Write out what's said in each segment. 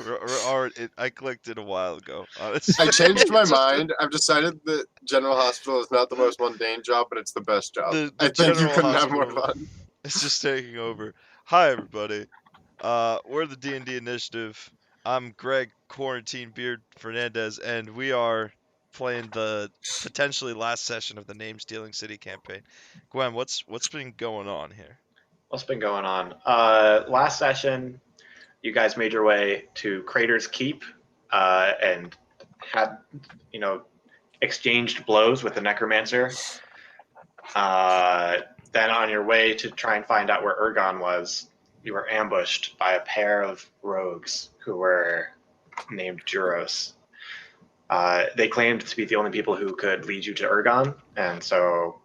We're already, I clicked it a while ago. Honestly. I changed my mind. I've decided that General Hospital is not the most mundane job, but it's the best job. The I think you General couldn't have more Hospital fun. is just taking over. Hi everybody. We're the D&D Initiative. I'm Greg Quarantine Beard Fernandez, and we are playing the potentially last session of the Name Stealing City campaign. Gwen, what's been going on here? What's been going on? Last session, you guys made your way to Crater's Keep and had, exchanged blows with the Necromancer. Then on your way to try and find out where Ergon was, you were ambushed by a pair of rogues who were named Juros. They claimed to be the only people who could lead you to Ergon, and so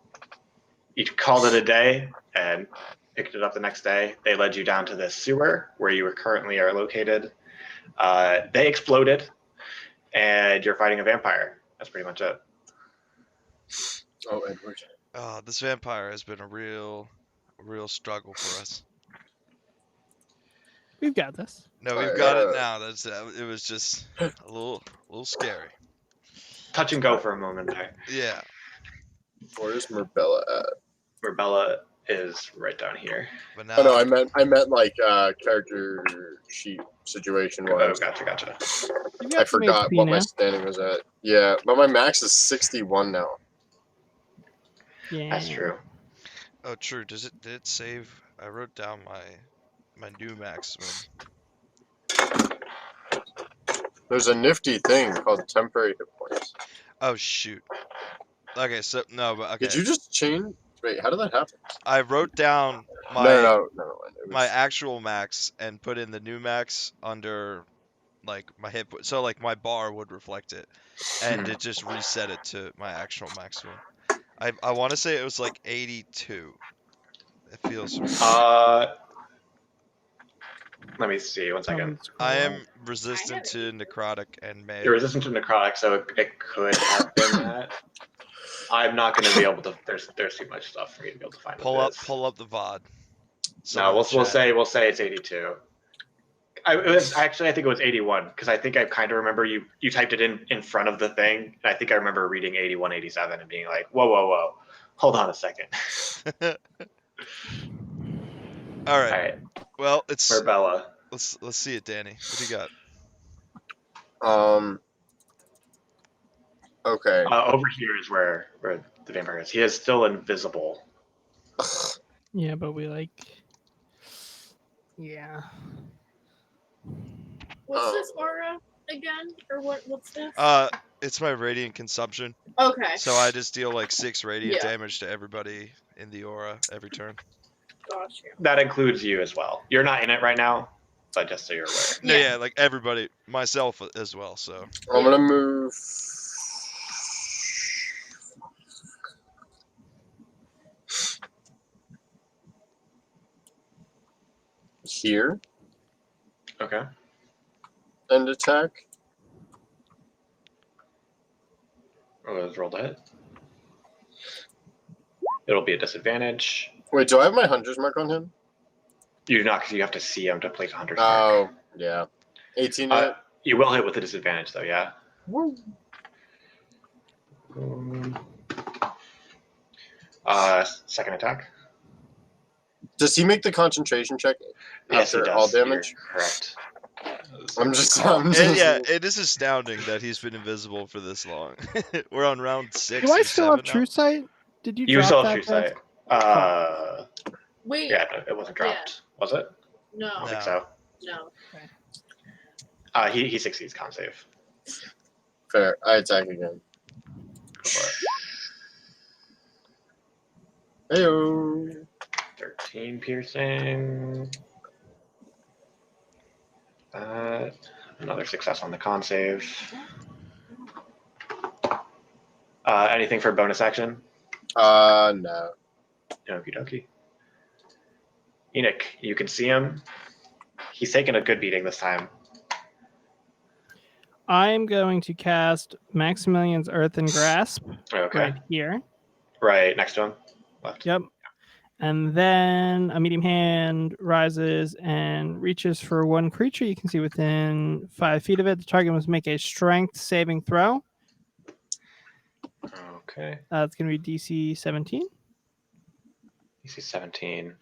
you called it a day and picked it up the next day. They led you down to this sewer where you currently are located. They exploded, and you're fighting a vampire. That's pretty much it. Oh, Edward. This vampire has been a real struggle for us. We've got this. No, we've got it now. It was just a little scary. Touch and go for a moment there. Yeah. Where's Murbella at? Murbella is right down here. But now, Oh no, I meant like character sheet situation Oh, wise. gotcha. You've got I some forgot HP what my now. standing was at. Yeah, but my max is 61 now. Yeah. That's true. oh, true. Did it save? I wrote down my new maximum. There's a nifty thing called temporary hit points. Oh shoot. Okay, so no, but okay. Did you just change? Wait, how did that happen? I wrote down my No. It my was, actual max and put in the new max under like my hit point. So like my bar would reflect it, and it just reset it to my actual maximum. I want to say it was like 82. It feels. Let me see. 1 second. I am resistant to necrotic and may. You're resistant to necrotic, so it could have been that. I'm not going to be able to. There's too much stuff for me to be able to find. Pull up the VOD. No, we'll say it's 82. I think it was 81 because I think I kind of remember you typed it in front of the thing, and I think I remember reading 81, 87 and being like, whoa, hold on a second. All right. Well, it's Murbella. Let's see it, Danny. What do you got? Okay. Over here is where the vampire is. He is still invisible. Yeah, but we like. Yeah. What's this aura again? Or what's this? It's my radiant consumption. Okay. So I just deal like 6 radiant Yeah. damage to everybody in the aura every turn. Gotcha. That includes you as well. You're not in it right now, but just so you're aware. No, Yeah. yeah, like everybody, myself as well. So I'm gonna move. Here Okay. and attack. Let's roll that. It'll be a disadvantage. Wait, do I have my hunter's mark on him? You do not, because you have to see him to place a hunter's mark. Oh, yeah. 18 yet? You will hit with a disadvantage, though, yeah? Woo. Second attack. Does he make the concentration check Yes, he after does. all damage? You're correct. I'm just and yeah, it is astounding that he's been invisible for this long. We're on round 6. Do I or still 7 have now. True Sight? Did you? You drop still that have true back? sight. Wait. Yeah, no, it wasn't dropped. Was it? No. I don't think No. so. No. He succeeds con save. Fair. I attack again. Go for it. Heyo. 13 piercing. Another success on the con save. Anything for bonus action? No. Okie dokie. Enoch, you can see him. He's taking a good beating this time. I'm going to cast Maximilian's Earthen Grasp Okay. right here. Right next to him. Left. Yep. And then a medium hand rises and reaches for one creature you can see within 5 feet of it. The target must make a strength saving throw. Okay. It's going to be DC 17. DC 17.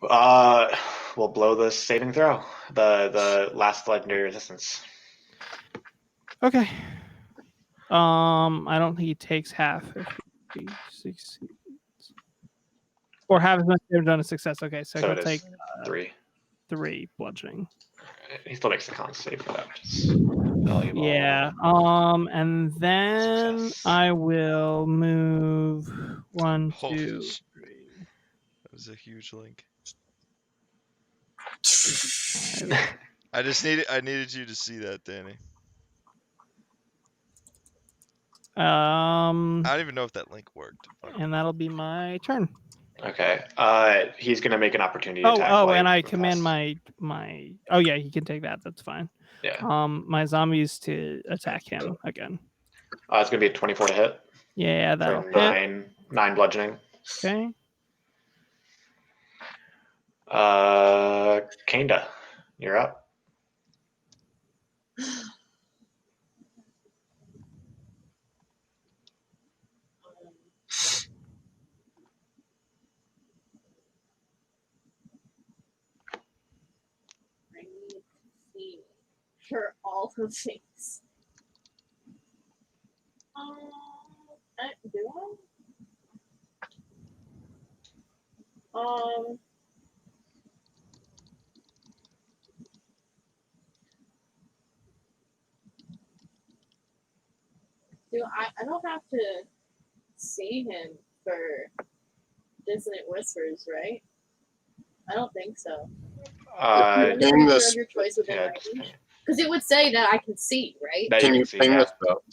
We'll blow the saving throw. The last legendary resistance. Okay. I don't think he takes half if he succeeds. Or half as much damage on a success. Okay, so So he'll it is take 3. 3 bludgeoning. He still makes the con save for that, which is valuable. Yeah. And then Success. I will move 1, Holy 2, sh- 3. That was a huge link. I I needed you to see that, Danny. I don't even know if that link worked. Fuck. And that'll be my turn. Okay. He's gonna make an opportunity Oh, attack. oh, while and you I move command fast. my. Oh yeah, he can take that. That's fine. Yeah. My zombies to attack him again. It's gonna be a 24 to hit Yeah, that'll for hit. 9 bludgeoning. Okay. Kanda, you're up. I need to see for all the things. Do I? I don't have to see him for Dissonant Whispers, right? I don't think so. Uh, When Ping creature this. of your choice within yeah, range. Because it would say that I can see, right? that Can you you can see. ping Yeah. this spell?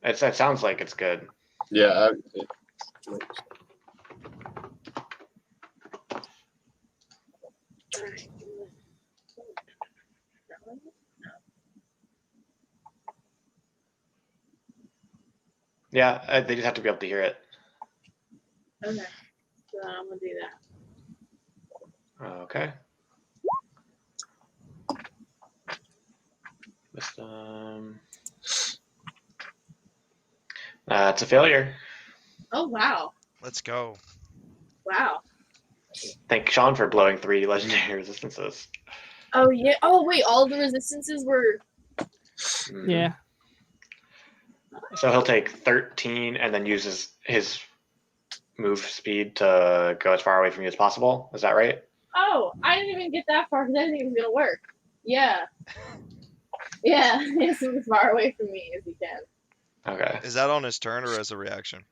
It sounds like it's good. Yeah. Yeah, they just have to be able to hear it. Okay. So I'm gonna do that. Okay. Wisdom. It's a failure. Oh wow. Let's go. Wow. Thank Sean for blowing 3 legendary resistances. Oh yeah. Oh wait, all the resistances were. Mhm. Yeah. So he'll take 13 and then use his move speed to go as far away from you as possible. Is that right? Oh, I didn't even get that far because I didn't think it was gonna work. Yeah. Yeah, as far away from me as you can. Okay. Is that on his turn or as a reaction?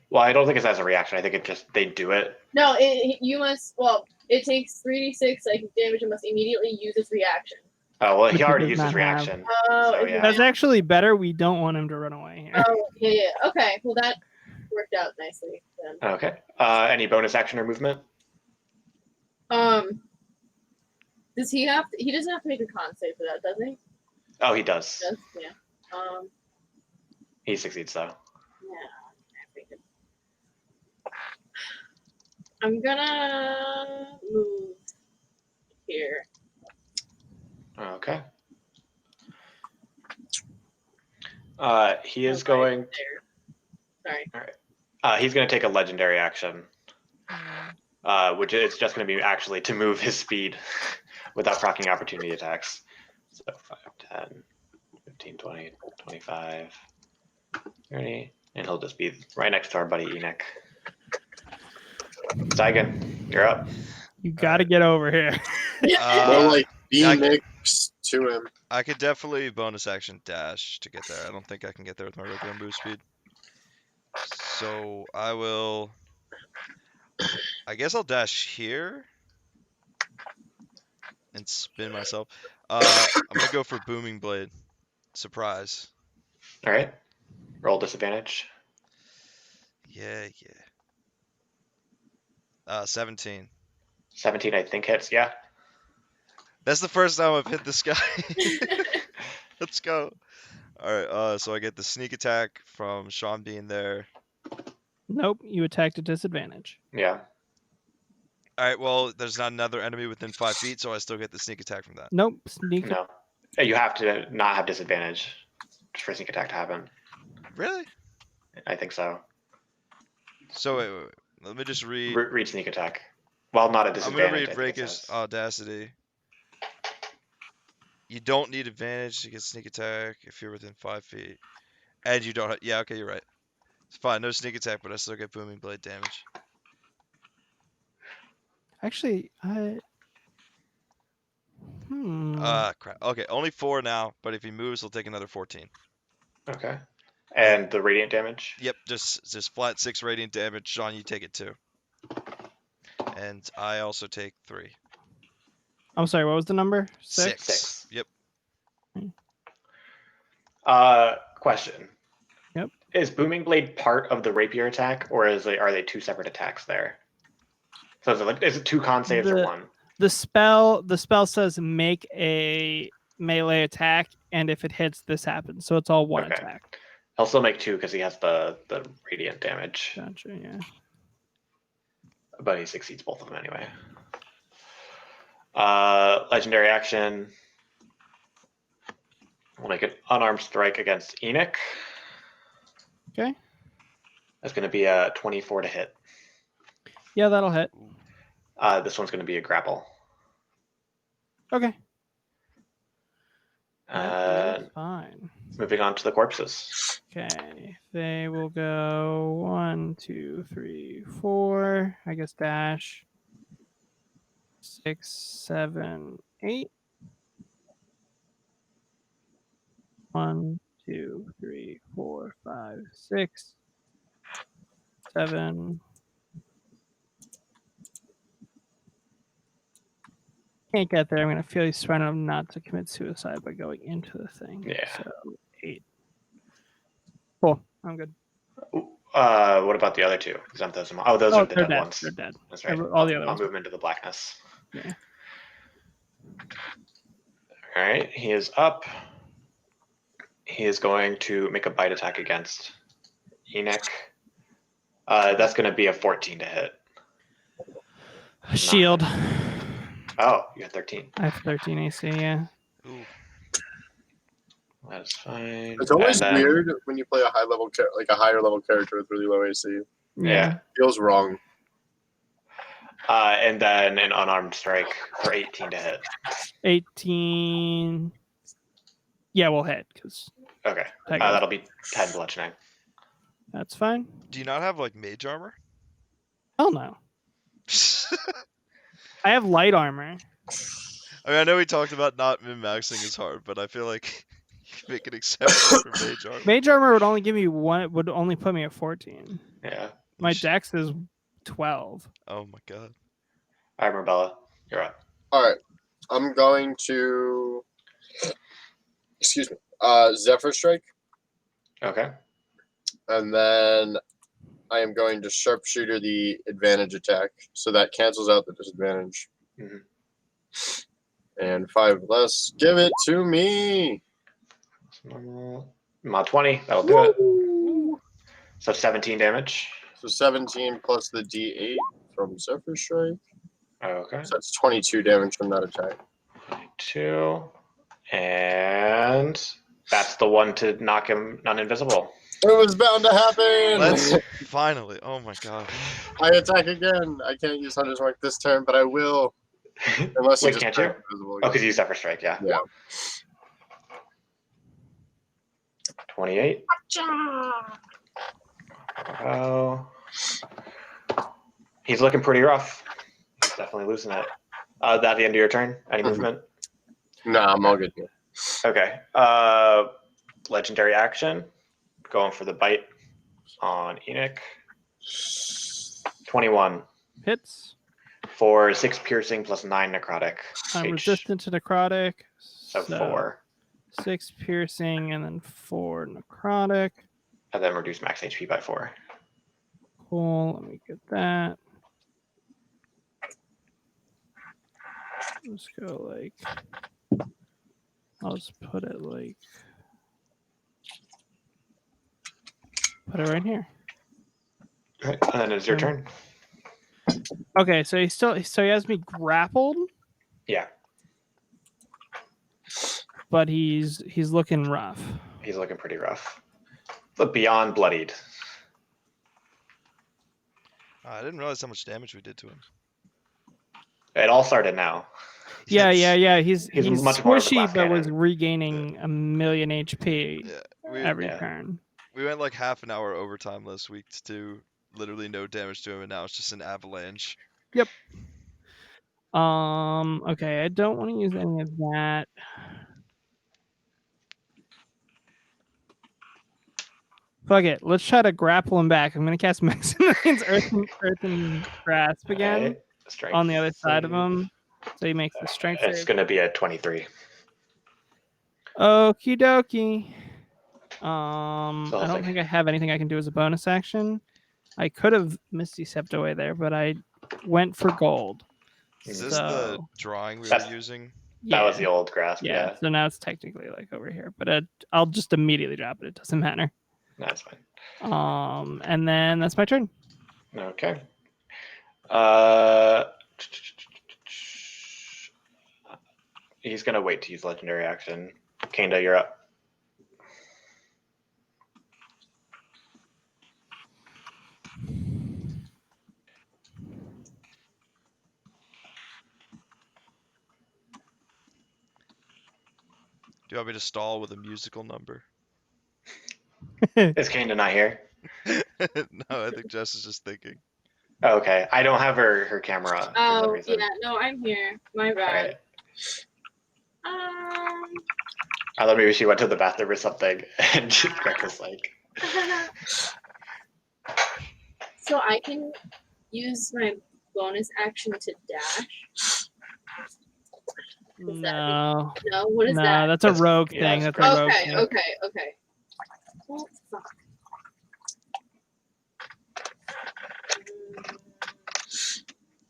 Well, I don't think it's as a reaction. I think it just they do it. No, you must. Well, it takes 3d6 psychic damage and must immediately use its reaction. Oh well, Which he he already does used his not have. reaction. Oh, So, is it yeah. That's actually better. We don't want him to run away here. Oh, yeah. Okay, well that worked out nicely then. Okay. Any bonus action or movement? Does he have? He doesn't have to make a con save for that, does he? Oh, he does. Yes. Yeah. He succeeds though. Yeah. I figured. I'm gonna move here. Okay. He is Okay, going. there. Sorry. He's going to take a legendary action, which is just going to be actually to move his speed without proccing opportunity attacks. So 5, 10, 15, 20, 25, 30, and he'll just be right next to our buddy Enoch. Zygon, you're up. You got to get over here. More like be yeah, next to him. I could definitely bonus action dash to get there. I don't think I can get there with my regular move speed. So I will. I guess I'll dash here and spin myself. I'm gonna go for Booming Blade. Surprise. All right. Roll disadvantage. Yeah. 17. 17, I think, hits. Yeah. That's the first time I've hit this guy. Let's go. All right. So I get the sneak attack from Sean being there. Nope, you attacked at disadvantage. Yeah. All right. Well, there's not another enemy within 5 feet, so I still get the sneak attack from that. Nope, sneak. No. You have to not have disadvantage for sneak attack to happen. Really? I think so. So wait. Let me just read. Read sneak attack. Well, not a I'm disadvantage. gonna read I think it Rakish says. Audacity. You don't need advantage to get sneak attack if you're within 5 feet, and you don't. Yeah, okay, you're right. It's fine. No sneak attack, but I still get booming blade damage. Actually, Crap. Okay, only 4 now, but if he moves, he'll take another 14. Okay. And the radiant damage? Yep, just flat 6 radiant damage. Sean, you take it too. And I also take 3. I'm sorry. What was the number? 6. 6. Yep. Question. Yep. Is Booming Blade part of the rapier attack, or are they 2 separate attacks there? So is it 2 con saves or 1? The spell says make a melee attack, and if it hits, this happens. So it's all one Okay. attack. He'll still make 2 because he has the radiant damage, Gotcha. Yeah. but he succeeds both of them anyway. Legendary action. We'll make an unarmed strike against Enoch. Okay. That's going to be a 24 to hit. Yeah, that'll hit. This one's going to be a grapple. Okay. That is Uh, fine. moving on to the corpses. Okay. They will go 1, 2, 3, 4. I guess dash. 6, 7, 8. 1, 2, 3, 4, 5, 6, 7. Can't get there. I'm gonna feel he's trying to not to commit suicide by going into the thing. Yeah. So 8. Cool. I'm good. What about the other 2? Exempt those. Oh, those are the they're dead dead. ones. They're dead. That's right. All the other I'll ones. move him into the blackness. Yeah. All right, he is up. He is going to make a bite attack against Enoch. That's going to be a 14 to hit. Shield. Oh, you got 13. I have 13 AC. Yeah. Ooh. That's fine. It's always And then- weird when you play a higher level character with really low AC. Yeah. Feels wrong. And then an unarmed strike for 18 to hit. 18. Yeah, we'll hit because Okay. That'll be 10 bludgeoning. that's fine. Do you not have like mage armor? Hell no. I have light armor. I mean, I know we talked about not min-maxing is hard, but I feel like you can make an exception for mage armor. Mage armor would only give me one. Would only put me at 14. Yeah. My dex is 12. Oh my god. All right, Marbella, you're up. All right, I'm going to. Excuse me. Zephyr Strike, Okay. and then I am going to Sharpshooter the advantage attack, so that cancels out the disadvantage. Mhm. And 5 less. Give it to me. Normal. Mod 20, that'll do it. So 17 damage. So 17 plus the D8 from Zephyr Strike. Okay. So that's 22 damage from that attack. 2. And that's the one to knock him non-invisible. It was bound to happen. Let's finally. Oh my god. I attack again. I can't use Hunter's Mark this turn, but I will. Unless Wait, he can't just you? turns invisible Oh, again. because you use Zephyr Strike, yeah. Yeah. 28. Oh. He's looking pretty rough. He's definitely losing it. That the end of your turn? Any Mhm. movement? Nah, I'm all good here. Okay. Legendary action. Going for the bite on Enoch. 21 Hits. for 6 piercing plus 9 necrotic. I'm H. resistant to necrotic. So 4. 6 piercing and then 4 necrotic. And then reduce max HP by 4. Cool. Let me get that. Let's go like. I'll just put it like. Put it right here. And then it's your turn. Okay, so he has me grappled, Yeah, but he's looking rough. he's looking pretty rough. But beyond bloodied. I didn't realize how much damage we did to him. It all started now. Yeah. He's He's much more of a squishy, glass but was cannon. regaining a million HP Yeah, every Yeah. turn. we went like half an hour overtime last week to do literally no damage to him, and now it's just an avalanche. Okay, I don't want to use any of that. Fuck it. Let's try to grapple him back. I'm gonna cast Maximilian's Earthen Grasp again Okay. Strength on the other side of save. him. So he makes the strength It's save. going to be a 23. Okie dokie. So I it's don't like- think I have anything I can do as a bonus action. I could have Misty Stepped away there, but I went for gold. Is this the So drawing we were That's- using? That was the old grasp. yeah. Yeah. So now it's technically like over here, but I'll just immediately drop it. It doesn't matter. That's fine. And then that's my turn. Okay. He's gonna wait to use legendary action. Kanda, you're up. Do you want me to stall with a musical number? Is Kanda not here? No, I think Jess is just thinking. Oh, okay. I don't have her camera for some Oh, reason. yeah, no, I'm here. My bad. Alright. I thought maybe she went to the bathroom or something and Greg was like, So I can use my bonus action to dash? No. No, what is No, that? that's a That's- rogue yeah, thing. that's That's a rogue Okay, thing. okay. Well, fuck.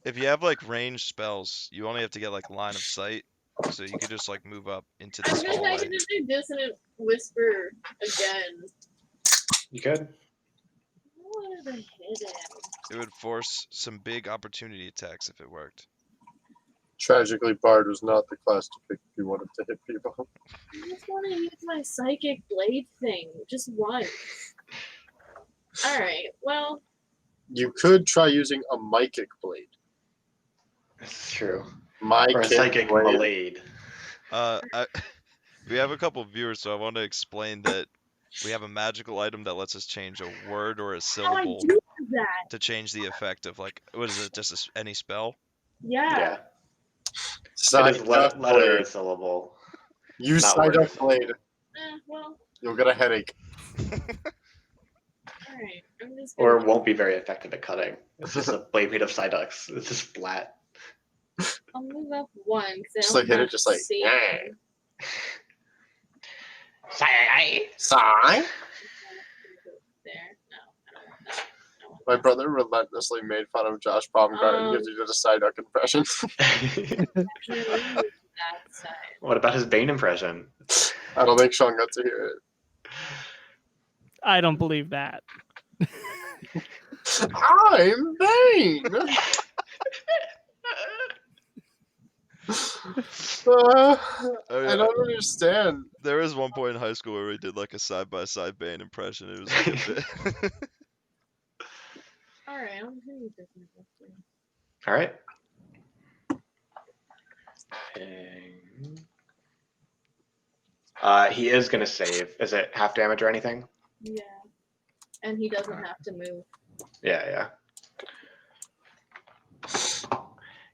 If you have like ranged spells, you only have to get like line of sight, so you could just like move up into I this think I hallway. can do Dissonant Whisper again. you good? What are the hidden? It would force some big opportunity attacks if it worked. Tragically, Bard was not the class to pick if you wanted to hit people. I just want to use my Psychic Blade thing, just once. Alright, well, You could try using a Mykic Blade. It's true. My Or a psychic blade. We have a couple viewers, so I want to explain that we have a magical item that lets us change a word or a how I syllable do that? to change the effect of like, what is it? Just any spell? Yeah. Side It is letter or syllable. Use not Side word or Up Blade. syllable. Well, You'll get a headache. alright. I'm just Or gonna, won't be very effective at cutting. It's just a blade made of Psyducks. It's just flat. I'll move up one because I Just don't like hit have it, just like, to see yeah. him. Sigh. There. No, I don't want that. I want My that. brother relentlessly made fun of Josh Baumgartner because he did a Psyduck impression. Actually, let me move to that side. What about his Bane impression? I don't think Sean got to hear it. I don't believe that. I'm Bane! Oh, I yeah. don't understand. There was one point in high school where we did like a side-by-side Bane impression. It was like a bit. Alright, I'm gonna use this one. All right. He is going to save. Is it half damage or anything? Yeah. And he doesn't have to move. Yeah.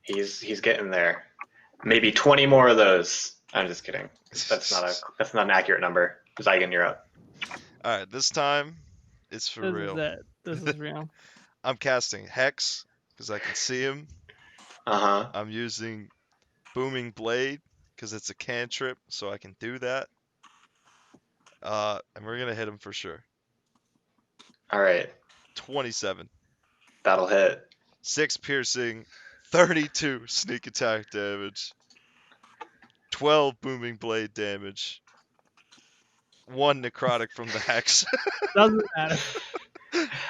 He's getting there. Maybe 20 more of those. I'm just kidding. That's not an accurate number. Zygon, you're up. All right, this time it's for This real. is it. This is real. I'm casting Hex because I can see him. Uh-huh. I'm using Booming Blade because it's a cantrip, so I can do that. And we're gonna hit him for sure. All right. 27, That'll hit. 6 piercing, 32 sneak attack damage, 12 Booming Blade damage, 1 necrotic from the Hex. Doesn't matter.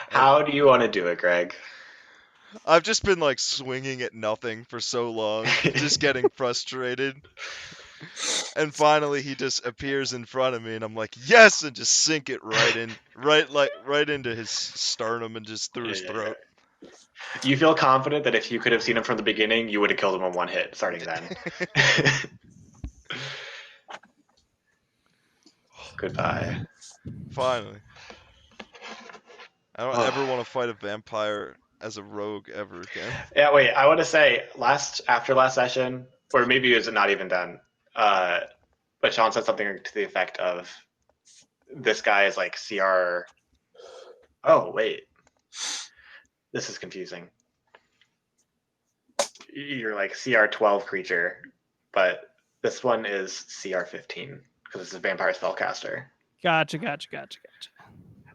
How do you want to do it, Greg? I've just been like swinging at nothing for so long, just getting frustrated. And finally he just appears in front of me and I'm like, yes, and just sink it right into his sternum and just through his throat. You feel confident that if you could have seen him from the beginning, you would have killed him in one hit starting then. Goodbye. Finally. I don't ever want to fight a vampire as a rogue ever again. Yeah, wait. I want to say after last session, or maybe it's not even done. But Sean said something to the effect of, "This guy is like CR." Oh wait, this is confusing. You're like CR 12 creature, but this one is CR 15 because it's a vampire spellcaster. Gotcha.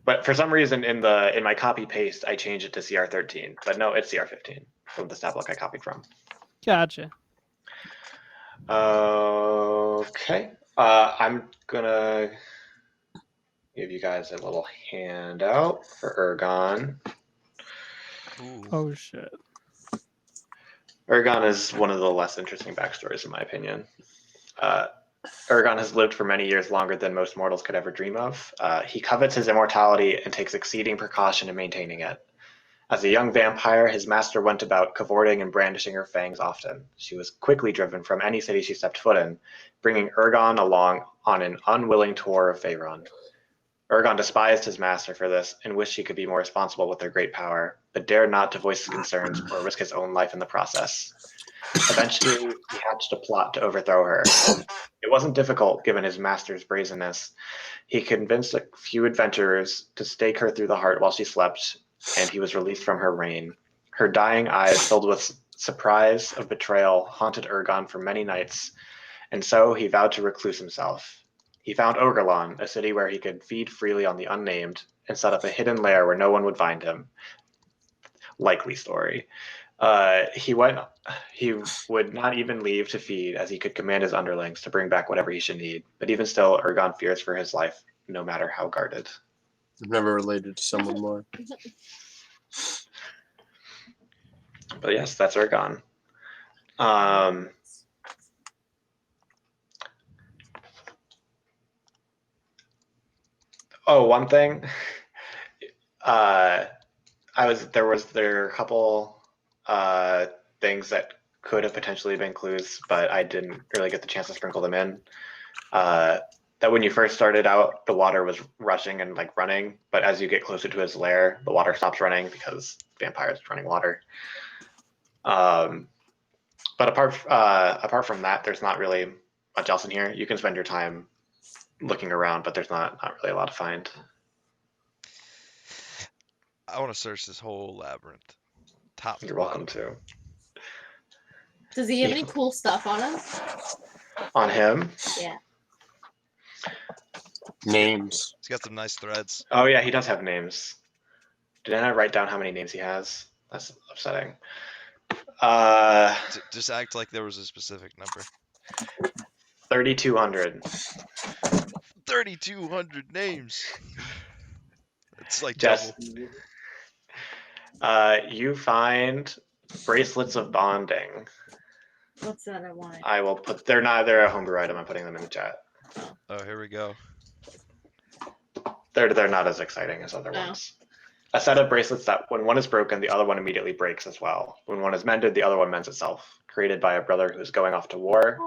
But for some reason in my copy paste, I changed it to CR 13. But no, it's CR 15 from the stat block I copied from. Gotcha. Okay. I'm gonna give you guys a little handout for Ergon. Ooh. Oh shit. Ergon is one of the less interesting backstories, in my opinion. Ergon has lived for many years longer than most mortals could ever dream of. He covets his immortality and takes exceeding precaution in maintaining it. As a young vampire, his master went about cavorting and brandishing her fangs often. She was quickly driven from any city she stepped foot in, bringing Ergon along on an unwilling tour of Faerun. Ergon despised his master for this and wished he could be more responsible with their great power, but dared not to voice his concerns or risk his own life in the process. Eventually, he hatched a plot to overthrow her. It wasn't difficult, given his master's brazenness. He convinced a few adventurers to stake her through the heart while she slept, and he was released from her reign. Her dying eyes, filled with surprise of betrayal, haunted Ergon for many nights, and so he vowed to recluse himself. He found Ogerlon, a city where he could feed freely on the unnamed, and set up a hidden lair where no one would find him. Likely story. He would not even leave to feed, as he could command his underlings to bring back whatever he should need. But even still, Ergon fears for his life, no matter how guarded. I've never related to someone more. But yes, that's Ergon. Oh, one thing. There were a couple things that could have potentially been clues, but I didn't really get the chance to sprinkle them in. That when you first started out, the water was rushing and like running, but as you get closer to his lair, the water stops running because vampires running water. But apart from that, there's not really much else in here. You can spend your time looking around, but there's not really a lot to find. I want to search this whole labyrinth. Top to You're bottom. welcome to. Does he have any cool stuff on him? On him? Yeah. Names. He's got some nice threads. Oh yeah, he does have names. Did I write down how many names he has? That's upsetting. Just act like there was a specific number. 3,200. 3,200 names. It's like Jess, double. you find bracelets of bonding. What's that I want? I will put. They're a homebrew item. I'm putting them in the chat. Oh, here we go. They're not as exciting as other ones. A set of bracelets that when one is broken, the other one immediately breaks as well. When one is mended, the other one mends itself. Created by a brother who's going off to war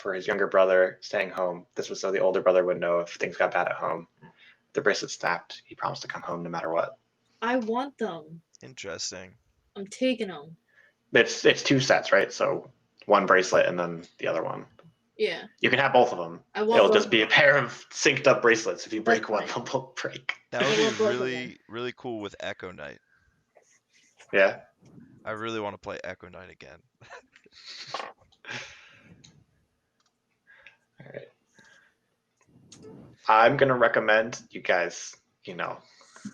for his younger brother staying home. This was so the older brother would know if things got bad at home. The bracelet snapped. He promised to come home no matter what. I want them. Interesting. I'm taking them. It's 2 sets, right? So one bracelet and then the other one. Yeah. You can have both of them. I want It'll both just be a of them. pair of synced up bracelets. If you break That's one, fine. they'll both break. That would I want both be of really, really cool with Echo Knight. Yeah. I really want to play Echo Knight again. All right. I'm gonna recommend you guys,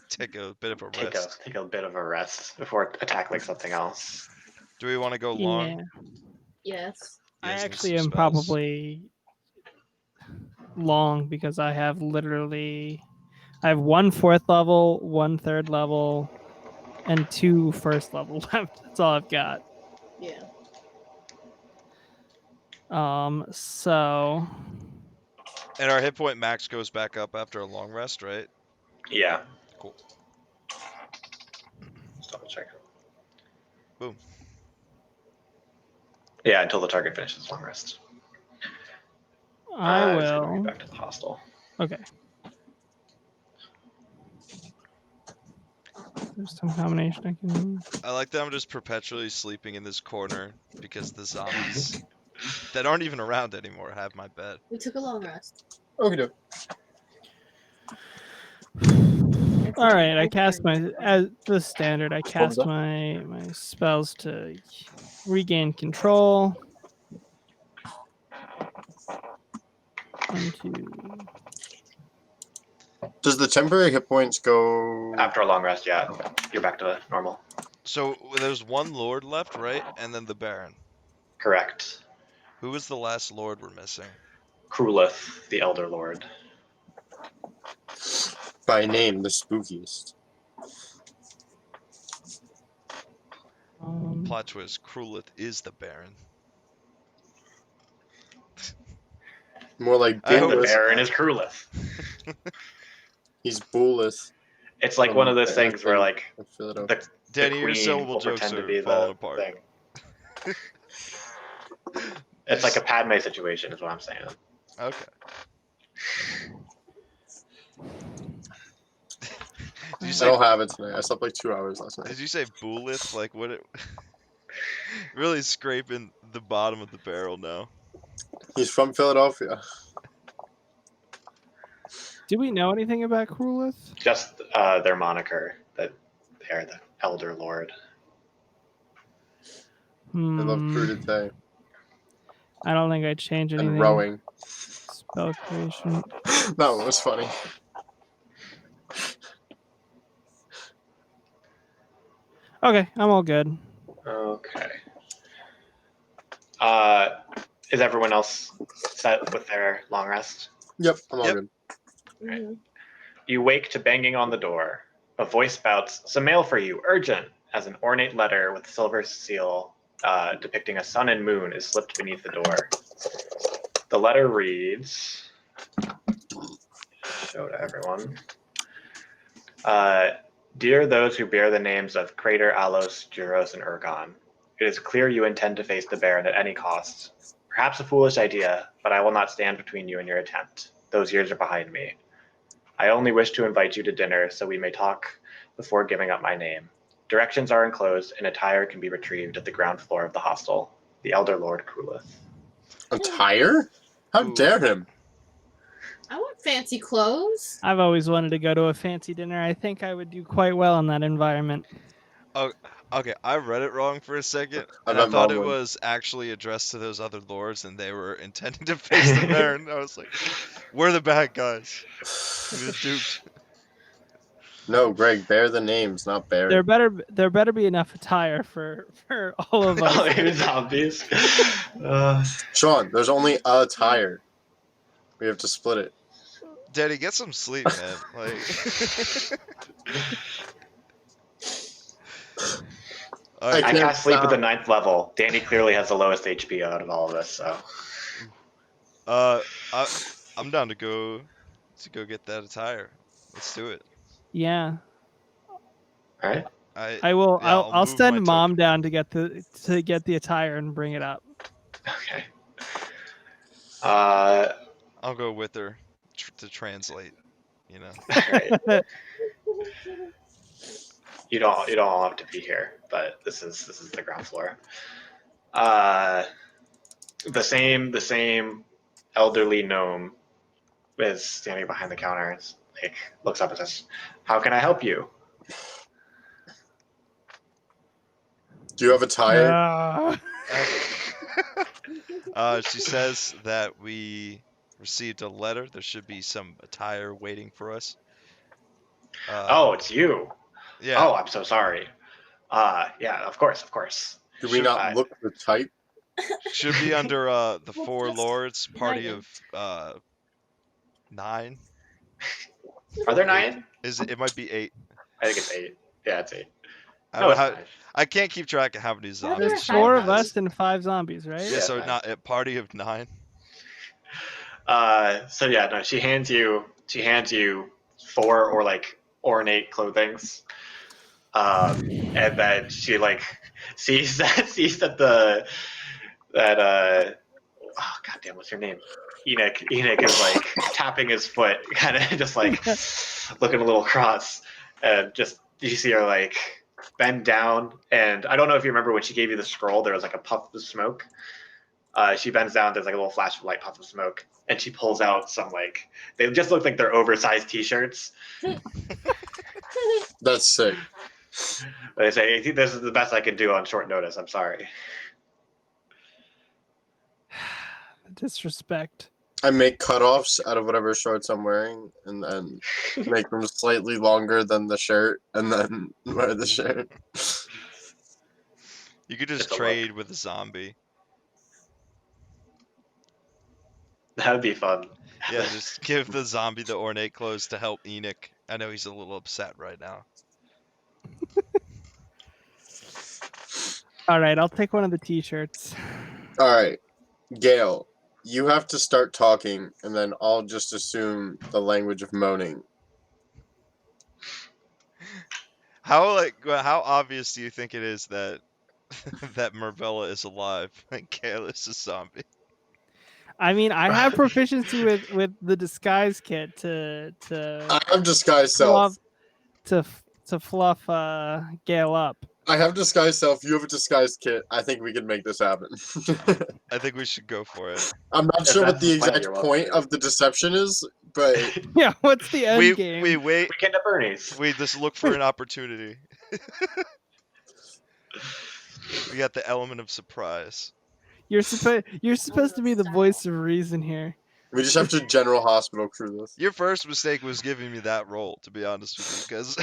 Take a bit of a take rest. a bit of a rest before tackling something else. Do we want to go long? Yeah. Yes. You I guys need actually some am spells? probably long because I have literally I have 1 4th level, 1 3rd level, and 2 1st level left. That's all I've got. Yeah. So And our hit point max goes back up after a long rest, right? Yeah. Cool. Just double check. Boom. Yeah, until the target finishes long rest. I Just gonna will. get back to the hostel. Okay. There's some combination I can. I like that I'm just perpetually sleeping in this corner because the zombies that aren't even around anymore have my bed. We took a long rest. Okay. All right, I cast my as the standard. I was cast that? my spells to regain control. 1, 2. Does the temporary hit points go? After a long rest, yeah, you're back to normal. So there's one lord left, right? And then the baron. Correct. Who was the last lord we're missing? Krulith, the Elder Lord. By name, the spookiest. Plot twist, Krulith is the baron. More like I hope The it's Boolith. Baron not. is Krulith. He's Boolith. It's like one of those things where like Philadelphia. the Danny, your queen syllable will jokes pretend to are be falling the apart. thing. It's like a Padme situation, is what I'm saying. Okay. Did you I say? don't have it tonight. I slept like 2 hours last night. Did you say Boolith? Like what? It really scraping the bottom of the barrel now. He's from Philadelphia. Do we know anything about Krulith? Just their moniker, that they are the Elder Lord. I love Hmm. crudité I don't think I'd change anything. and rowing. Spell creation. That one was funny. Okay, I'm all good. Okay. Is everyone else set with their long rest? Yep, I'm all Yep. good. Mm-hmm. You wake to banging on the door. A voice spouts, "Some mail for you, urgent," as an ornate letter with silver seal depicting a sun and moon is slipped beneath the door. The letter reads, show to everyone. Dear those who bear the names of Crater, Alos, Juros, and Urgon, it is clear you intend to face the Baron at any cost. Perhaps a foolish idea, but I will not stand between you and your attempt. Those years are behind me. I only wish to invite you to dinner so we may talk before giving up my name. Directions are enclosed, and attire can be retrieved at the ground floor of the hostel. The Elder Lord Krulith. Attire? How Ooh. dare him? I want fancy clothes. I've always wanted to go to a fancy dinner. I think I would do quite well in that environment. Oh, okay. I read it wrong for a second, I and I bet thought Mom it would. was actually addressed to those other lords, and they were intending to face the Baron. I was like, "We're the bad guys. We've been duped." No, Greg, bear the names, not bear. There better be enough attire for all of us. Oh, even zombies. Sean, there's only a tire. We have to split it. Daddy, get some sleep, man. Like, all I right, cast sleep at the 9th level. Danny clearly has the lowest HP out of all of us, so. uh, I'm down to go get that attire. Let's do it. Yeah, All right. I will. Yeah, I'll move my send Mom token. down to get the attire and bring it up. Okay. I'll go with her to translate. You know. Right. You don't all have to be here, but this is the ground floor. The same elderly gnome is standing behind the counter. It's like looks up and says, "How can I help you?" Do you have a tire? She says that we received a letter. There should be some attire waiting for us. Oh, it's you. Yeah. Oh, I'm so sorry. Yeah, of course. Do we not look the type? Should be under the Four Lords party of 9. Are there Eight. 9? It might be 8. I think it's 8. Yeah, it's 8. I No, don't it's know 9. I can't keep track of how many there zombies. There's five 4 of of us? us and 5 zombies, right? Yeah, Yeah, so 5. not a party of 9. So yeah, no, she hands you 4 or like ornate clothings. And then she like sees that oh goddamn, what's her name? Enoch is like tapping his foot, kind of just like looking a little cross, and just you see her like bend down. And I don't know if you remember when she gave you the scroll, there was like a puff of smoke. She bends down, there's like a little flash of light, puff of smoke, and she pulls out some like they just look like they're oversized T-shirts. That's sick. They say, I think this is the best I can do on short notice. I'm sorry. Disrespect. I make cutoffs out of whatever shorts I'm wearing, and then make them slightly longer than the shirt, and then wear the shirt. You could just It's a trade with a zombie. That would be fun. Yeah, just give the zombie the ornate clothes to help Enoch. I know he's a little upset right now. All right, I'll take one of the T-shirts. All right, Gail, you have to start talking, and then I'll just assume the language of moaning. How obvious do you think it is that that Marvella is alive and Gale is a zombie? I mean, I have proficiency with the disguise kit to I have disguise fluff self. to fluff Gale up. I have disguise self. You have a disguise kit. I think we can make this happen. I think we should go for it. I'm not If sure what that's the the plan, exact you're welcome point to. of the deception is, but Yeah, what's the end game? We wait. Weekend at Bernie's. We just look for an opportunity. We got the element of surprise. You're supposed to be the voice of reason here. we just have to General Hospital crew this. Your first mistake was giving me that role, to be honest with you, because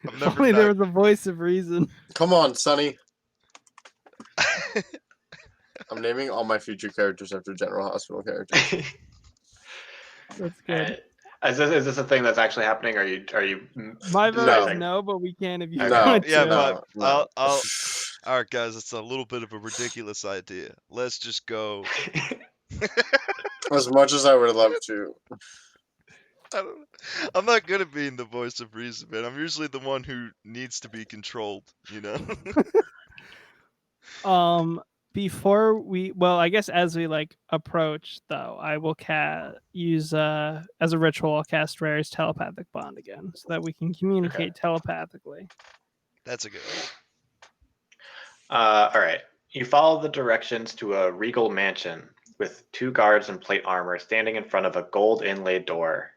I'm If never only there not. was a voice of reason. Come on, Sonny. I'm naming all my future characters after General Hospital characters. That's good. Is this a thing that's actually happening? Are you? My vote No. is no, but we can if you Okay. No, want Yeah, to. but no. All right, guys, it's a little bit of a ridiculous idea. Let's just go. As much as I would love to. I'm not good at being the voice of reason, man. I'm usually the one who needs to be controlled, you know? Before I guess as we like approach though, I will use as a ritual, I'll cast Rare's telepathic bond again so that we can communicate telepathically. That's a good one. All right. You follow the directions to a regal mansion with 2 guards in plate armor standing in front of a gold inlaid door.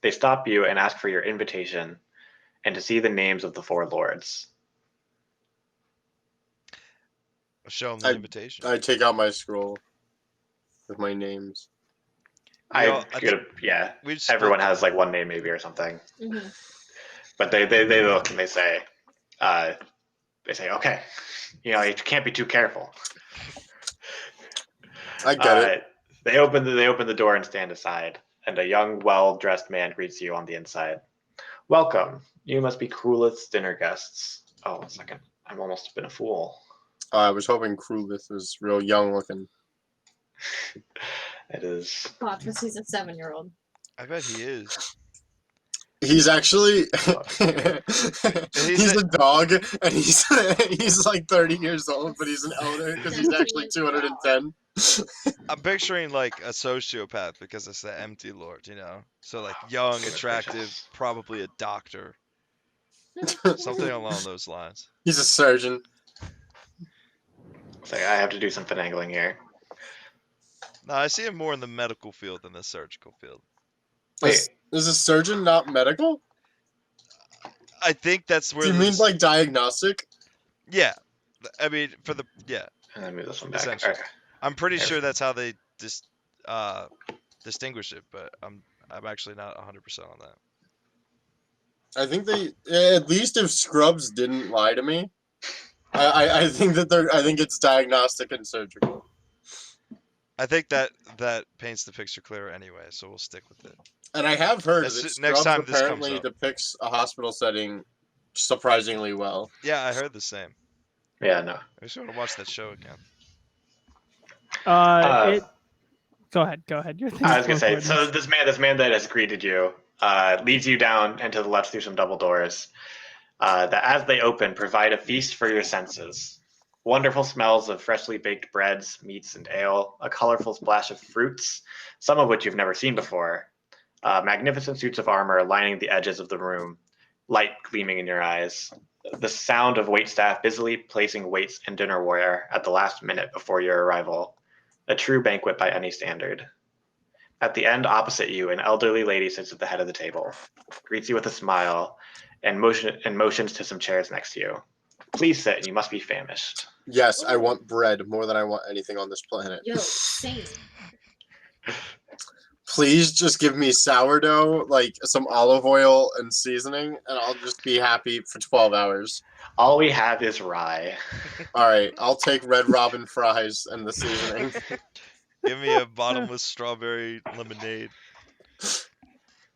They stop you and ask for your invitation and to see the names of the 4 lords. I'll show them the invitation. I take out my scroll with my names. Yeah. Everyone has like one name maybe or something. Mm-hmm. But they look and they say, okay, you can't be too careful. I get it. They open the door and stand aside, and a young, well-dressed man greets you on the inside. Welcome. You must be Krulith's dinner guests. Oh, 1 second. I've almost been a fool. I was hoping Krulith was real young looking. It is. God, because he's a 7-year-old. I bet he is. He's actually He's a dog, and he's like 30 years old, but he's an elder because he's actually 210. I'm picturing like a sociopath because it's the empty lord, you know? So like young, attractive, probably a doctor. Something along those lines. He's a surgeon. So I have to do some finagling here. No, I see him more in the medical field than the surgical field. Wait. Is a surgeon not medical? I think that's where Do you mean like diagnostic? Yeah. I mean, yeah. Let me move this one back. Essentially. Okay. I'm pretty sure that's how they distinguish it, but I'm actually not 100% on that. I think they, at least if Scrubs didn't lie to me, I think that I think it's diagnostic and surgical. I think that paints the picture clearer anyway, so we'll stick with it. And I have heard As that soo- next Scrubs time this comes apparently up. depicts a hospital setting surprisingly well. Yeah, I heard the same. Yeah, no. I just want to watch that show again. It. Go ahead. Your thing's I was gonna say, so important. this man that has greeted you leads you down and to the left through some double doors. That as they open, provide a feast for your senses. Wonderful smells of freshly baked breads, meats, and ale, a colorful splash of fruits, some of which you've never seen before, magnificent suits of armor lining the edges of the room, light gleaming in your eyes, the sound of waitstaff busily placing weights and dinnerware at the last minute before your arrival, a true banquet by any standard. At the end opposite you, an elderly lady sits at the head of the table, greets you with a smile, and motions to some chairs next to you. Please sit, you must be famished. Yes, I want bread more than I want anything on this planet. Yo, same. Please just give me sourdough, like some olive oil and seasoning, and I'll just be happy for 12 hours. All we have is rye. All right, I'll take Red Robin fries and the seasoning. Give me a bottomless strawberry lemonade.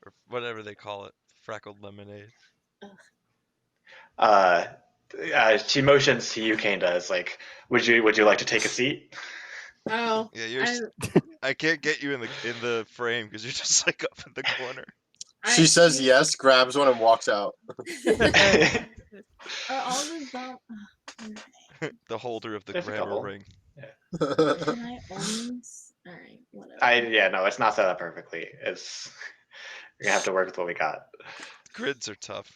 Or whatever they call it. Frackled lemonade. She motions to you, Kanda, as like, would you like to take a seat? Oh, Yeah, I can't get you in the frame because you're just like up in the corner. She says yes, grabs one, and walks out. Are all the The holder of the There's a grammar couple. ring. Can I only? All right, whatever. No, it's not set up perfectly. It's you're gonna have to work with what we got. Grids are tough.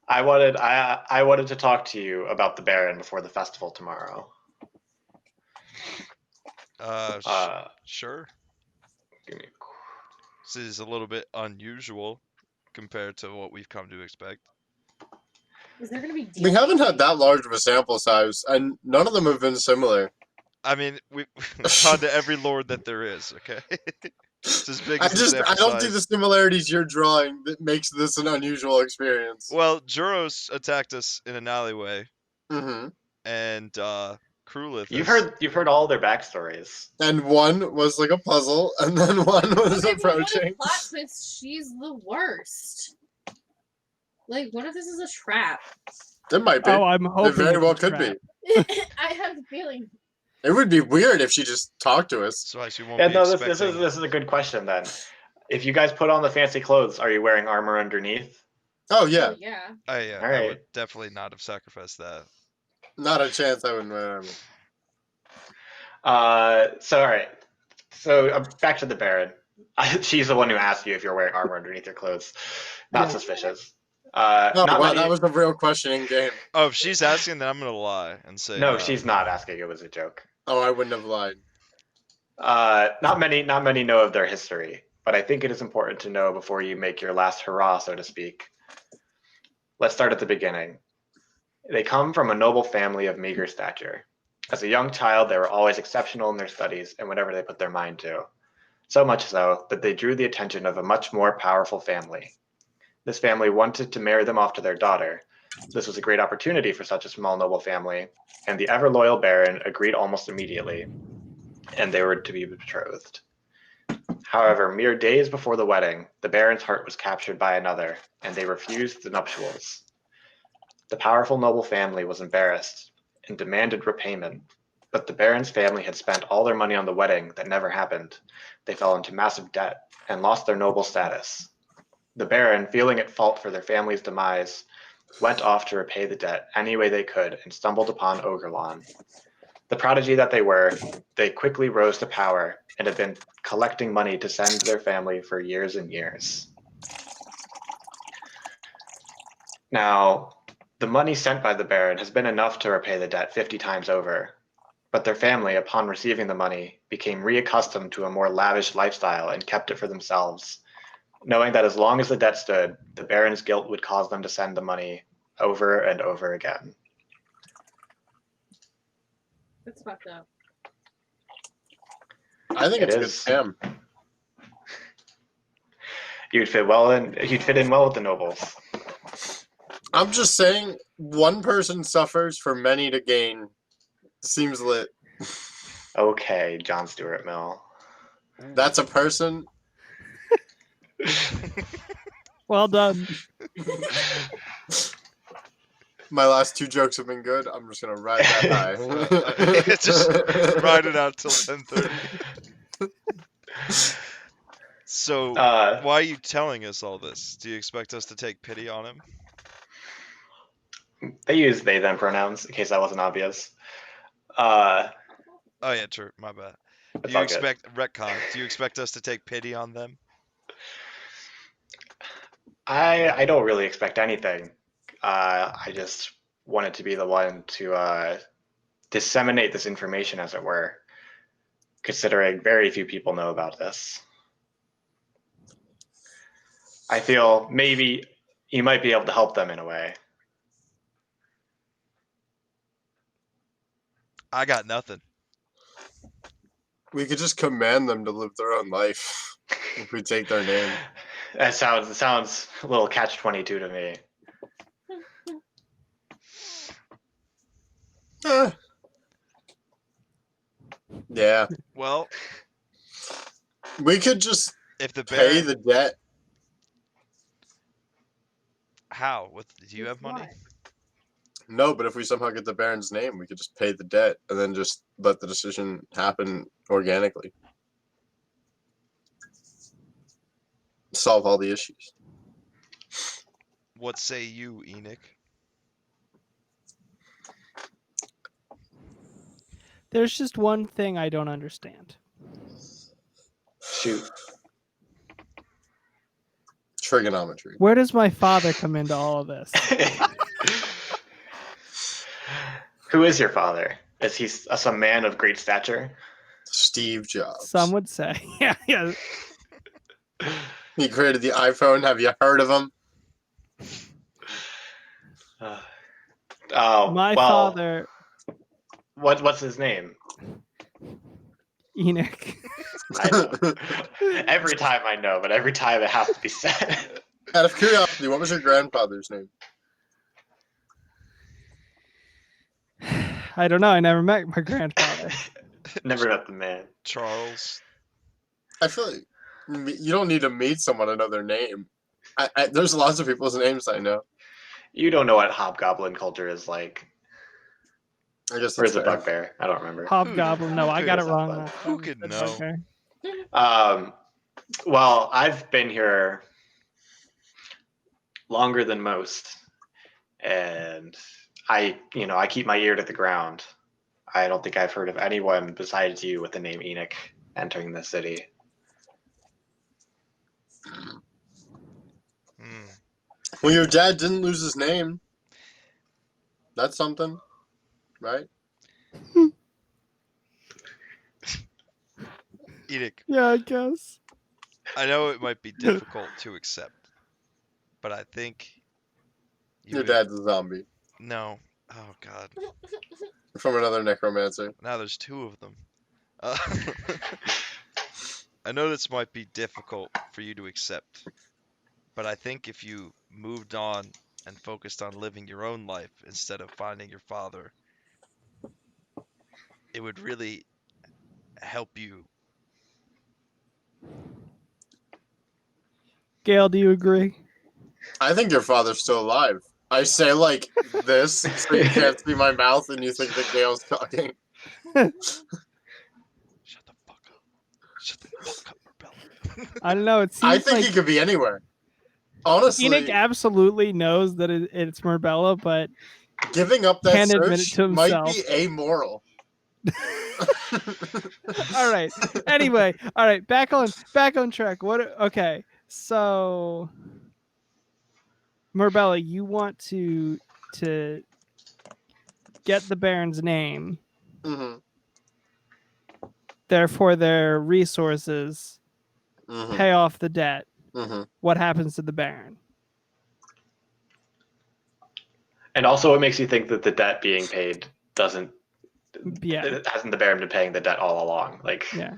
I wanted to talk to you about the Baron before the festival tomorrow. Sure. Give me This is a little bit unusual compared to what we've come to expect. Is there gonna be? We haven't had that large of a sample size, and none of them have been similar. I mean, we've gone to every lord that there is, okay? It's as big as the sample I don't see size. the similarities you're drawing that makes this an unusual experience. Well, Juros attacked us in an alleyway, Mm-hmm. and Krulith You've is- heard all their backstories. And one was like a puzzle, and then one was Okay, but what approaching. if plot twist? She's the worst. Like, what if this is a trap? It might be. Oh, I'm hoping It very it's well a could trap. be. I have the feeling. It would be weird if she just talked to us. so she won't Yeah, be no, expecting. this is a good question then. If you guys put on the fancy clothes, are you wearing armor underneath? Oh yeah, Oh, yeah. I Alright. would definitely not have sacrificed that. not a chance. I wouldn't wear armor. All right. So back to the Baron. She's the one who asked you if you're wearing armor underneath your clothes. Not Yeah. suspicious. Oh Not wow, many- that was a real question in game. Oh, if she's asking, then I'm gonna lie and say No, she's not asking. It was a joke. Oh, I wouldn't have lied. Not many know of their history, but I think it is important to know before you make your last hurrah, so to speak. Let's start at the beginning. They come from a noble family of meager stature. As a young child, they were always exceptional in their studies and whatever they put their mind to. So much so that they drew the attention of a much more powerful family. This family wanted to marry them off to their daughter. This was a great opportunity for such a small noble family, and the ever loyal Baron agreed almost immediately, and they were to be betrothed. However, mere days before the wedding, the Baron's heart was captured by another, and they refused the nuptials. The powerful noble family was embarrassed and demanded repayment, but the Baron's family had spent all their money on the wedding that never happened. They fell into massive debt and lost their noble status. The Baron, feeling at fault for their family's demise, went off to repay the debt any way they could and stumbled upon Ogerlon. The prodigy that they were, they quickly rose to power and have been collecting money to send their family for years and years. Now, the money sent by the Baron has been enough to repay the debt 50 times over, but their family, upon receiving the money, became reaccustomed to a more lavish lifestyle and kept it for themselves, knowing that as long as the debt stood, the Baron's guilt would cause them to send the money over and over again. That's fucked up. I think It it's a good is. scam. You'd fit in well with the nobles. I'm just saying, one person suffers for many to gain. Seems lit. Okay, John Stuart Mill. That's a person. Well done. My last 2 jokes have been good. I'm just gonna ride that high. Just ride it out till 10:30. So, why are you telling us all this? Do you expect us to take pity on him? They use they them pronouns in case that wasn't obvious. Oh yeah, true. My bad. It's Do you all good. expect retcon? Do you expect us to take pity on them? I don't really expect anything. I just wanted to be the one to disseminate this information, as it were, considering very few people know about this. I feel maybe you might be able to help them in a way. I got nothing. We could just command them to live their own life if we take their name. That sounds a little catch-22 to me. Yeah. Well, We could just if the pay Baron, the debt. how? Do you have Why? money? No, but if we somehow get the Baron's name, we could just pay the debt and then just let the decision happen organically. Solve all the issues. What say you, Enoch? There's just one thing I don't understand. Shoot. Trigonometry. Where does my father come into all of this? Who is your father? Is he some man of great stature? Steve Jobs. Some would say. Yeah. He created the iPhone. Have you heard of him? Oh, My well, father, what's his name? Enoch. I know. Every time I know, but every time it has to be said. Out of curiosity, what was your grandfather's name? I don't know. I never met my grandfather. Never met the man. Charles. I feel like you don't need to meet someone to know their name. There's lots of people's names I know. You don't know what hobgoblin culture is like. I guess Or that's is it fair. bugbear? I don't remember. Hobgoblin. No, I got it wrong. last Who time. could It's know? bugbear. Well, I've been here longer than most, and I keep my ear to the ground. I don't think I've heard of anyone besides you with the name Enoch entering the city. Hmm. Well, your dad didn't lose his name. That's something, right? Enoch, Yeah, I guess. I know it might be difficult to accept, but I think you Your would- dad's a zombie No. Oh God. from another necromancer. Now there's 2 of them. I know this might be difficult for you to accept, but I think if you moved on and focused on living your own life instead of finding your father, it would really help you. Gail, do you agree? I think your father's still alive. I say like this so you can't see my mouth and you think that Gail's talking. Shut the fuck up. Shut the fuck up, Rebella. I don't know. It I seems think like he could be anywhere. Honestly, Enoch absolutely knows that it's Murbella, but giving up that can't admit it search to might himself. be amoral. all right. Anyway, all right. Back on track. Okay. So, Murbella, you want to get the Baron's name, hmm therefore their resources, hmm pay off the debt. hmm What happens to the Baron? And also, what makes you think that the debt being paid doesn't? Yeah. Hasn't the Baron been paying the debt all along? Like, Yeah.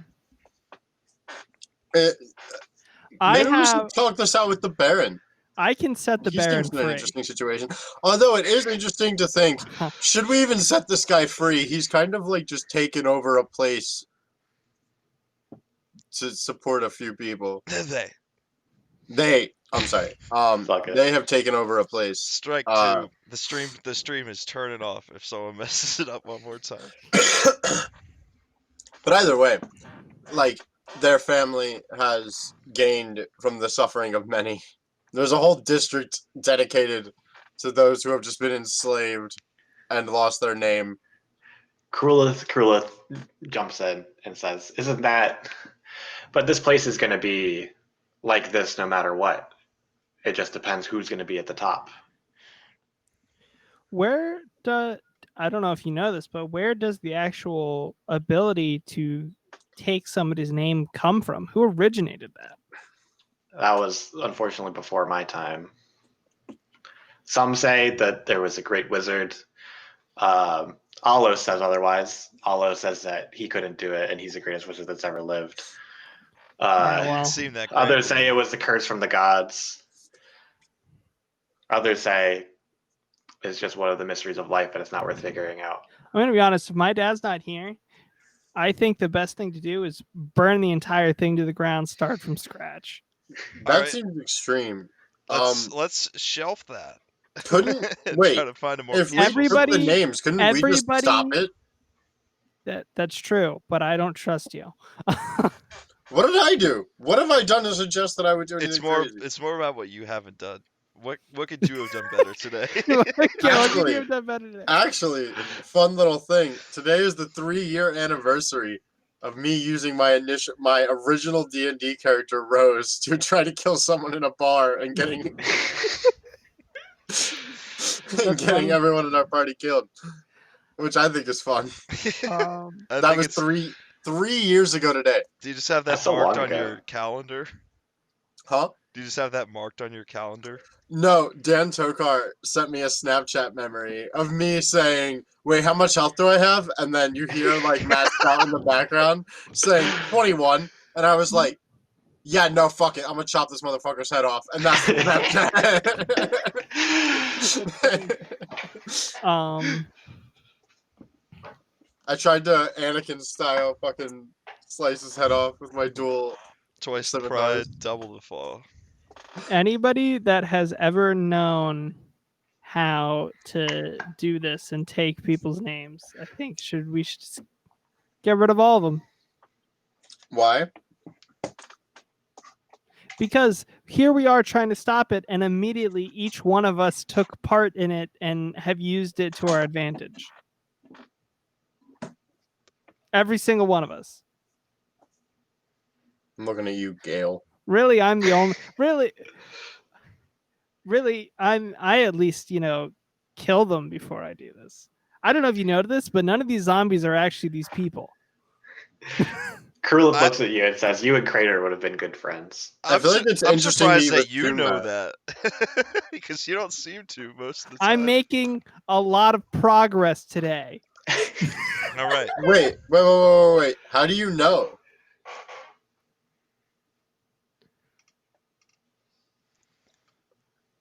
Maybe we have. should talk this out with the Baron. I can set the He Baron seems in an free. interesting situation. Although it is interesting to think, should we even set this guy free? He's kind of like just taken over a place to support a few people. They. I'm sorry. Fuck it. They have taken over a place. Strike two. The stream is turning off if someone messes it up one more time. But either way, like their family has gained from the suffering of many. There's a whole district dedicated to those who have just been enslaved and lost their name. Krulith jumps in and says, "Isn't that? But this place is going to be like this no matter what. It just depends who's going to be at the top." Where do I don't know if you know this, but where does the actual ability to take somebody's name come from? Who originated that? That was unfortunately before my time. Some say that there was a great wizard. Allo says otherwise. Allo says that he couldn't do it, and he's the greatest wizard that's ever lived. Yeah, Didn't well, seem that great. Others to say me. it was the curse from the gods. Others say it's just one of the mysteries of life, and it's not worth figuring out. I'm gonna be honest. If my dad's not here, I think the best thing to do is burn the entire thing to the ground, start from scratch. That Alright. seems extreme. Let's shelf that. Couldn't and wait try to find a more if we peaceful took the Everybody- names? Couldn't we just stop everybody- it? That's true, but I don't trust you. What did I do? What have I done to suggest that I would do anything It's more crazy? it's more about what you haven't done. What could you have done better today? What could you Actually- have done better today? Actually, fun little thing. Today is the 3-year anniversary of me using my original D&D character Rose to try to kill someone in a bar and getting funny. everyone in our party killed, which I think is fun. I That think was it's, 3 years ago today, do you just have that That's so marked long on ago. your calendar? huh? Do you just have that marked on your calendar? No, Dan Tokar sent me a Snapchat memory of me saying, "Wait, how much health do I have?" And then you hear like Matt Scout in the background saying 21, and I was like, "Yeah, no, fuck it, I'm gonna chop this motherfucker's head off," and that's the Snapchat. I tried to Anakin style fucking slice his head off with my dual. Twice the Scimitars. pride, double the fall. Anybody that has ever known how to do this and take people's names, I think we should just get rid of all of them. Why? Because here we are trying to stop it, and immediately each one of us took part in it and have used it to our advantage. Every single one of us. I'm looking at you, Gale. Really, I'm the only. Really, I at least kill them before I do this. I don't know if you know this, but none of these zombies are actually these people. Krulith looks at you and says, "You and Crater would have been good friends." I feel like it's I'm interesting that surprised you that you assume know that. that. Because you don't seem to most of the time. I'm making a lot of progress today. All right. Wait. How do you know?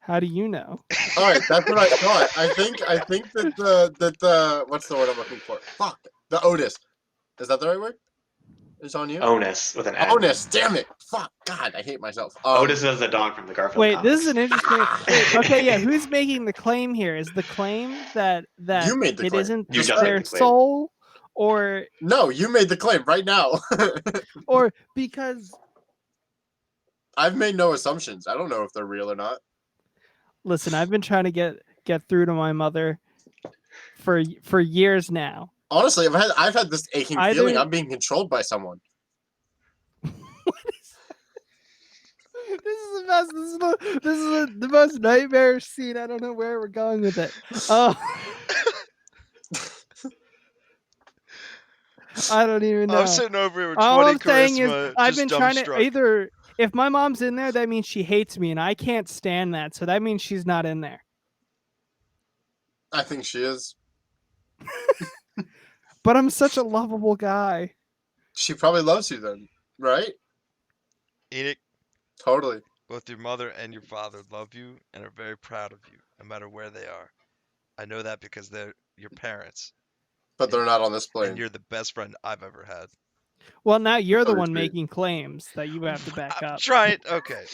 How do you know? All right, that's what I thought. I think that the what's the word I'm looking for? Fuck, the Otis. Is that the right word? It's on you. Onus with an N. Onus. Damn it. Fuck. God, I hate myself. Otis is the dog from the Garfield Wait, comics. this is an interesting. Wait, okay, yeah. Who's making the claim here? Is the claim that You made the it claim. isn't You just their made the claim. soul, or No, you made the claim right now. because I've made no assumptions. I don't know if they're real or not. listen, I've been trying to get through to my mother for years now. Honestly, I've had this aching Either- feeling I'm being controlled by someone. This is the best. This is the most nightmarish scene. I don't know where we're going with it. Oh, I don't even know. I'm sitting over here with All 20 I'm saying is, charisma. I've just been trying to dumbstruck. either. If my mom's in there, that means she hates me, and I can't stand that. So that means she's not in there. I think she is. But I'm such a lovable guy. She probably loves you then, right? Enoch, Totally. both your mother and your father love you and are very proud of you, no matter where they are. I know that because they're your parents, But they're not on this and plane. you're the best friend I've ever had. Well, now you're the Oh, one sweet. making claims that you have to back I'm up. trying. Okay.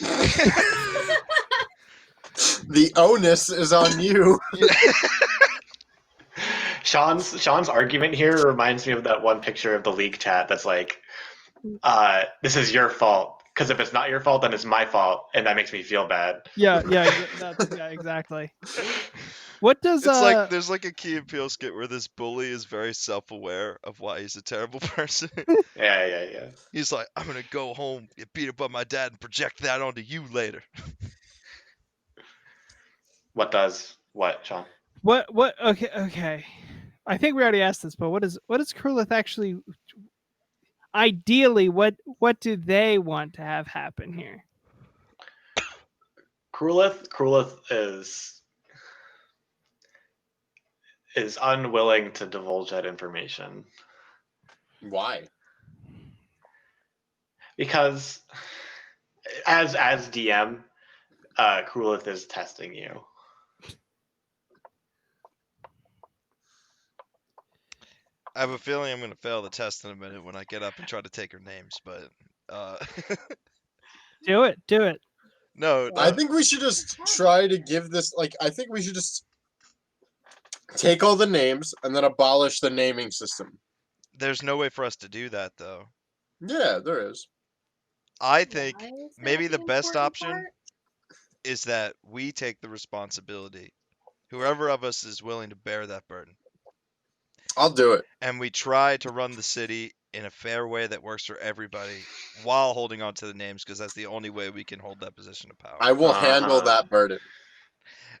The onus is on you. Yeah. Sean's argument here reminds me of that one picture of the league chat that's like, this is your fault. Because if it's not your fault, then it's my fault, and that makes me feel bad. Yeah, exactly. What does It's like there's like a Key and Peele skit where this bully is very self-aware of why he's a terrible person. Yeah. He's like, I'm gonna go home, get beat up by my dad, and project that onto you later. What does what, Sean? what okay. I think we already asked this, but what is Krulith actually ideally what do they want to have happen here? Krulith is unwilling to divulge that information Why? because as DM, Krulith is testing you. I have a feeling I'm gonna fail the test in a minute when I get up and try to take her names, but Do it. no. I think we should just try to give this. Like, I think we should just take all the names and then abolish the naming system. There's no way for us to do that though. Yeah, there is. I think Why is that maybe the best important option part? is that we take the responsibility. Whoever of us is willing to bear that burden. I'll do it. And we try to run the city in a fair way that works for everybody while holding on to the names because that's the only way we can hold that position of power. I will handle that burden.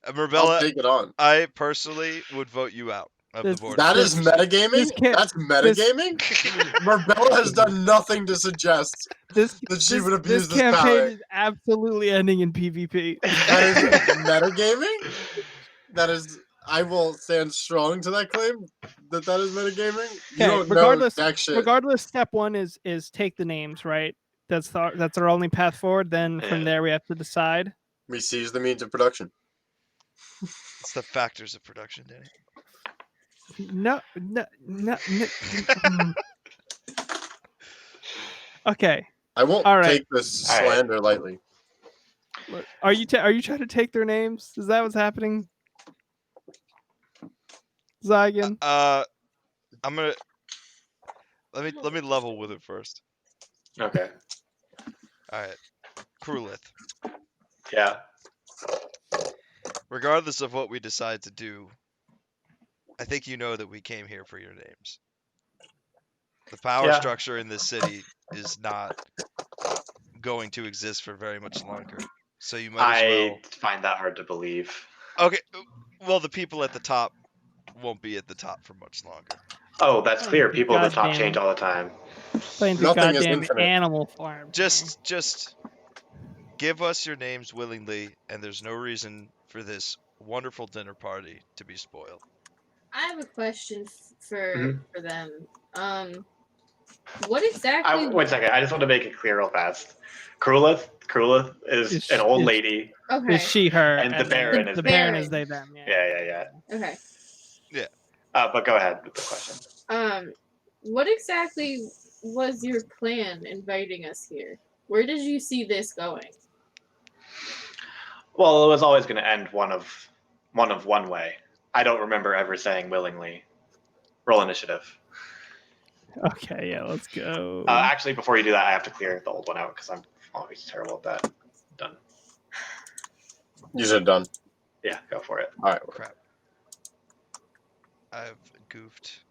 I'll Marbella, take it on. I personally would vote you out of the board. That is metagaming? kid- That's metagaming? Marbella has done nothing to suggest This that she would abuse this campaign power. is absolutely ending in PvP. That is metagaming? That is... I will stand strong to that claim that is metagaming. You don't know jack shit. Regardless, step one is take the names, right? That's our only path forward. Then from there we have to decide. We seize the means of production. It's the factors of production, Danny. No. Okay. I won't take this slander lightly. Are you trying to take their names? Is that what's happening? Zygon? I'm gonna let me level with it first. Okay. Alright. Krulith. Yeah. Regardless of what we decide to do, I think you know that we came here for your names. The power structure in this city is not going to exist for very much longer. So you might as well... I find that hard to believe. Okay, well, the people at the top won't be at the top for much longer. Oh, that's clear. People at the top change all the time. Playing the goddamn animal farm. Just give us your names willingly, and there's no reason for this wonderful dinner party to be spoiled. I have a question for them. What exactly? Wait a second. I just want to make it clear real fast. Krulith is an old lady. Okay. Is she her? And the Baron is the Baron is they them. Yeah. Okay. Yeah. But go ahead with the question. What exactly was your plan inviting us here? Where did you see this going? Well, it was always going to end one way. I don't remember ever saying willingly. Roll initiative. Okay, yeah, let's go. Actually, before you do that, I have to clear the old one out because I'm always terrible at that. Done. You said done. Yeah, go for it. All right. Crap. I've goofed.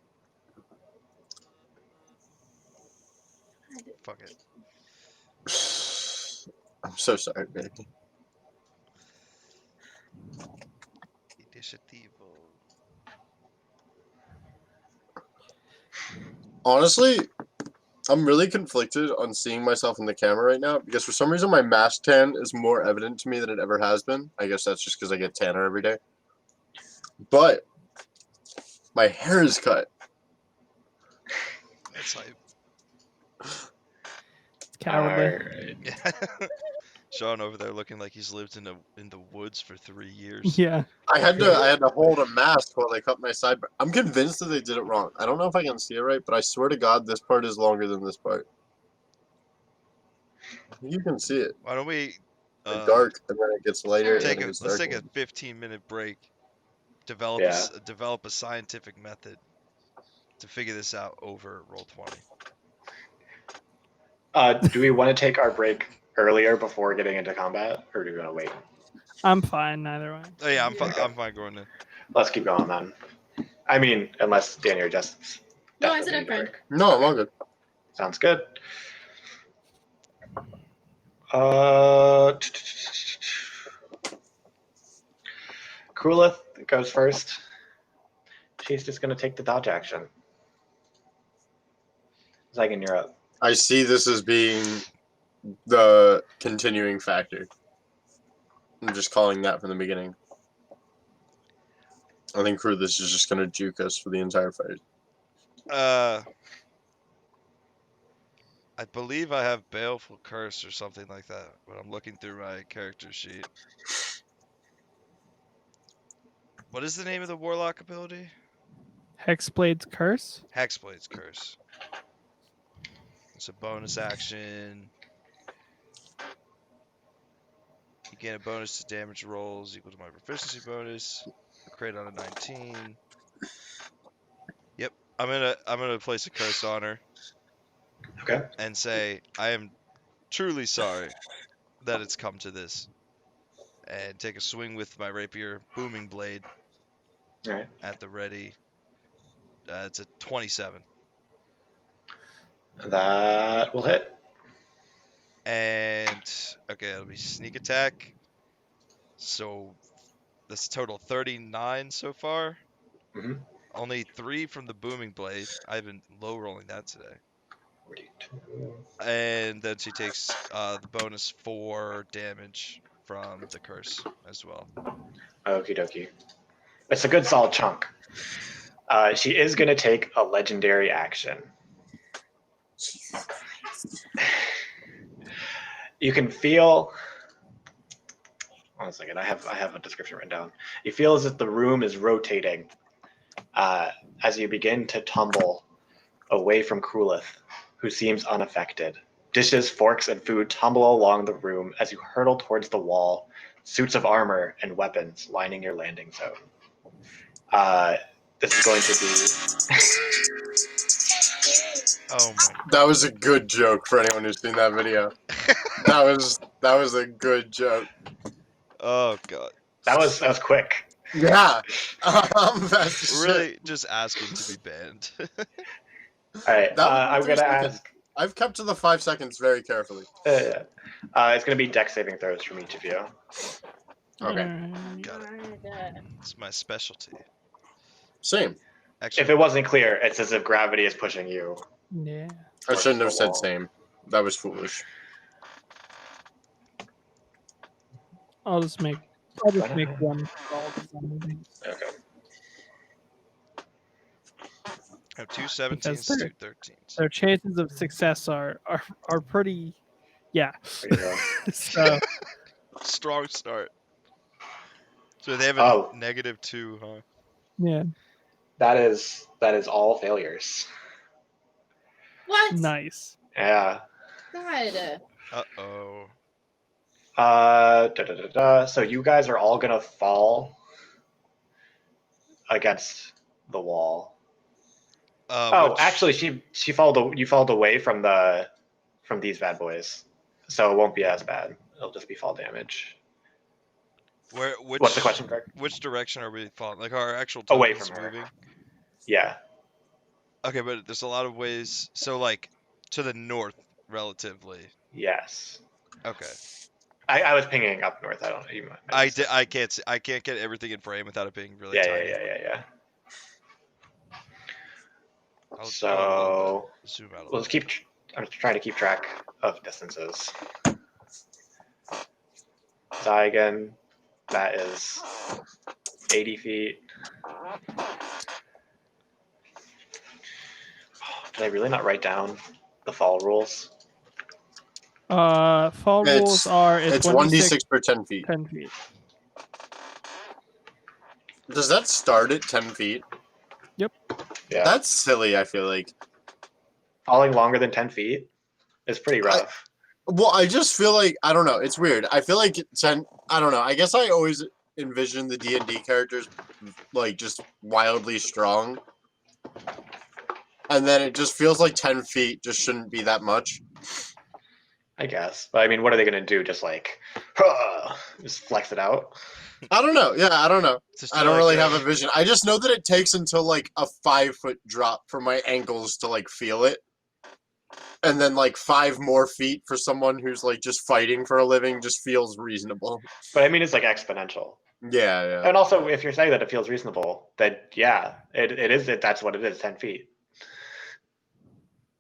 Fuck it. I'm so sorry, baby. Initiative. Honestly, I'm really conflicted on seeing myself in the camera right now because for some reason my mask tan is more evident to me than it ever has been. I guess that's just because I get tanner every day. But my hair is cut. That's hype. It's cowardly. Right. Sean over there looking like he's lived in the woods for 3 years. Yeah. I had to hold a mask while they cut my sideburn. I'm convinced that they did it wrong. I don't know if I can see it right, but I swear to God, this part is longer than this part. You can see it. Why don't we Dark, and then it gets lighter, and then take it a gets let's darker. take a 15-minute break. Develop Yeah. develop a scientific method to figure this out over Roll20. Do we want to take our break earlier before getting into combat, or do we want to wait? I'm fine either way. Oh yeah, I'm fine. Okay. I'm fine going in. Let's keep going then. I mean, unless Danny or Justin's. No, I said definitely I'm need a fine. break. No, I'm all good. Sounds good. Uh, Krulith goes first. She's just gonna take the dodge action. Zygon, you're up. I see this as being the continuing factor. I'm just calling that from the beginning. I think crew this is just gonna juke us for the entire fight. I believe I have Baleful Curse or something like that, but I'm looking through my character sheet. What is the name of the Warlock ability? Hexblade's Curse. Hexblade's Curse. It's a bonus action. You gain a bonus to damage rolls equal to my proficiency bonus. A crit on a 19. Yep, I'm gonna place a curse on her. Okay. And say I am truly sorry that it's come to this. And take a swing with my rapier, booming blade, All right. at the ready. It's a 27. That will hit. And okay, it'll be sneak attack. So that's total 39 so far. Mm-hmm. Only 3 from the booming blade. I've been low rolling that today. 42. And then she takes the bonus 4 damage from the curse as well. Okie dokie. It's a good solid chunk. She is going to take a legendary action. Jesus Christ. You can feel. One second, I have a description written down. You feel as if the room is rotating as you begin to tumble away from Krulith, who seems unaffected. Dishes, forks, and food tumble along the room as you hurtle towards the wall, suits of armor and weapons lining your landing zone. This is going to be. Oh my. That was a good joke for anyone who's seen that video. That was a good joke. Oh god. That was quick. Yeah. That's We're really just asking to be banned. All right, That was I'm my 3 gonna seconds. ask. I've kept to the 5 seconds very carefully. It's gonna be dex saving throws from each of you. Okay. Alright. Got it. God. It's my specialty. Same. Actually, If it wasn't clear, it's as if gravity is pushing you. Yeah. I shouldn't have Towards the said wall. same. That was foolish. I'll just make one roll. Okay. I have 2 17s, Because 2 they're- 13s. Their chances of success are pretty. Yeah. Pretty low. So Strong start. So they have a Oh. -2, huh? yeah, That is all failures. What? nice. Yeah. God. Uh-oh. So you guys are all gonna fall against the wall. Which, Actually, you falled away from these bad boys, so it won't be as bad. It'll just be fall damage. which, What's the question, Greg? which direction are we falling? Like our actual Away totals from her. moving? Yeah. Okay, but there's a lot of ways. So like to the north, relatively. Yes. Okay. I was pinging up north. I don't know. You might I can't see. I can't get everything in frame without it being really Yeah, tiny. yeah. I'll So go a little bit. Zoom out a let's little. I'm trying to keep track of distances. Zygon, that is 80 feet. Did I really not write down the fall rules? Fall rules are It's 1d6 per 10 feet. 10 feet. Does that start at 10 feet? Yeah. That's silly, I feel like. Falling longer than 10 feet is pretty rough. Well, I just feel like, I don't know, it's weird. I feel like 10, I don't know, I guess I always envision the D&D characters like just wildly strong. And then it just feels like 10 feet just shouldn't be that much. I guess. But I mean, what are they going to do? Just like, just flex it out? I don't know. Yeah, I don't know. Just I do don't like really have a vision. I just know that it takes until like a 5-foot drop for my ankles to like feel it. And then like 5 more feet for someone who's like just fighting for a living just feels reasonable. But I mean, it's like exponential. Yeah. And also, if you're saying that it feels reasonable, then yeah, it is. That's what it is, 10 feet.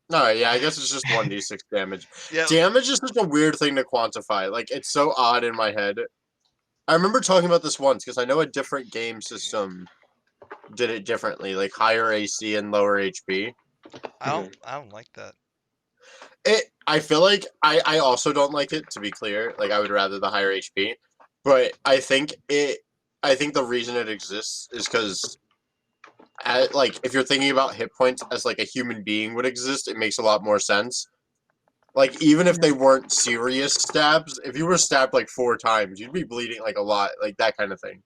No, yeah, I guess it's just 1d6 damage. Yeah. Damage is such a weird thing to quantify. Like, it's so odd in my head. I remember talking about this once because I know a different game system did it differently, like higher AC and lower HP. I don't like that. I feel like I also don't like it, to be clear. Like, I would rather the higher HP. But I think the reason it exists is because like if you're thinking about hit points as like a human being would exist, it makes a lot more sense. Like even if they weren't serious stabs, if you were stabbed like 4 times, you'd be bleeding like a lot, like that kind of thing.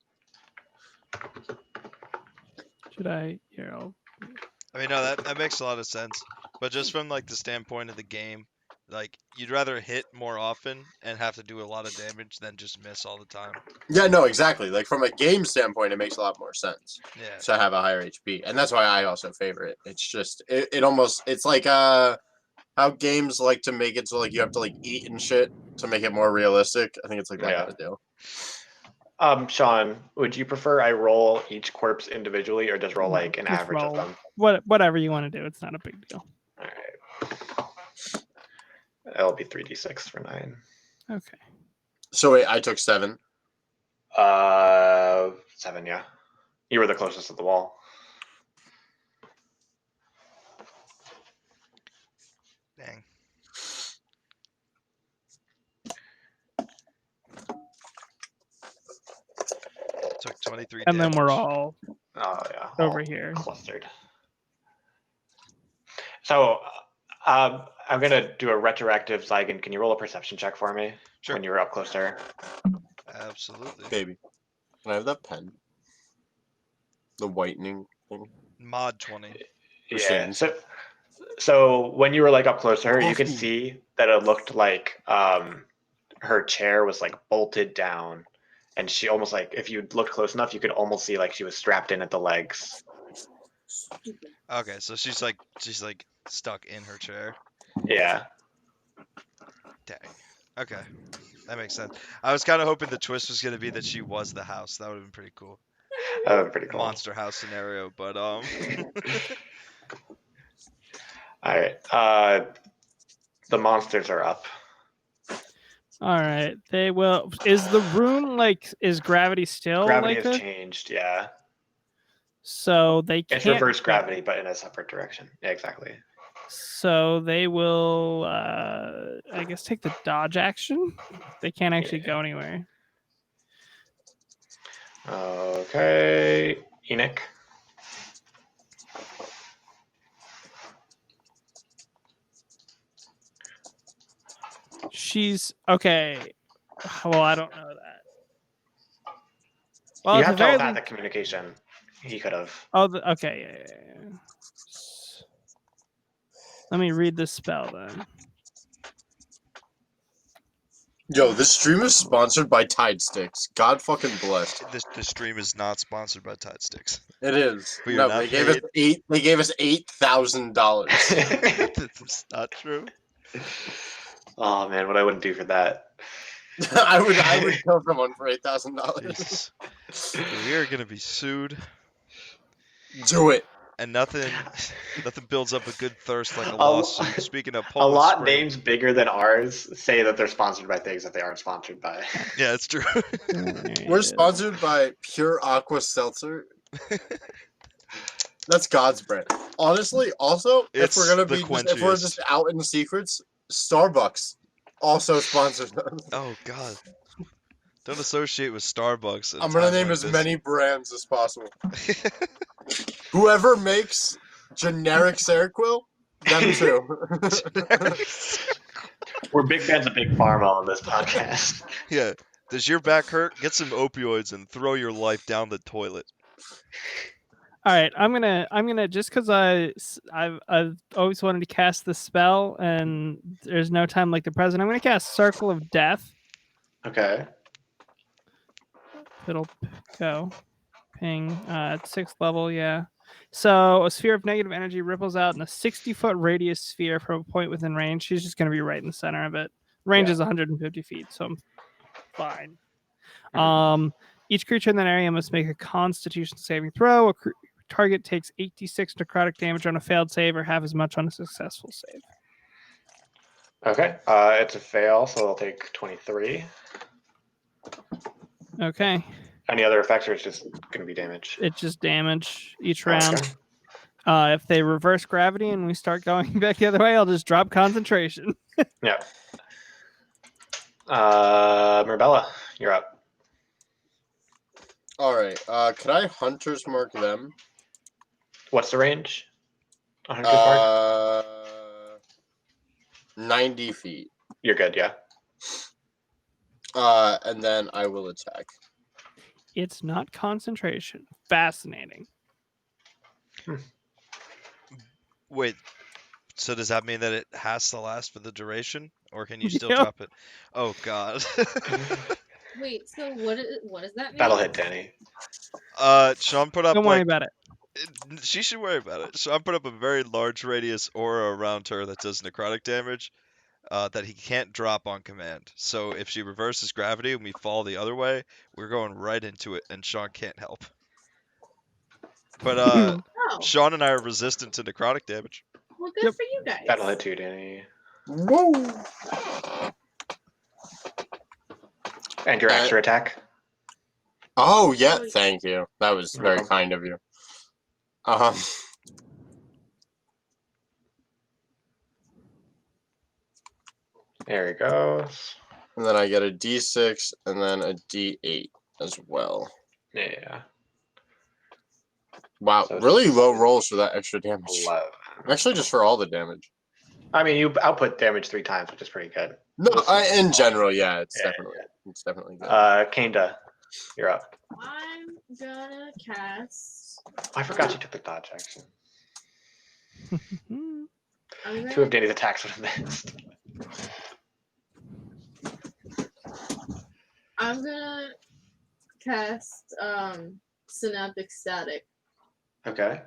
Should I? Here, I'll. I mean, no, that makes a lot of sense. But just from like the standpoint of the game, like you'd rather hit more often and have to do a lot of damage than just miss all the time. Yeah, no, exactly. Like from a game standpoint, it makes a lot more sense Yeah. to have a higher HP, and that's why I also favor it. It's just it almost it's like how games like to make it so like you have to like eat and shit to make it more realistic. I think it's like that kind of deal. Sean, would you prefer I roll each corpse individually or just roll like an Just average roll. of them? Whatever you want to do. It's not a big deal. All right. That'll be 3d6 for 9. Okay. So wait, I took 7. 7, yeah. You were the closest to the wall. Dang. Took 23 And then damage. we're all Oh yeah. over all here. clustered. So I'm gonna do a retroactive. Zygon, can you roll a perception check for me Sure. when you were up close to her? Absolutely. Baby, can I have that pen? The whitening thing. Mod 20. For Yeah. stains. So when you were like up close to her, you could Awesome. see that it looked like her chair was like bolted down, and she almost like if you looked close enough, you could almost see like she was strapped in at the legs. Okay, so she's like stuck in her chair. Yeah. Dang. Okay. That makes sense. I was kind of hoping the twist was going to be that she was the house. That would have been pretty cool. That would be pretty cool. Monster house scenario, but All right. The monsters are up. All right. They will. Is the room like? Is gravity still Gravity like has this? changed. Yeah. So they can't. It's reverse gravity, but in a separate direction. Yeah, exactly. So they will, I guess, take the dodge action. They can't actually go anywhere. Okay. Enoch. She's okay. Well, I don't know that. Well, You at have the very telepathic communication. He could have. Oh, okay. Yeah. Let me read the spell then. Yo, this stream is sponsored by Tide Sticks. God fucking bless. this stream is not sponsored by Tide Sticks. It is. We are not they gave us $8,000. That's not true. Oh man, what I wouldn't do for that. I would kill someone for $8,000. Jesus. We are gonna be sued, Do it. and nothing builds up a good thirst like a lawsuit. Speaking of A Poland lot Spring. names bigger than ours say that they're sponsored by things that they aren't sponsored by. Yeah, it's true. We're sponsored by Pure Aqua Seltzer. That's God's brand. Honestly, also, if It's we're gonna the be if we're just quenchiest. out in the secrets, Starbucks. also sponsors us. Oh God. Don't associate with Starbucks at a I'm gonna time name like as this. many brands as possible. Whoever makes generic Seroquel, them too. We're big fans of Big Pharma on this podcast. Yeah. Does your back hurt? Get some opioids and throw your life down the toilet. All right, I'm gonna just because I've always wanted to cast the spell and there's no time like the present. I'm gonna cast Circle of Death. Okay. It'll go ping at 6th level, yeah. So a sphere of negative energy ripples out in a 60-foot radius sphere from a point within range. She's just gonna be right in the center of it. Range is 150 feet, so I'm fine. Each creature in that area must make a Constitution saving throw. Target takes 86 necrotic damage on a failed save, or half as much on a successful save. Okay. It's a fail, so I'll take 23. Okay, Any other effects, or it's just going to be damage? it's just damage each round. Okay. If they reverse gravity and we start going back the other way, I'll just drop concentration. Yeah. Marbella, you're up. All right. Could I Hunter's Mark them? What's the range? 100 mark? 90 feet. You're good, yeah. And then I will attack. It's not concentration. Fascinating. Wait. So does that mean that it has to last for the duration, or can you still Yep. drop it? Oh God. Wait, so what does that mean? That'll hit Danny. Sean put up Don't worry like about it. she should worry about it. Sean put up a very large radius aura around her that does necrotic damage. That he can't drop on command. So if she reverses gravity and we fall the other way, we're going right into it, and Sean can't help. But Oh, Sean and I are resistant to necrotic damage. well, good for you guys. That'll hit too, Danny. Woo! And your extra attack? Oh, yeah, thank you. That was very welcome. kind of you. There he goes. And then I get a D6 and then a D8 as well. Yeah. Wow, So really it's low rolls for that extra damage. 11. Actually, just for all the damage. I mean, you output damage 3 times, which is pretty good. No, We'll see. in general, yeah, it's Yeah, definitely good. Kanda, you're up. I'm gonna cast. I forgot you took the dodge action. I'm 2 gonna, of Danny's attacks would have missed. I'm gonna cast Synaptic Static, Okay.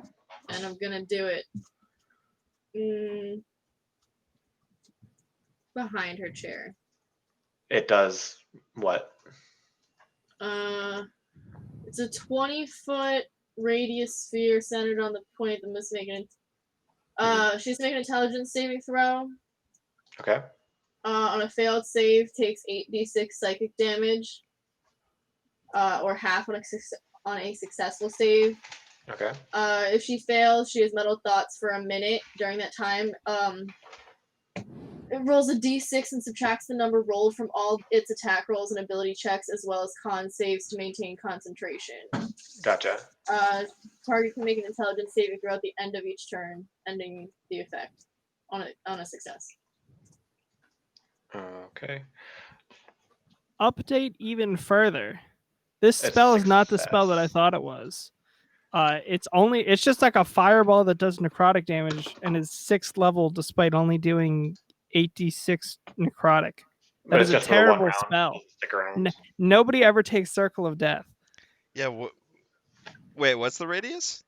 and I'm gonna do it behind her chair. It does what? It's a 20-foot radius sphere centered on the point that must make an. She's making an intelligence saving throw. Okay. On a failed save, takes 8d6 psychic damage, or half on a successful save. Okay. If she fails, she has metal thoughts for a minute. During that time, it rolls a d6 and subtracts the number rolled from all its attack rolls and ability checks, as well as con saves to maintain concentration. Gotcha. Target can make an intelligence saving throw at the end of each turn, ending the effect on a success. Okay. Update even further. This It's spell is not the success. spell that I thought it was. It's just like a fireball that does necrotic damage and is 6th level despite only doing 8d6 necrotic. But That it's is a just for the 1 terrible round. spell. Stick around. Nobody ever takes Circle of Death. Yeah. Wait, what's the radius?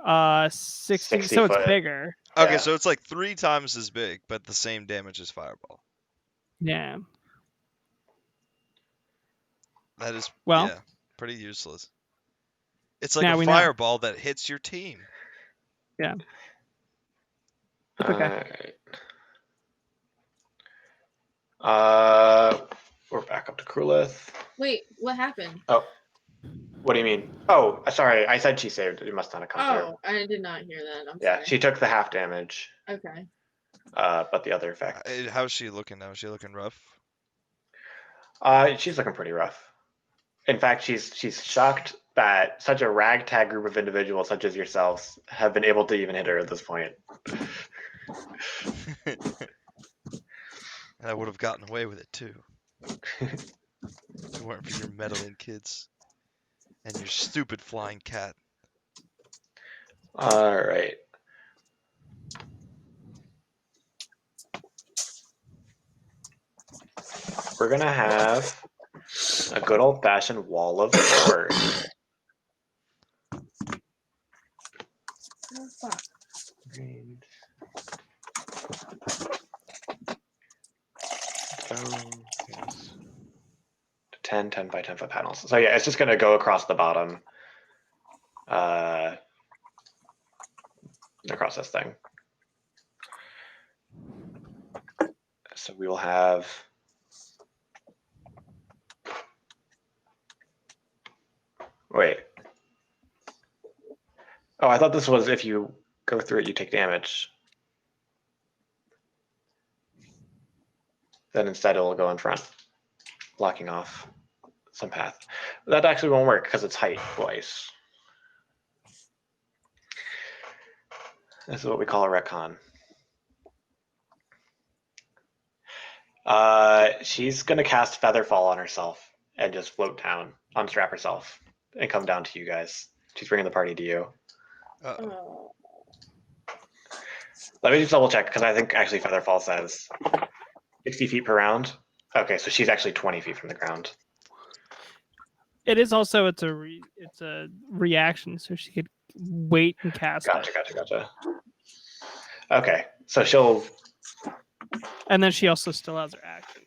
60, 60 so it's foot. bigger. Okay, Yeah. so it's like 3 times as big, but the same damage as fireball. Yeah. That is Well, pretty useless. It's like now a we know. fireball that hits your team. Yeah. It's okay. We're back up to Krulith. Wait, what happened? What do you mean? Oh, sorry. I said she saved. It must not have come through. Oh, I did not hear that. I'm Yeah, sorry. she took the half damage. Okay. but the other effect. How's she looking now? Is she looking rough? She's looking pretty rough. In fact, she's shocked that such a ragtag group of individuals such as yourselves have been able to even hit her at this point. And I would have gotten away with it too. If it weren't for your meddling kids and your stupid flying cat. All right. We're gonna have a good old-fashioned wall of force. Oh, fuck. Yes. 10 by 10 foot panels. So yeah, it's just gonna go across the bottom, across this thing. So we will have wait. Oh, I thought this was if you go through it, you take damage. Then instead it will go in front, blocking off some path. That actually won't work because it's height twice. This is what we call a retcon. She's gonna cast Featherfall on herself and just float down, unstrap herself, and come down to you guys. She's bringing the party to you. Uh-oh. Oh. Let me just double check because I think actually Featherfall says 60 feet per round. Okay, so she's actually 20 feet from the ground. It is also it's a reaction, so she could wait and cast Gotcha, it. gotcha. Okay, so she'll. And then she also still has her action.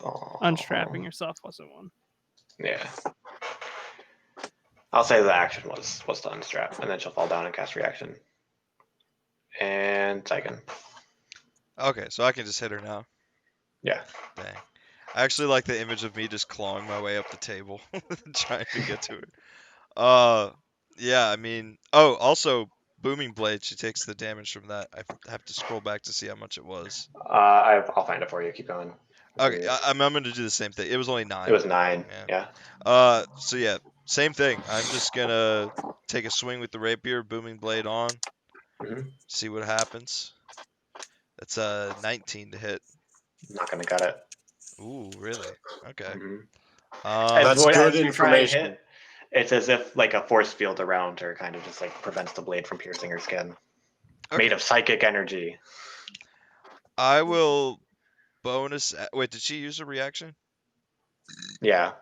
Oh, Unstrapping herself wasn't one. Yeah. I'll say the action was to unstrap, and then she'll fall down and cast reaction. And second. Okay, so I can just hit her now. Yeah. Dang. I actually like the image of me just clawing my way up the table, trying to get to her. Yeah, I mean, oh, also booming blade. She takes the damage from that. I have to scroll back to see how much it was. I'll find it for you. Keep going. Okay, I'm going to do the same thing. It was only 9. It was 9. Yeah. Yeah. So yeah, same thing. I'm just gonna take a swing with the rapier, booming blade on, Mhm. see what happens. That's a 19 to hit. Not gonna cut it. Ooh, really? Okay. Mhm. That's As good you try and information. hit, it's as if like a force field around her kind of just like prevents the blade from piercing her skin. Okay. Made of psychic energy. I will bonus. Wait, did she use a reaction? Yeah.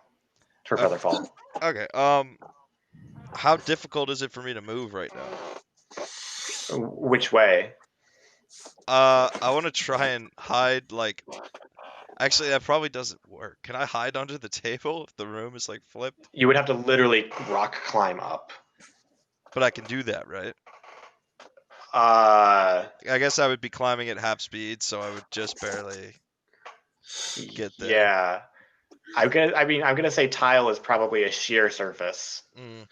For Okay. Featherfall. Okay. How difficult is it for me to move right now? Which way? I want to try and hide. Like, actually, that probably doesn't work. Can I hide under the table if the room is like flipped? You would have to literally rock climb up. But I can do that, right? Uh, I guess I would be climbing at half speed, so I would just barely get there. Yeah. I'm gonna say tile is probably a sheer surface. Mm.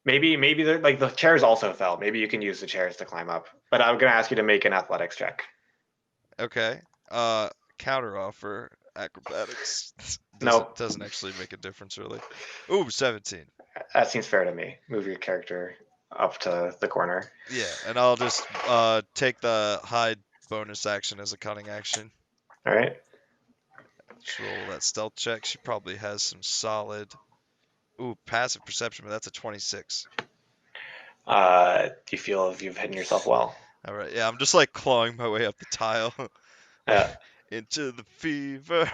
Maybe like the chairs also fell. Maybe you can use the chairs to climb up. But I'm gonna ask you to make an athletics check. Okay. Counter offer acrobatics. Nope. Doesn't actually make a difference really. Ooh, 17. That seems fair to me. Move your character up to the corner. Yeah, and I'll just take the hide bonus action as a cunning action. All right. Just roll that stealth check. She probably has some solid. Ooh, passive perception, but that's a 26. Do you feel you've hidden yourself well? All right, yeah, I'm just like clawing my way up the tile. Yeah. Into the fever,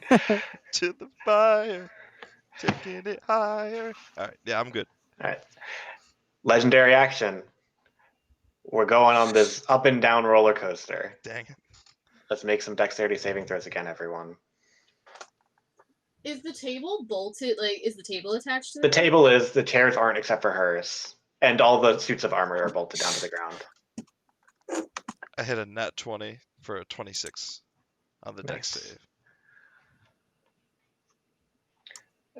to the fire, taking it higher. All right, yeah, I'm good. All right. Legendary action. We're going on this up and down roller coaster. Dang it. Let's make some dexterity saving throws again, everyone. Is the table bolted? Like, is the table attached to The it? table is, the chairs aren't except for hers. And all the suits of armor are bolted down to the ground. I hit a nat 20 for a 26 on the dex Nice. save.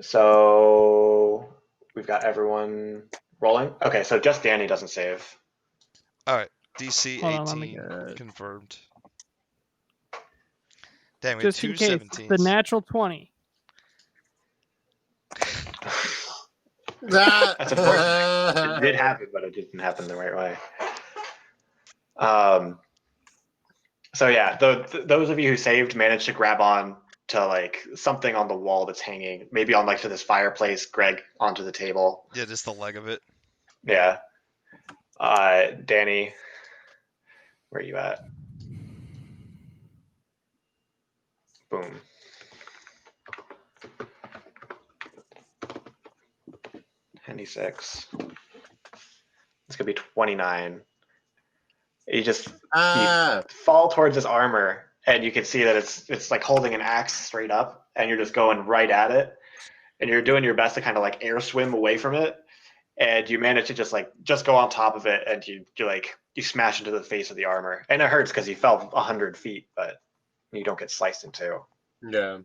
So we've got everyone rolling. Okay, so just Danny doesn't save. All right. DC Hold on, let me 18 get it. confirmed. Dang, we have Just two in case, 17s. the natural 20. That's unfortunate. It did happen, but it didn't happen the right way. So yeah, those of you who saved managed to grab on to like something on the wall that's hanging, maybe on like to this fireplace. Greg onto the table. Yeah, just the leg of it. Yeah. Danny, where are you at? Boom. Handy 6. It's gonna be 29. You just you fall towards his armor, and you can see that it's like holding an axe straight up, and you're just going right at it, and you're doing your best to kind of like air swim away from it, and you manage to just go on top of it, and you smash into the face of the armor, and it hurts because you fell 100 feet, but you don't get sliced in two. Yeah.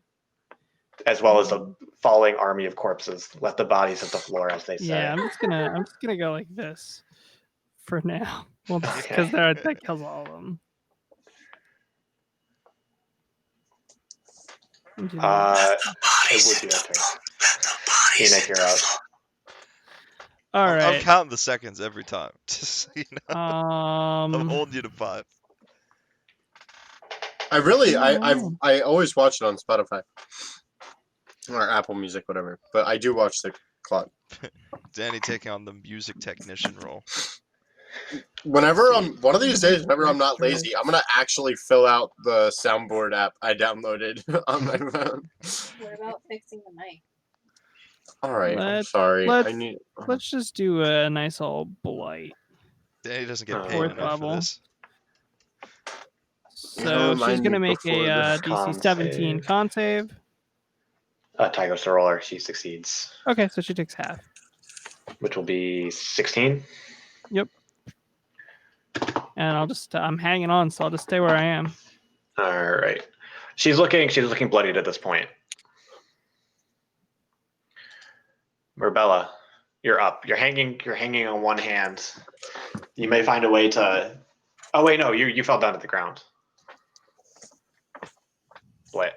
As well as a falling army of corpses. Let the bodies hit the floor, as they say. Yeah, I'm just gonna go like this for now. Well, because that kills all of them. It would be their turn. Enoch, you're up. All I'm right. counting the seconds every time. Just so you know. I'm holding you to 5. I always watch it on Spotify or Apple Music, whatever. But I do watch the clock. Danny taking on the music technician role. Whenever one of these days, whenever I'm not lazy, I'm gonna actually fill out the soundboard app I downloaded on my phone. What about fixing the mic? All right, I'm sorry. Let's just do a nice old blight. Danny doesn't get paid Fourth enough for level. this. So she's gonna make a DC 17 con save. Tiger roller, she succeeds. Okay, so she takes half. Which will be 16. Yep. And I'm hanging on, so I'll just stay where I am. All right. She's looking bloodied at this point. Murbella, you're up. You're hanging on one hand. You may find a way to. Oh wait, no, you fell down to the ground. Split.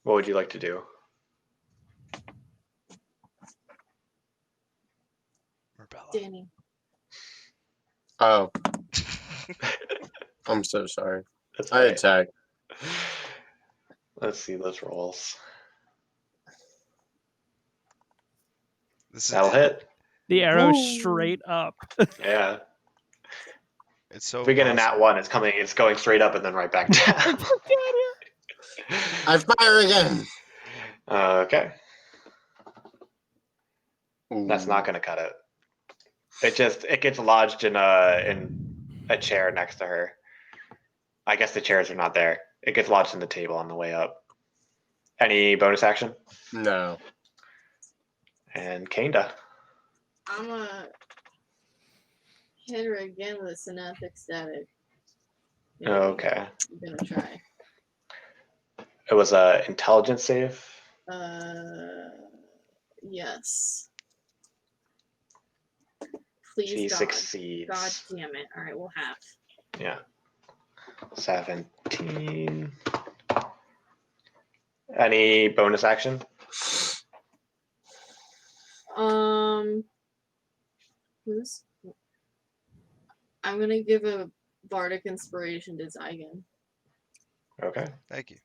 What would you like to do? Danny. Oh. I'm so sorry. That's I right. attack. Let's see those rolls. This That'll hit. The arrow straight up. Yeah. It's so. If we get a nat 1, it's going straight up and then right back down. I fire again. Okay. Ooh. That's not going to cut it. It gets lodged in a chair next to her. I guess the chairs are not there. It gets lodged in the table on the way up. Any bonus action? No. And Kanda. I'm gonna hit her again with a synaptic static. Maybe. Okay. I'm gonna try. It was a intelligence save. Yes. Please, She God. succeeds. God damn it. Alright, we'll have. Yeah. 17. Any bonus action? Who's? I'm gonna give a bardic inspiration to Zygon. Okay. Thank you.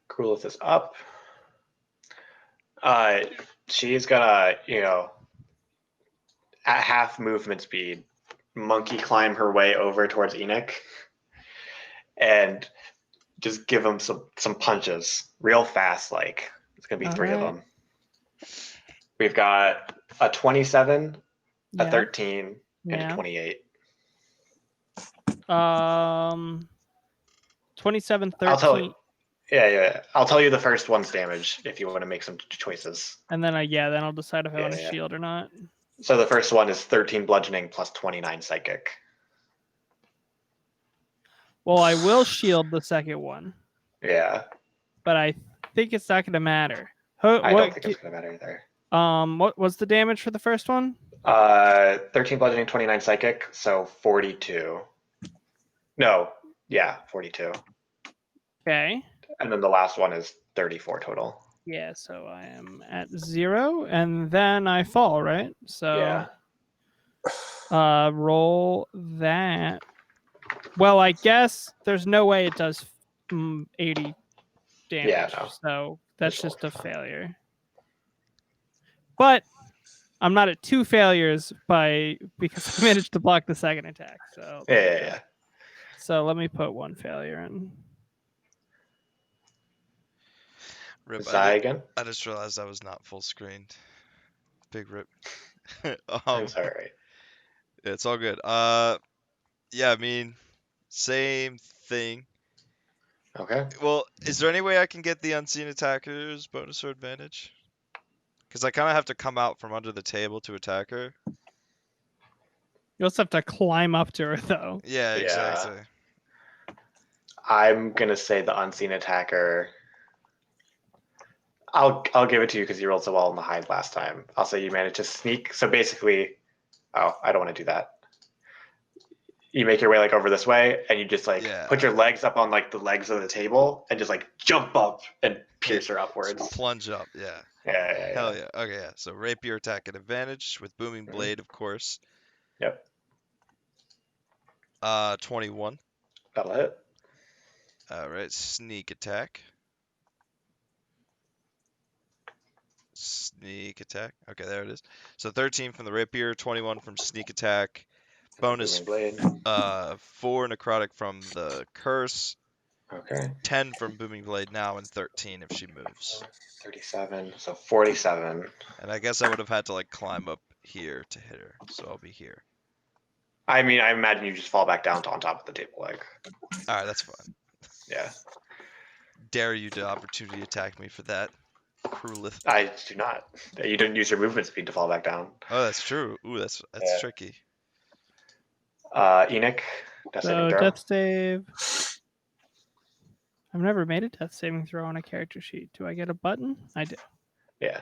Cooleth is up. She's gonna, at half movement speed, monkey climb her way over towards Enoch and just give him some punches real fast. Like it's gonna be All 3 of right. them. We've got a 27, a Yeah. 13, and Yeah. a 28. 27, 13. I'll tell you. Yeah. I'll tell you the first one's damage if you want to make some choices. And then then I'll decide if I want to Yeah. shield or not. So the first one is 13 bludgeoning plus 29 psychic. Well, I will shield the second one. Yeah. but I think it's not going to matter. I don't think it's going to matter either. What was the damage for the first one? 13 bludgeoning, 29 psychic, so 42. No, yeah, 42. Okay. And then the last one is 34 total. Yeah, so I am at 0, and then I fall, right? So Yeah. roll that. Well, I guess there's no way it does 80 damage. Yeah, no. So that's Just roll just a for fun. failure. But I'm not at 2 failures because I managed to block the second attack. So Yeah. So let me put 1 failure in. Rip. Zai again? I just realized I was not full screen. Big rip. That's all right. It's all good. Yeah, I mean, same thing. Okay. Well, is there any way I can get the unseen attacker's bonus or advantage? Because I kind of have to come out from under the table to attack her. You also have to climb up to her, though. Yeah, Yeah. exactly. I'm gonna say the unseen attacker. I'll give it to you because you rolled so well on the hide last time. I'll say you managed to sneak. So basically, oh, I don't want to do that. You make your way like over this way, and you just like put your legs up on like the legs of the table, and just like jump up and pierce her upwards. Plunge up, yeah. Yeah. Hell yeah. Okay, yeah. So rapier attack at advantage with booming blade, of course. Yep. 21. That'll hit. All right, sneak attack. Sneak attack. Okay, there it is. So 13 from the rapier, 21 from sneak attack. Bonus Booming blade. 4 necrotic from the curse. Okay. 10 from booming blade now, and 13 if she moves. 37. So 47. And I guess I would have had to like climb up here to hit her. So I'll be here. I mean, I imagine you just fall back down to on top of the table, like. All right, that's fine. Yeah. Dare you to opportunity attack me for that, Krulith. I do not. You didn't use your movement speed to fall back down. Oh, that's true. Ooh, that's tricky. Enoch, death saving So throw. death save. I've never made a death saving throw on a character sheet. Do I get a button? I do. Yeah.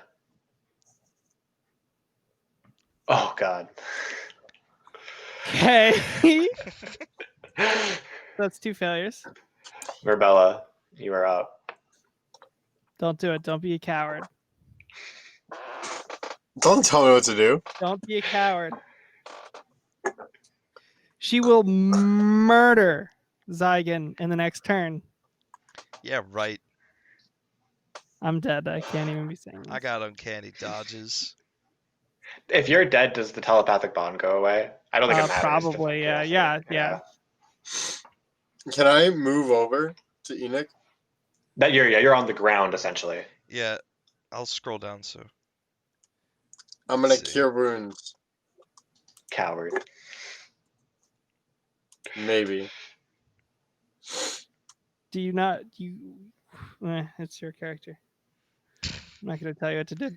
Oh God. Okay. That's 2 failures. Merbella, you are up. Don't do it. Don't be a coward. Don't tell me what to do. Don't be a coward. She will murder Zygon in the next turn. Yeah, right. I'm dead. I can't even be saying this. I got uncanny dodges. If you're dead, does the telepathic bond go away? I don't think it matters. Probably, yeah. Can I move over to Enoch? That you're on the ground essentially. Yeah, I'll scroll down so. I'm gonna See. cure wounds. Coward. Maybe. Do you not? It's your character. I'm not going to tell you what to do.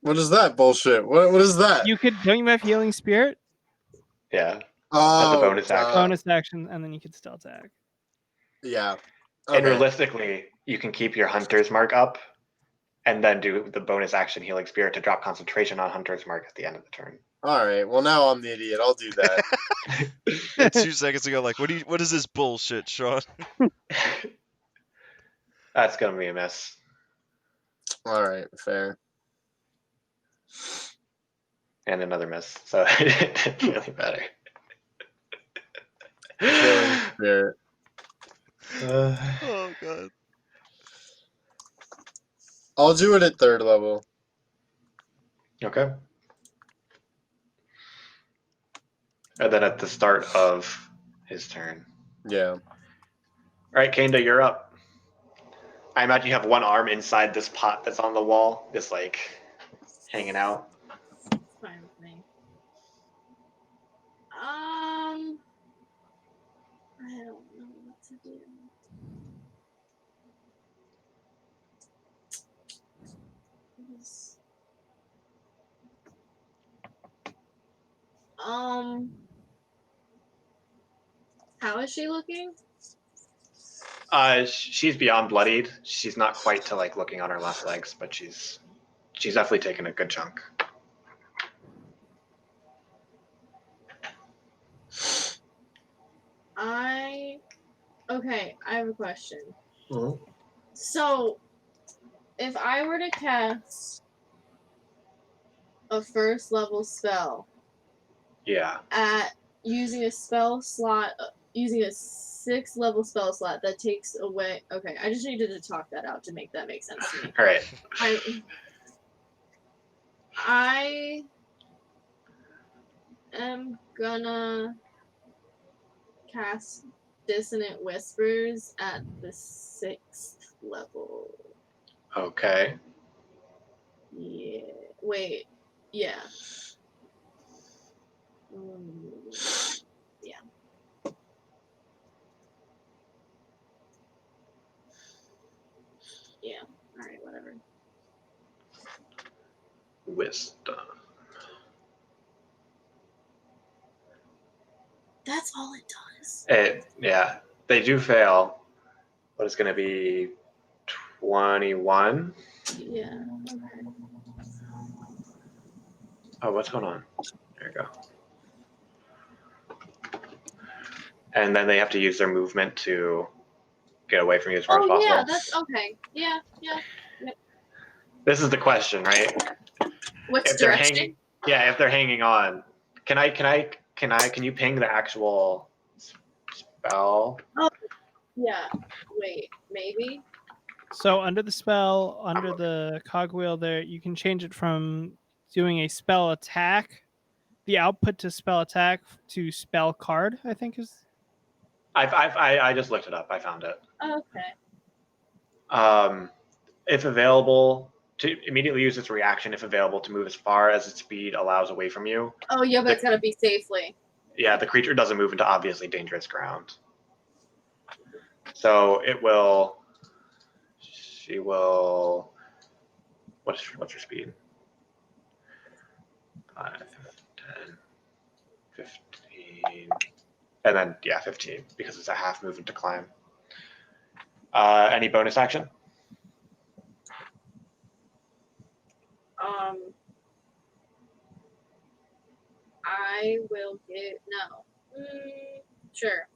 What is that bullshit? What is that? Don't you have healing spirit? Yeah. Oh, That's a bonus action. Bonus action, and then you could still attack. Yeah. And Okay. realistically, you can keep your hunter's mark up, and then do the bonus action healing spirit to drop concentration on hunter's mark at the end of the turn. All right. Well, now I'm the idiot. I'll do that. 2 seconds ago, like, what is this bullshit, Sean? That's gonna be a miss. All right. Fair. And another miss. So it didn't really matter. Healing spirit. Oh god. I'll do it at 3rd level. Okay. And then at the start of his turn. Yeah. All right, Kanda, you're up. I imagine you have one arm inside this pot that's on the wall, just like hanging out. It's fine with me. I don't know what to do. How is she looking? She's beyond bloodied. She's not quite to like looking on her last legs, but she's definitely taken a good chunk. Okay, I have a question. Mhm. So, if I were to cast a first level spell Yeah. at using a spell slot, using a 6th level spell slot that takes away. Okay, I just needed to talk that out to make that make sense to me. All right. I am gonna cast Dissonant Whispers at the 6th level. Okay. Yeah. Wait. Yeah. Yeah. Yeah. Alright, whatever. Wisdom. That's all it does. Yeah, they do fail, but it's going to be 21. Yeah. Okay. Oh, what's going on? There you go. And then they have to use their movement to get away from you as far as Oh possible. yeah, that's okay. Yeah, yeah. This is the question, right? Which If they're direction? hanging, yeah, if they're hanging on, can you ping the actual spell? Yeah. Wait, maybe. So under the spell, under the cogwheel there, you can change it from doing a spell attack, the output to spell attack to spell card, I think is. I just looked it up. I found it. Okay. If available, to immediately use its reaction if available to move as far as its speed allows away from you. Oh yeah, but it's gotta be safely. Yeah, the creature doesn't move into obviously dangerous ground. So it will. She will. What's your speed? 5, 10, 15, and then yeah, 15 because it's a half movement to climb. Any bonus action? I will give sure.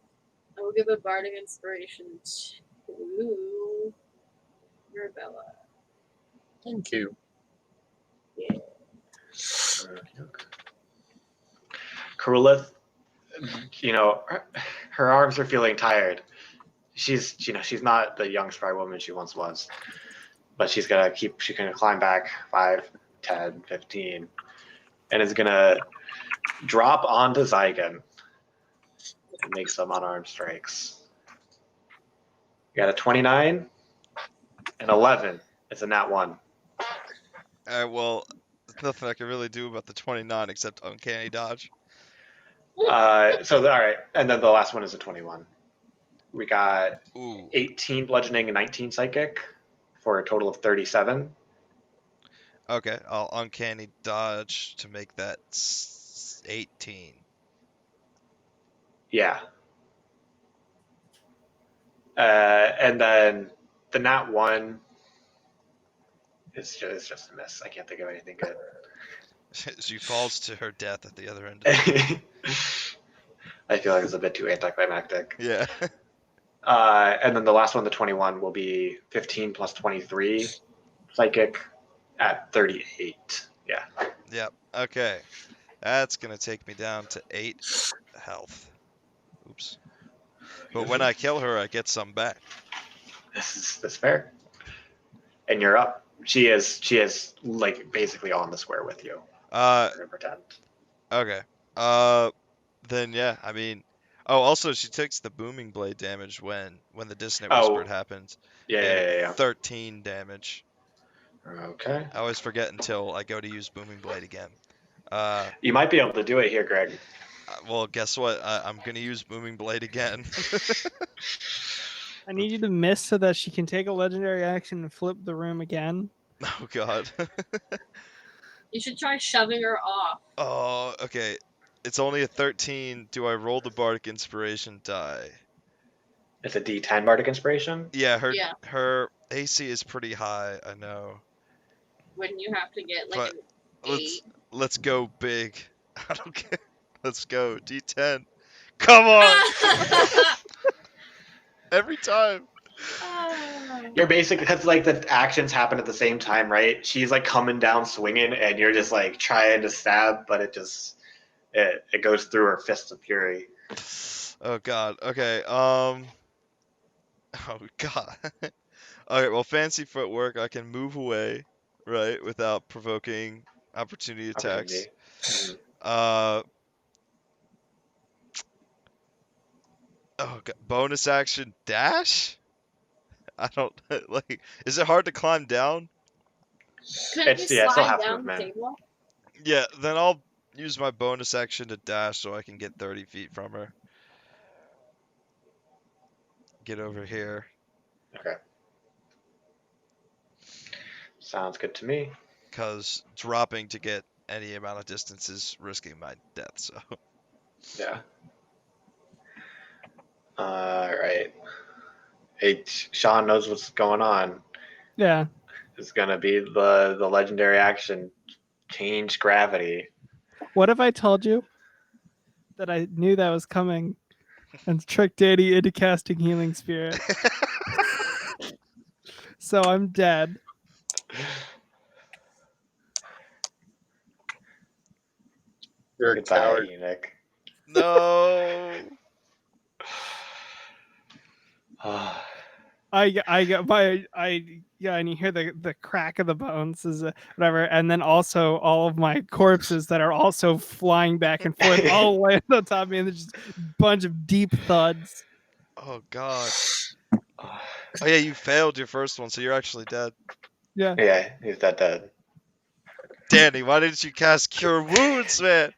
I will give a bardic inspiration to Mirabella. Thank you. Yeah. Karulith, her arms are feeling tired. She's not the young spry woman she once was, but she's gonna climb back 5, 10, 15, and is gonna drop onto Zygon and make some unarmed strikes. You got a 29 and 11. It's a nat 1. Well, there's nothing I can really do about the 29 except uncanny dodge. All right, and then the last one is a 21. We got Ooh. 18 bludgeoning and 19 psychic for a total of 37. Okay, I'll uncanny dodge to make that 18. Yeah. And then the nat 1 is just a miss. I can't think of anything good. She falls to her death at the other end. I feel like it's a bit too anticlimactic. Yeah. And then the last one, the 21, will be 15 plus 23 psychic at 38. Yeah. Yep. Okay. That's gonna take me down to 8 health. Oops. But when I kill her, I get some back. This fair. And you're up. She is like basically on the square with you. Pretend. Okay. Then yeah, I mean, also she takes the booming blade damage when the dissonant whisper happens. Yeah. 13 damage. Okay. I always forget until I go to use booming blade again. You might be able to do it here, Greg. Well, guess what? I'm gonna use booming blade again. I need you to miss so that she can take a legendary action and flip the room again. Oh god. You should try shoving her off. Oh, okay. It's only a 13. Do I roll the bardic inspiration die? It's a D10 bardic inspiration. Yeah, Yeah. her AC is pretty high. I know. When you have to get like But an let's 8. let's go big. I don't care. Let's go D10. Come on. Every time. You're basically, because like the actions happen at the same time, right? She's like coming down swinging, and you're just like trying to stab, but it goes through her fists of fury. Oh God. Okay. Oh God. Alright, well, fancy footwork. I can move away, right, without provoking opportunity attacks. Opportunity. Mhm. Uh, oh God. Bonus action dash? I don't like. Is it hard to climb down? Couldn't you It's still slide half down the movement. table? Yeah. Then I'll use my bonus action to dash so I can get 30 feet from her. Get over here. Okay. Sounds good to me. Cause dropping to get any amount of distance is risking my death. So. Yeah. All right. Hey, Sean knows what's going on. Yeah. It's gonna be the legendary action, change gravity. What if I told you that I knew that was coming and tricked Danny into casting Healing Spirit? So I'm dead. You're a Goodbye, coward. Enoch. No. I got my yeah, and you hear the crack of the bones is whatever, and then also all of my corpses that are also flying back and forth all the way on top of me, and there's just a bunch of deep thuds. Oh God. Oh yeah, you failed your first one, so you're actually dead. Yeah, Yeah, he's dead. Danny, why didn't you cast Cure Wounds, man?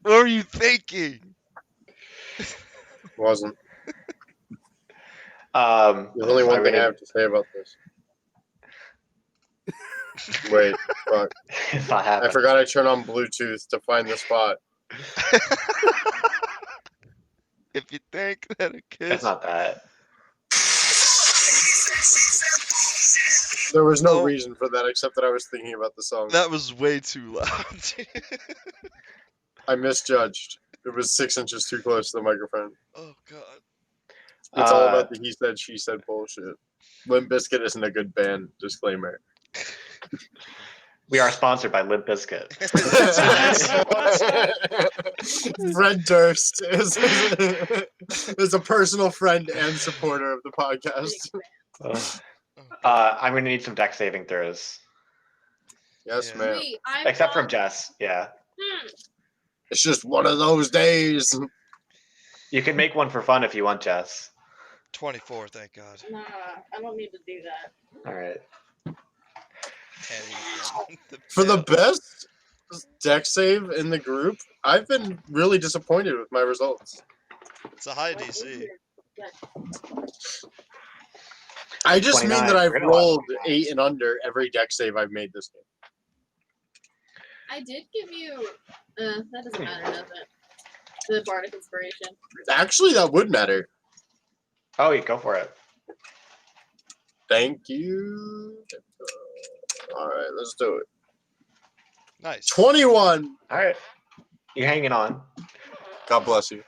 What were you thinking? Wasn't. There's only one thing I have to say about this. Wait, fuck. It's not I happening. forgot I turned on Bluetooth to find the spot. If you think that a It's kiss. not that. There was no Oh. reason for that except that I was thinking about the song. That was way too loud. I misjudged. It was 6 inches too close to the microphone. Oh God. It's all about the he said, she said bullshit. Limp Bizkit isn't a good band. Disclaimer. We are sponsored by Limp Bizkit. Fred Durst is a personal friend and supporter of the podcast. I'm gonna need some deck saving throws, Yes, Yeah. ma'am. Wait, I except from thought- Jess. Yeah, It's just one of those days. you can make one for fun if you want, Jess. 24, thank God. Nah, I don't need to do that. All right. Danny, For the best deck save in the group, I've been really disappointed with my results. It's a high What is DC. your- I just mean 29. that I've We're gonna watch rolled 29. 8 and under every deck save I've made this game. I did give you. That doesn't matter, does it? The bardic inspiration. Actually, that would matter. Oh, you go for it. Thank you. All right, let's do it. Nice. 21. All right, you're hanging on. God bless you.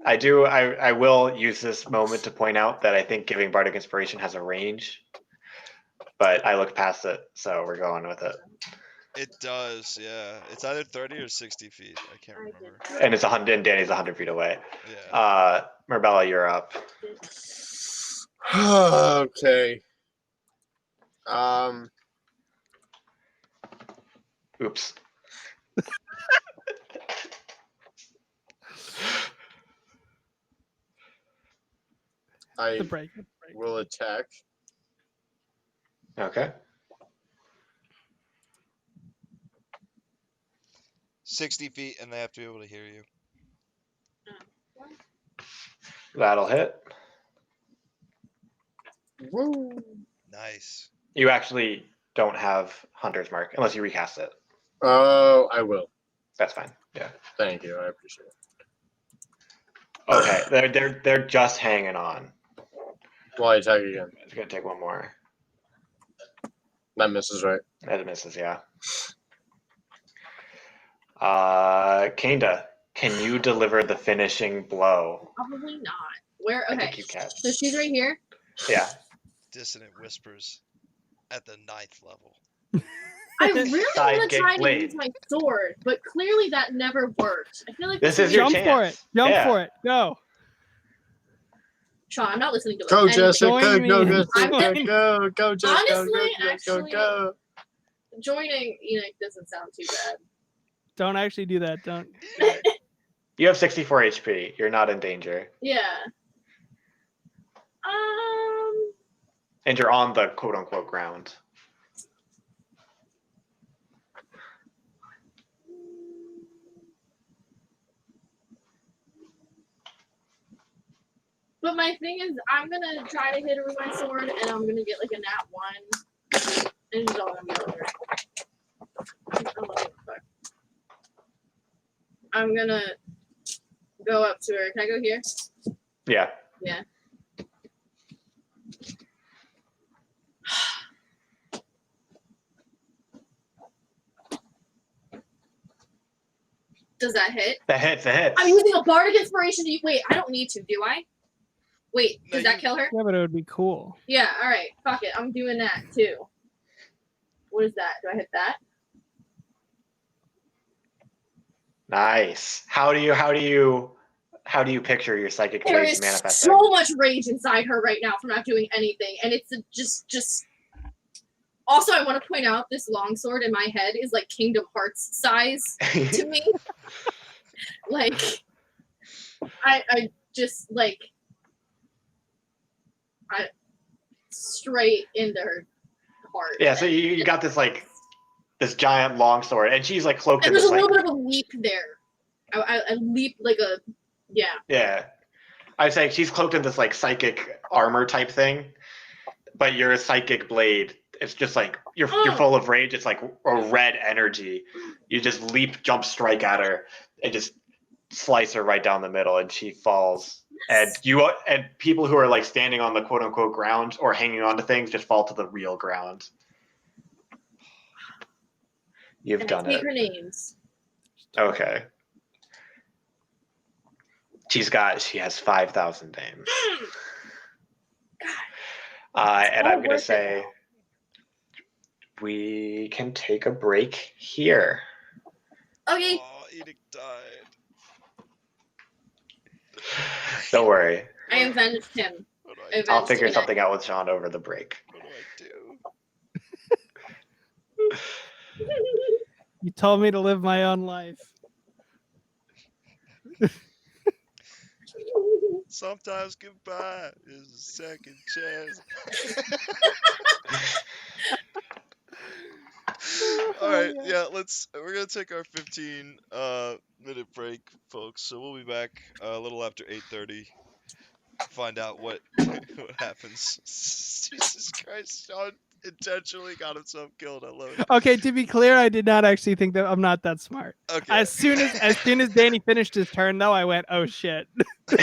I will use this moment to point out that I think giving bardic inspiration has a range, but I looked past it, so we're going with it. It does, yeah. It's either 30 or 60 feet. I can't remember. And it's 100. And Danny's 100 feet away. Yeah. Marbella, you're up. Okay. Oops. I the break. will attack. Okay. 60 feet, and they have to be able to hear you. That'll hit. Woo. Nice. You actually don't have Hunter's Mark unless you recast it. Oh, I will. That's fine. Yeah. Thank you. I appreciate it. Okay. They're just hanging on. Why attack again? It's gonna take one more. That misses, right? That misses, yeah. Kanda, can you deliver the finishing blow? Probably not. Where? I Okay. think you can. So she's right here. Yeah. Dissonant whispers at the 9th level. I really want to Sidekick try to blade. use my sword, but clearly that never worked. I feel like This is your Jump chance. for it. Jump Yeah. for it. Go. Sean, I'm not listening to Go, anything. Jessica. Join me. Go, I'm Jessica. Go, go, Jessica. Honestly, Go, Jessica. actually- Go. Joining Enoch doesn't sound too bad. Don't actually do that. Don't. You have 64 HP. You're not in danger. Yeah. And you're on the quote unquote ground. But my thing is, I'm gonna try to hit her with my sword, and I'm gonna get like a nat 1. And it's all gonna be over. I don't know what the fuck. I'm gonna go up to her. Can I go here? Yeah. Yeah. Does that hit? That hits. I'm using a bardic inspiration to wait. I don't need to, do I? Wait, No, does that you- kill her? Yeah, but it would be cool. Yeah. All right. Fuck it. I'm doing that too. What is that? Do I hit that? Nice. How do you picture your psychic There blade is manifesting? so much rage inside her right now from not doing anything, and it's just. Also, I want to point out this longsword in my head is like Kingdom Hearts size to me. Like, I just like, I straight into her heart. Yeah, so you got this giant longsword, and she's like cloaked in And there's this a little like bit of a leap there. I leap like a, yeah. yeah. I'd say she's cloaked in this like psychic armor type thing, but your psychic blade, it's just like you're full of rage. It's like a red energy. You just leap, jump, strike at her, and just slice her right down the middle, and she falls. And people who are like standing on the quote unquote ground or hanging on to things just fall to the real ground. You've And I done take it. her names. Okay. She has 5,000 names. And all I'm gonna worth it say we can take a break here. Okay. Oh, Edict died. Don't worry. I avenged him. What do I Avenged do? I'll figure Enoch. something out with Sean over the break. What do I do? You told me to live my own life. Sometimes goodbye is a second chance. All right, yeah, we're gonna take our 15 minute break, folks. So we'll be back a little after 8:30. Find out what what happens. Jesus Christ, Sean intentionally got himself killed. I love it. Okay, to be clear, I did not actually think that I'm not that smart. Okay. As soon as Danny finished his turn, though, I went, "Oh shit!" You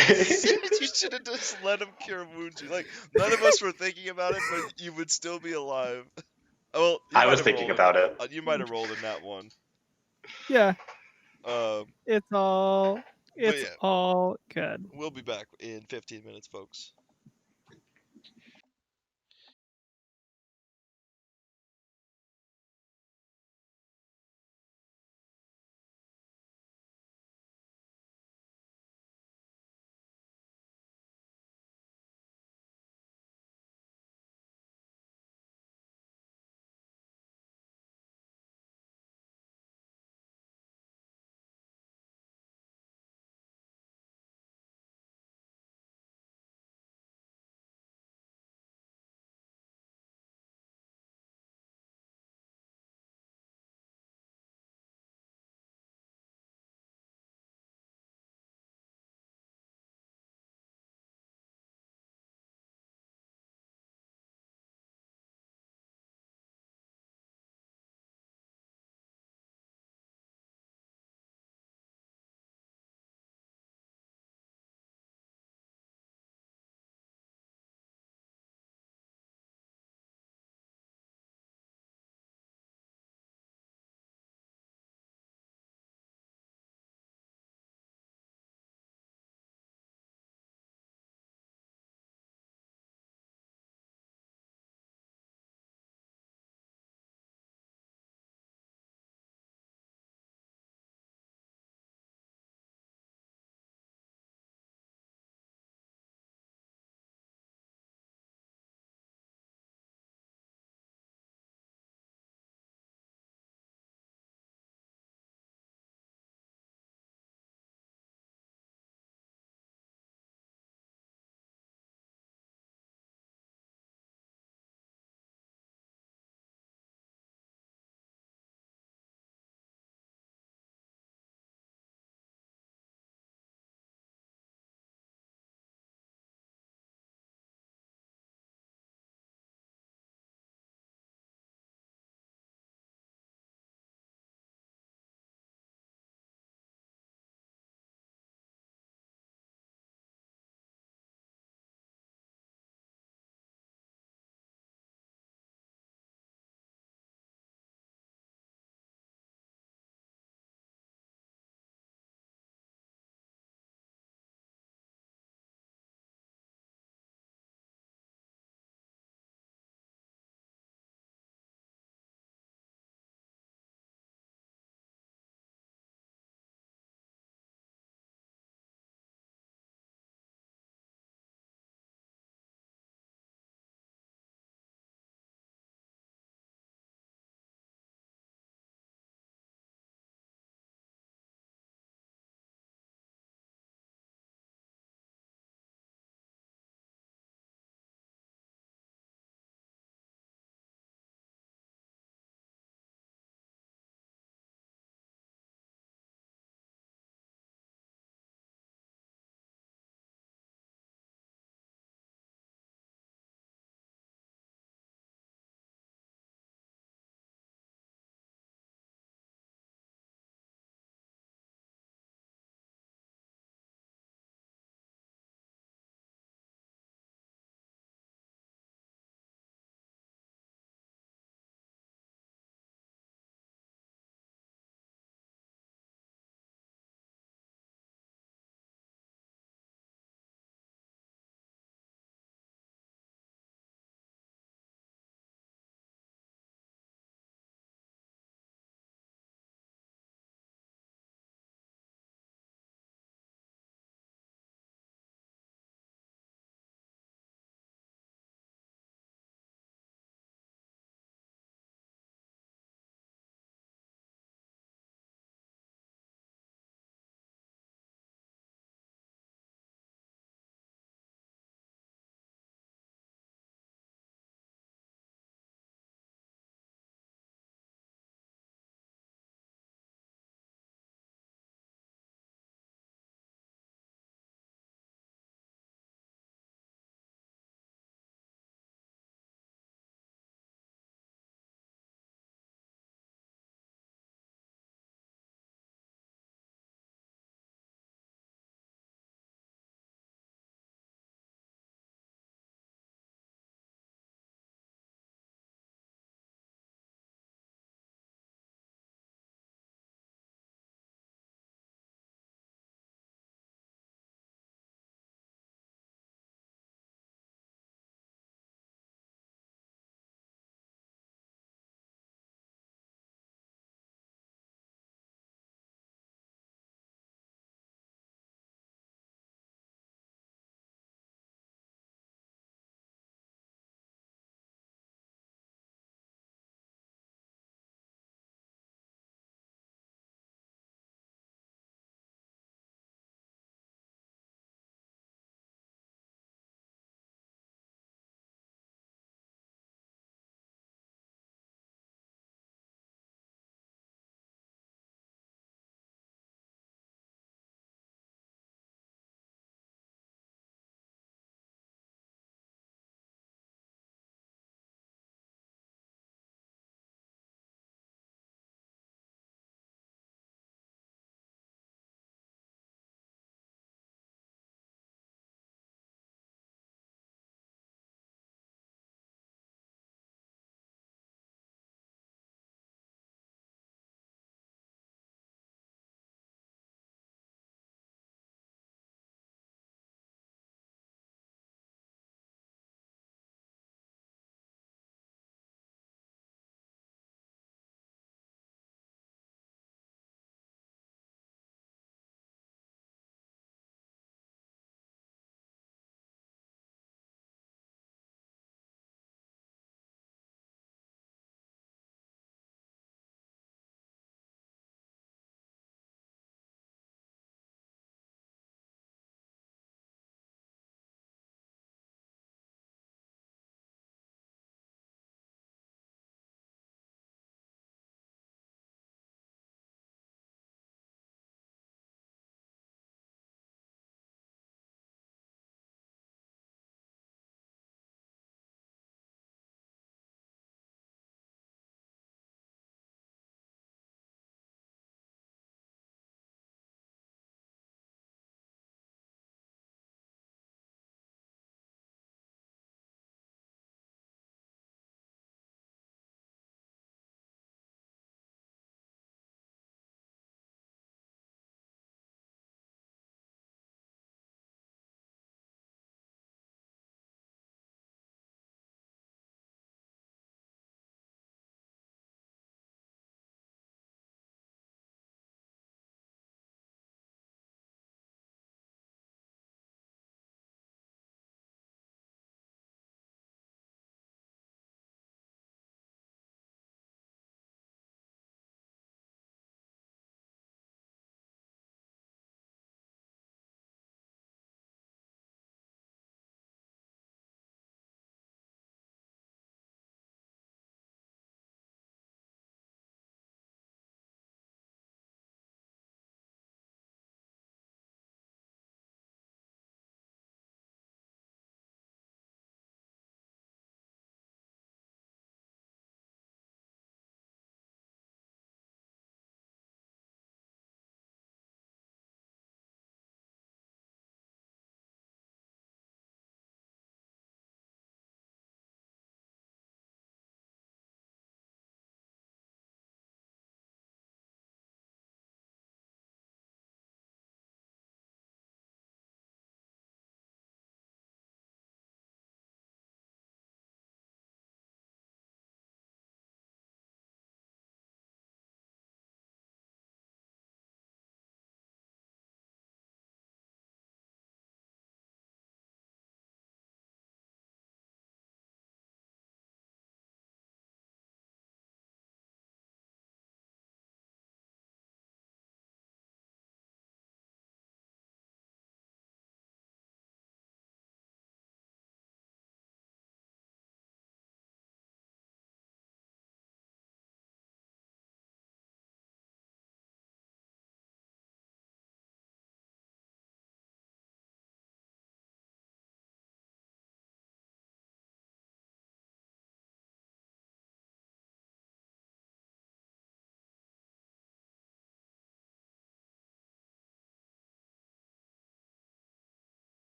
should have just let him cure wounds. Like none of us were thinking about it, but you would still be alive. Well, you I might was have thinking rolled about it. You might have rolled in that one. Yeah, Um, it's all yeah. all good. We'll be back in 15 minutes, folks.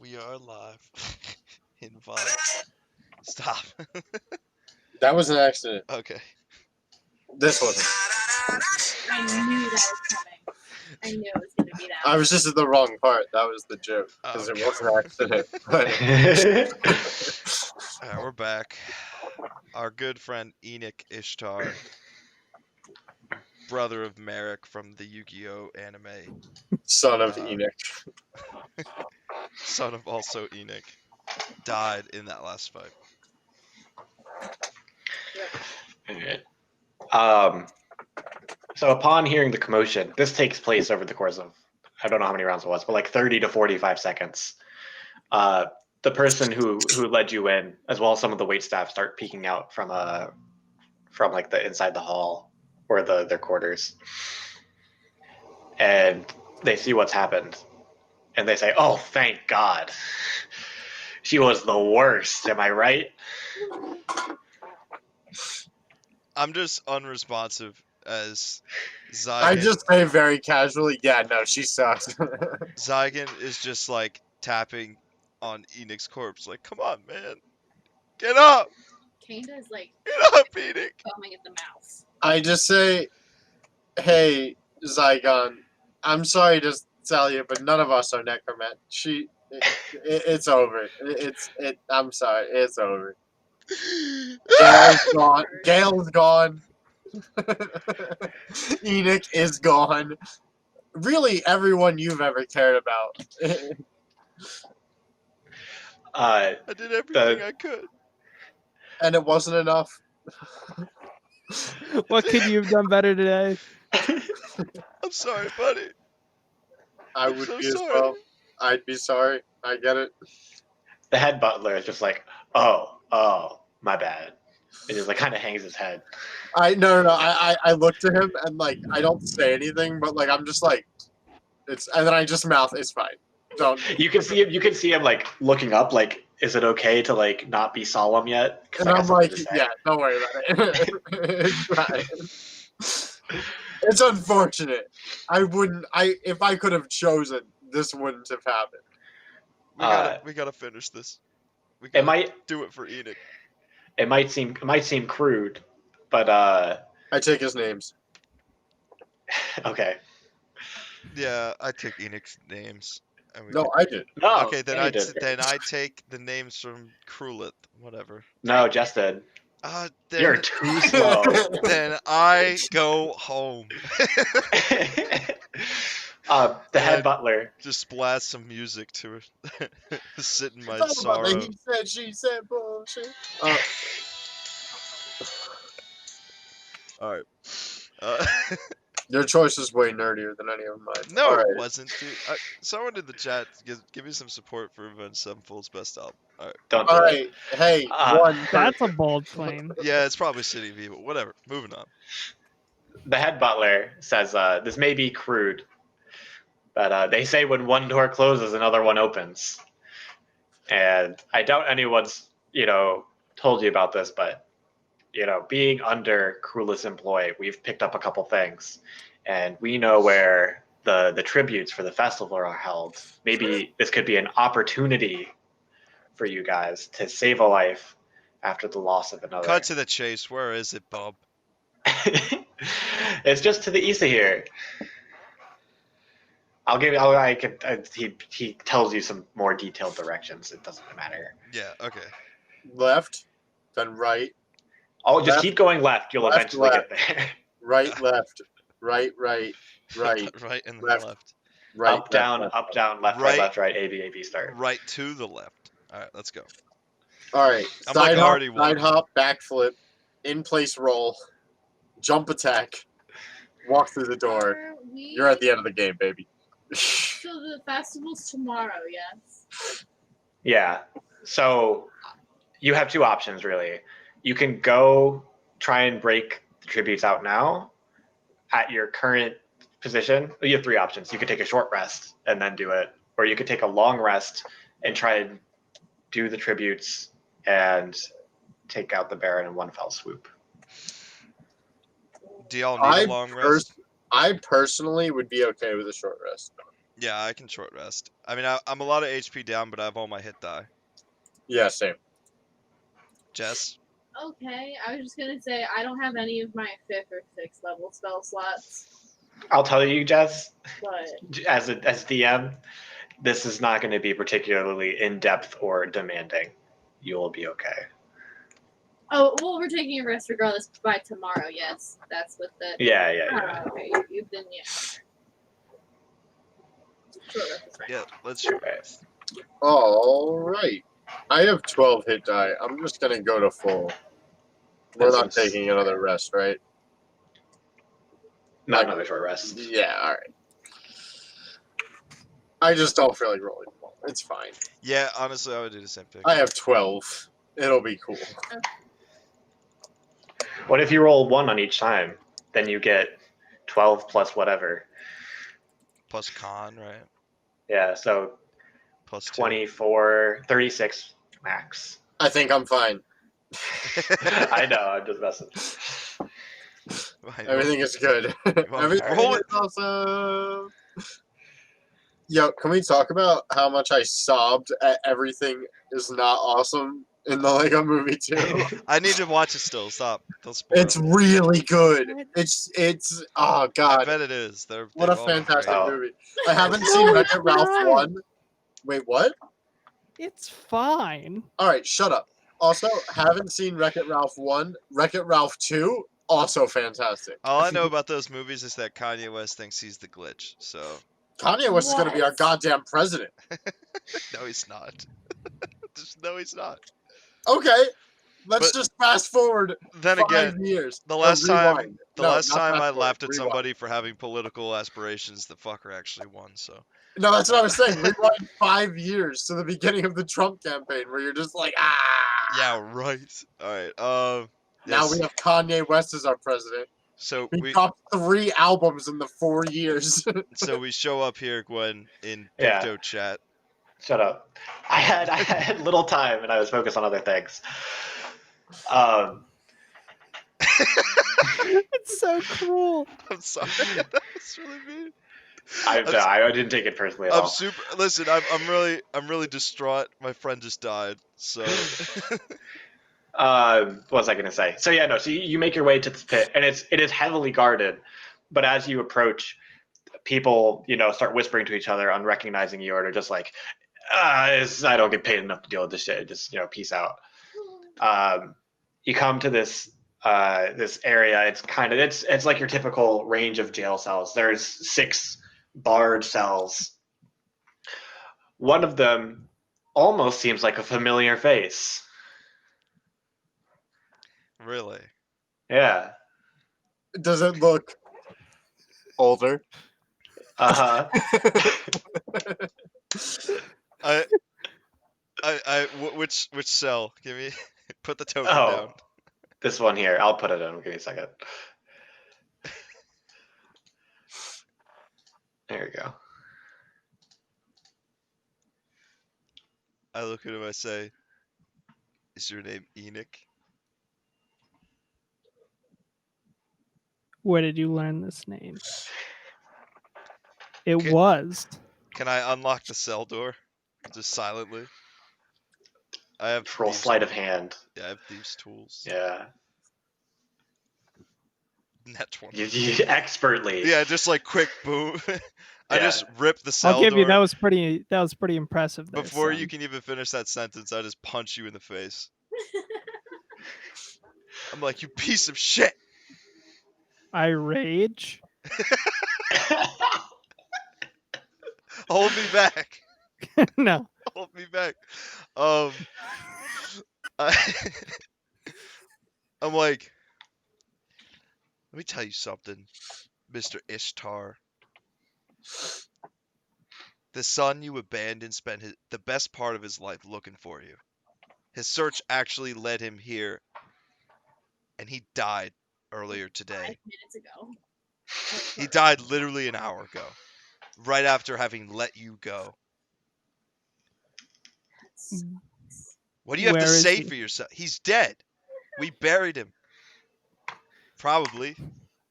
We are live. Invite. Stop. That was an accident. Okay. This wasn't. I knew that was coming. I knew it was gonna be that. I was just at the wrong part. That was the joke because it was an accident. Alright, we're back. Our good friend Enoch Ishtar, brother of Merrick from the Yu-Gi-Oh anime, Son of Enoch. son of also Enoch, died in that last fight. Okay. So upon hearing the commotion, this takes place over the course of, I don't know how many rounds it was, but like 30 to 45 seconds. The person who led you in, as well as some of the wait staff, start peeking out from like the inside the hall or their quarters, and they see what's happened, and they say, "Oh, thank God, she was the worst." Am I right? I'm just unresponsive as I Zygon. just say very casually, yeah, no, she sucks. Zygon is just like tapping on Enoch's corpse, like, "Come on, man, get up, Kanda is like get up, Enoch." foaming at the mouth. I just say, hey, Zygon, I'm sorry to tell you, but none of us are necromat. It's over. I'm sorry, it's over. Gail's gone. Gail's gone. Enoch is gone. Really, everyone you've ever cared about. Uh, I did everything I could. And it wasn't enough. What could you have done better today? I'm sorry, buddy. I I'm would so be as sorry. well. I'd be sorry. I get it. the head butler is just like, "Oh, my bad," and just like kind of hangs his head. No. I look to him and like I don't say anything, but like I'm just like it's, and then I just mouth, it's fine. Don't. You can see him. You can see him like looking up. Like, is it okay to like not be solemn yet? 'Cause And I got I'm something like, to say. yeah, don't worry about it. It's fine. It's unfortunate. I wouldn't. If I could have chosen, this wouldn't have happened. We gotta finish this. We It gotta might do it for Enoch. it might seem crude, but I take his names. okay. Yeah, I take Enoch's names. And we No, could... I did. No, Okay, then Andy did. I take the names from Krulith. Whatever. No, Jess did. You're Then too slow. then I go home. The head butler. Just blast some music to it. Sit in my It's all about the sorrow. he said, she said bullshit. All right. Your choice is way nerdier than any of mine. No, All right. it wasn't, dude. Someone in the chat give me some support for Avenged Sevenfold's best album. All right. Don't do All it. right. Hey, one. That's a bold claim. Yeah, it's probably City V, but whatever. Moving on. The head butler says, "This may be crude, but they say when one door closes, another one opens." And I doubt anyone's, told you about this, but being under Cruel's employ, we've picked up a couple things, and we know where the tributes for the festival are held. Maybe this could be an opportunity for you guys to save a life after the loss of another. Cut to the chase. Where is it, Bob? It's just to the east of here. He tells you some more detailed directions. It doesn't matter. Yeah. Okay. Left, then right. Oh, just Left, keep going left. You'll left, eventually left. get there. Right, left. Right. Right and then Left. left. Right. Up, down, left, Right. right, left, right, A, B, A, B, start. Right to the left. All right, let's go. All right. I'm Side like hop, already side walking. hop, backflip, in place roll, jump attack, walk through the door. Are we... You're at the end of the game, baby. So the festival's tomorrow, yes. Yeah. So you have two options, really. You can go try and break the tributes out now at your current position. You have three options. You could take a short rest and then do it, or you could take a long rest and try and do the tributes and take out the Baron in one fell swoop. Do y'all need a long rest? I personally would be okay with a short rest. Yeah, I can short rest. I mean, I'm a lot of HP down, but I have all my hit die. Yeah, same. Jess? Okay, I was just gonna say I don't have any of my 5th or 6th level spell slots, I'll tell you, Jess, but as DM, this is not going to be particularly in depth or demanding. You will be okay. oh well, we're taking a rest regardless by tomorrow. Yes, that's what the. Yeah. Okay, you've been Short rest is fine. Yeah, let's short Right. rest. All right. I have 12 hit die. I'm just gonna go to full. We're That not seems taking another rest, right? Not Like- another short rest. Yeah, all right. I just don't feel like rolling them all. It's fine. Yeah, honestly, I would do the same thing. I have 12. It'll be cool. What if you roll 1 on each time? Then you get 12 plus whatever. Plus con, right? Yeah, so Plus 2. 24, 36 max. I think I'm fine. I know, I'm just messing. Everything is good. Well, Everything roll is it. awesome. Yo, can we talk about how much I sobbed at everything is not awesome in the Lego Movie 2? I need to watch it still. Stop. Don't spoil. It's really good. What? It's oh I god, bet it is. what They've a all been fantastic great. Oh. movie. I haven't No, seen it's Wreck-It Ralph not. 1. Wait, what? It's fine. All right, shut up. Also, haven't seen Wreck-It Ralph 1. Wreck-It Ralph 2, also fantastic. All I know about those movies is that Kanye West thinks he's the glitch. So Kanye West is going to be our What? goddamn president. no, he's not. Just no, he's not. Okay, let's But just fast forward then 5 again, years. the or last time, rewind. the No, last not time fast I forward, laughed at rewind. somebody for having political aspirations, the fucker actually won. So No, that's what I was saying. Rewind 5 years to the beginning of the Trump campaign, where you're just like, ah. yeah, right. All right. Now Yes. we have Kanye West as our president. So He we dropped 3 albums in the 4 years. so we show up here, Gwen, in Yeah. Picto chat. Shut up. I had little time and I was focused on other things. It's so cruel. I'm sorry. That was really mean. I didn't take it personally at I'm all. super. Listen, I'm really distraught. My friend just died. So What was I going to say? So yeah, no. So you make your way to this pit, and it is heavily guarded. But as you approach, people start whispering to each other, unrecognizing you, or they're just like, I don't get paid enough to deal with this shit. Just peace out. You come to this this area. It's like your typical range of jail cells. There's 6 barred cells. One of them almost seems like a familiar face. really, Yeah. Does it look older? Uh huh. which cell? Give me. Put the token Oh. down. This one here. I'll put it in. Give me a second. There you go. I look at him. I say, "Is your name Enoch?" Where did you learn this name? It Okay. was. Can I unlock the cell door? Just silently. I have Roll thieves' sleight of tools. hand. Yeah, I have thieves' tools. Yeah. Net 20. You expertly. Yeah, just like quick boom. I Yeah. just rip the cell I'll give door. you that was pretty impressive there. Before you son. can even finish that sentence, I just punch you in the face. I'm like, you piece of shit. I rage. Hold me back. No. Hold me back. I, I'm like, let me tell you something, Mr. Ishtar. The son you abandoned spent the best part of his life looking for you. His search actually led him here, and he died earlier 5 today. minutes ago. He died literally an hour ago, right after having let you go. That's- What do you have to Where is say he? for yourself? He's dead. We buried him. Probably.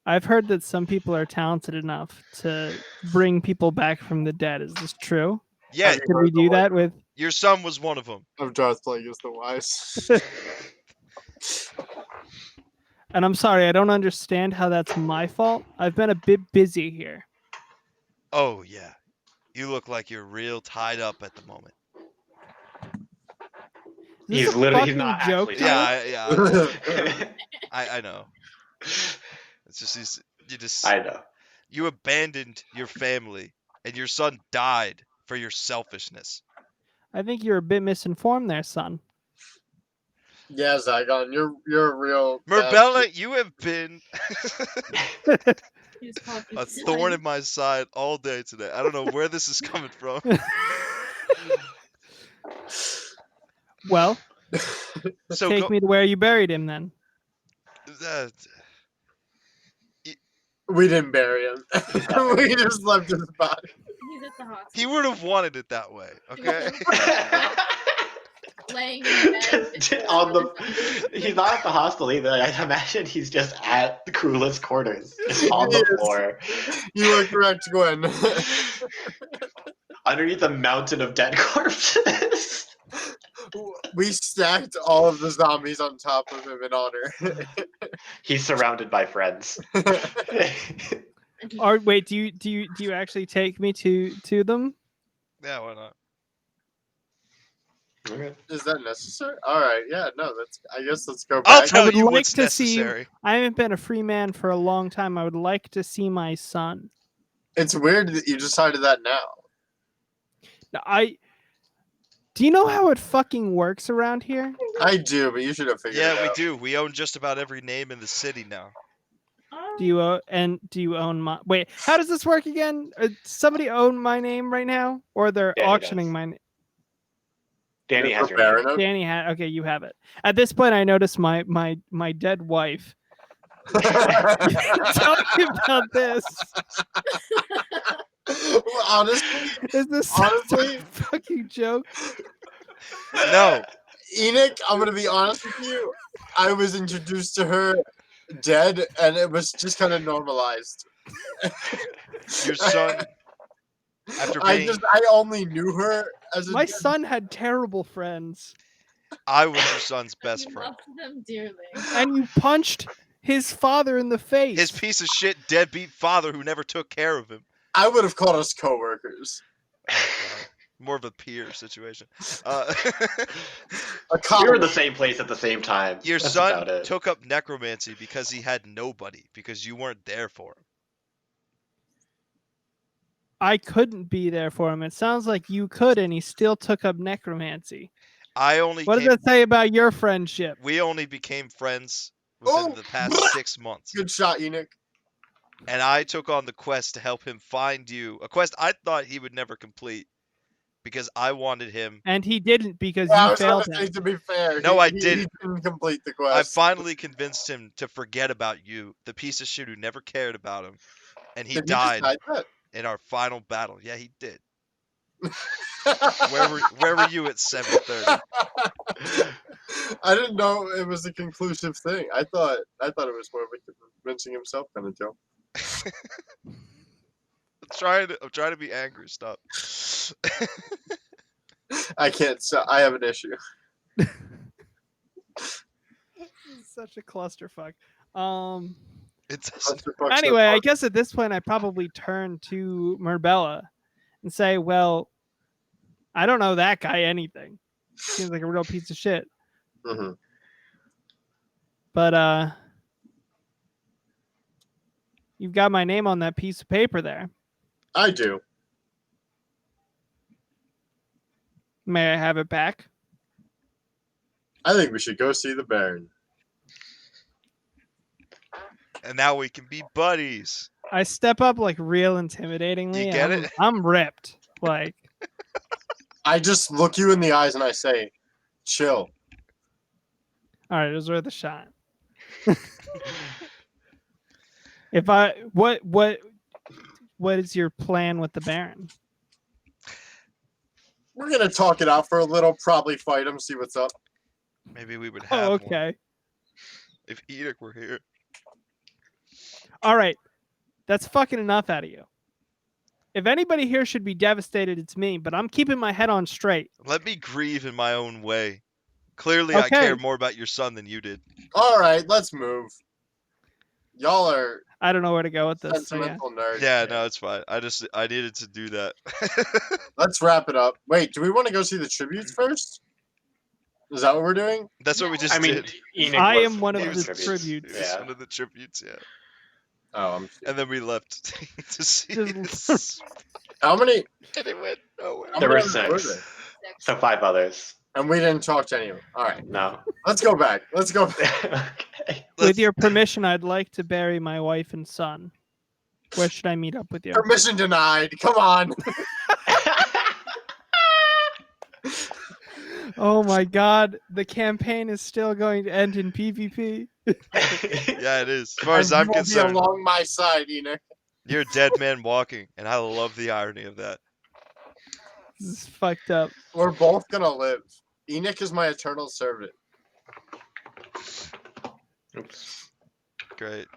I've heard that some people are talented enough to bring people back from the dead. Is this true? Yeah, Have you Could heard we the do that with? your son was one of them. of Darth Plagueis the Wise? And I'm sorry, I don't understand how that's my fault. I've been a bit busy here. Oh yeah, you look like you're real tied up at the moment. Is this He's a literally he's fucking not joke actually. to you? I know. It's just I know. you abandoned your family, and your son died for your selfishness. I think you're a bit misinformed there, son. Yeah, Zygon, you're a real Murbella, you have been He just called you a son. thorn in my side all day today. I don't know where this is coming from. Well, So take me to where you buried him then. uh, We didn't bury him. We just left his body. He's at the hospital. he would have wanted it that way, okay? Laying in bed. On the, he's not at the hospital either. I imagine he's just at the crewless quarters, just on the Yes. floor, You are correct, Gwen. underneath a mountain of dead corpses. We stacked all of the zombies on top of him in honor. He's surrounded by friends. Or wait, do you actually take me to them? Yeah, why not? Is that necessary? All right, yeah, no, that's. I guess let's go I'll back. tell would you like what's to see- necessary. I haven't been a free man for a long time. I would like to see my son. It's weird that you decided that now. Do you know how it fucking works around here? I do, but you should have figured it Yeah, we out. do. We own just about every name in the city now. Do you own my? Wait, how does this work again? Somebody own my name right now, or they're Danny auctioning does. my name? Danny You're has your preparing name. him? Danny had. Okay, you have it. At this point, I noticed my dead wife. Talking about this. Honestly, Is this Honestly- a fucking joke? No, Enoch, I'm gonna be honest with you. I was introduced to her dead, and it was just kind of normalized. your son, after being, I only knew her as a My dead- son had terrible friends, I was your son's best He friend. loved them dearly. and you punched his father in the face. His piece of shit deadbeat father who never took care of him. I would have called us coworkers. More of a peer situation. A We colleague. were in the same place at the same time. Your That's son about it. took up necromancy because he had nobody, because you weren't there for him. I couldn't be there for him. It sounds like you could, and he still took up necromancy. I only What does came, that say about your friendship? we only became friends within Oh, the past 6 months. Good shot, Enoch. And I took on the quest to help him find you. A quest I thought he would never complete because I wanted him. And he didn't because Yeah, I you was gonna failed say, him. to be fair, No, he, I he didn't. didn't complete the I quest. finally convinced him to forget about you, the piece of shit who never cared about him. And he Did just died die that? in our final battle. Yeah, he did. Where were you at 7:30? I didn't know it was a conclusive thing. I thought it was more of a convincing himself kind of deal. I'm trying to be angry. Stop. I can't. I have an issue. This is such a clusterfuck. It doesn't. Anyway, I guess at this point I probably turn to Murbella and say, well, I don't know that guy anything. Seems like a real piece of shit. hmm But you've got my name on that piece of paper there. I do. May I have it back? I think we should go see the Baron. And now we can be buddies. I step up like real intimidatingly. You get and it? I'm ripped. Like, I just look you in the eyes and I say, "Chill." all right, it was worth a shot. If I what is your plan with the Baron? We're gonna talk it out for a little. Probably fight him. See what's up. Maybe we would have Oh, one okay. if Edic were here. All right, that's fucking enough out of you. If anybody here should be devastated, it's me. But I'm keeping my head on straight. Let me grieve in my own way. Clearly, I Okay. care more about your son than you did. All right, let's move. Y'all are I don't know where to go with this. So yeah. sentimental nerds. Yeah, no, it's fine. I needed to do that. Let's wrap it up. Wait, do we want to go see the tributes first? Is that what we're doing? That's what we just I mean, did. Enoch I was am one of He the was the tributes. tributes. He was Yeah. one of the tributes, yeah. Oh, I'm. And then we left to see Just- this. How many? And it went nowhere. How There many were others 6. there? So 5 others. And we didn't talk to any of them. All right, No. let's go back. Let's go. Okay. With your permission, I'd like to bury my wife and son. Where should I meet up with you? Permission denied. Come on. Oh my god, the campaign is still going to end in PvP. Yeah, it is. As far as And I'm you will concerned, be along my side, Enoch. you're a dead man walking, and I love the irony of that. This is fucked up. We're both gonna live. Enoch is my eternal servant. Oops. Great.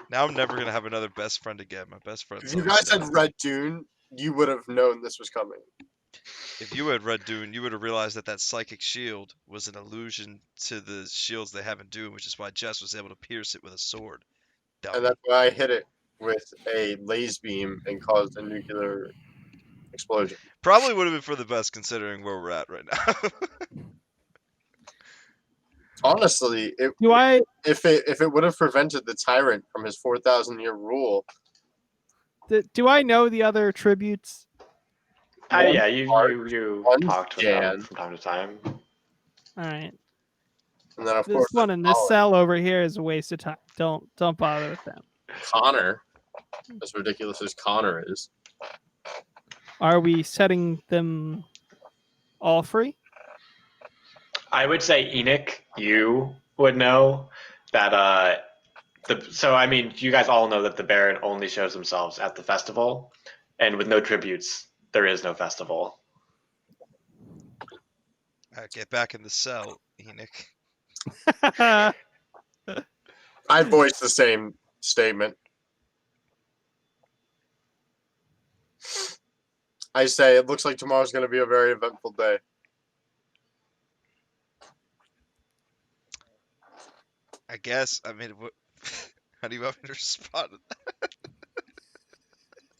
Now I'm never gonna have another best friend again. My best friend's If you always guys had dead. Red Dune, you would have known this was coming. If you had read Dune, you would have realized that that psychic shield was an allusion to the shields they have in Dune, which is why Jess was able to pierce it with a sword. And Dummy. that's why I hit it with a laser beam and caused a nuclear explosion. Probably would have been for the best considering where we're at right now. Honestly, Do I if it would have prevented the tyrant from his 4,000-year rule, do I know the other tributes? Yeah, you One talked with Jan. them from time to time. All right. and then of This course one in this Colin. cell over here is a waste of time. Don't bother with them. Connor, as ridiculous as Connor is, Are we setting them all free? I would say Enoch, you would know that so I mean, you guys all know that the Baron only shows themselves at the festival, and with no tributes, there is no festival. Get back in the cell, Enoch. I voiced the same statement. I say it looks like tomorrow's going to be a very eventful day. I guess. I mean, how do you want me to respond to that?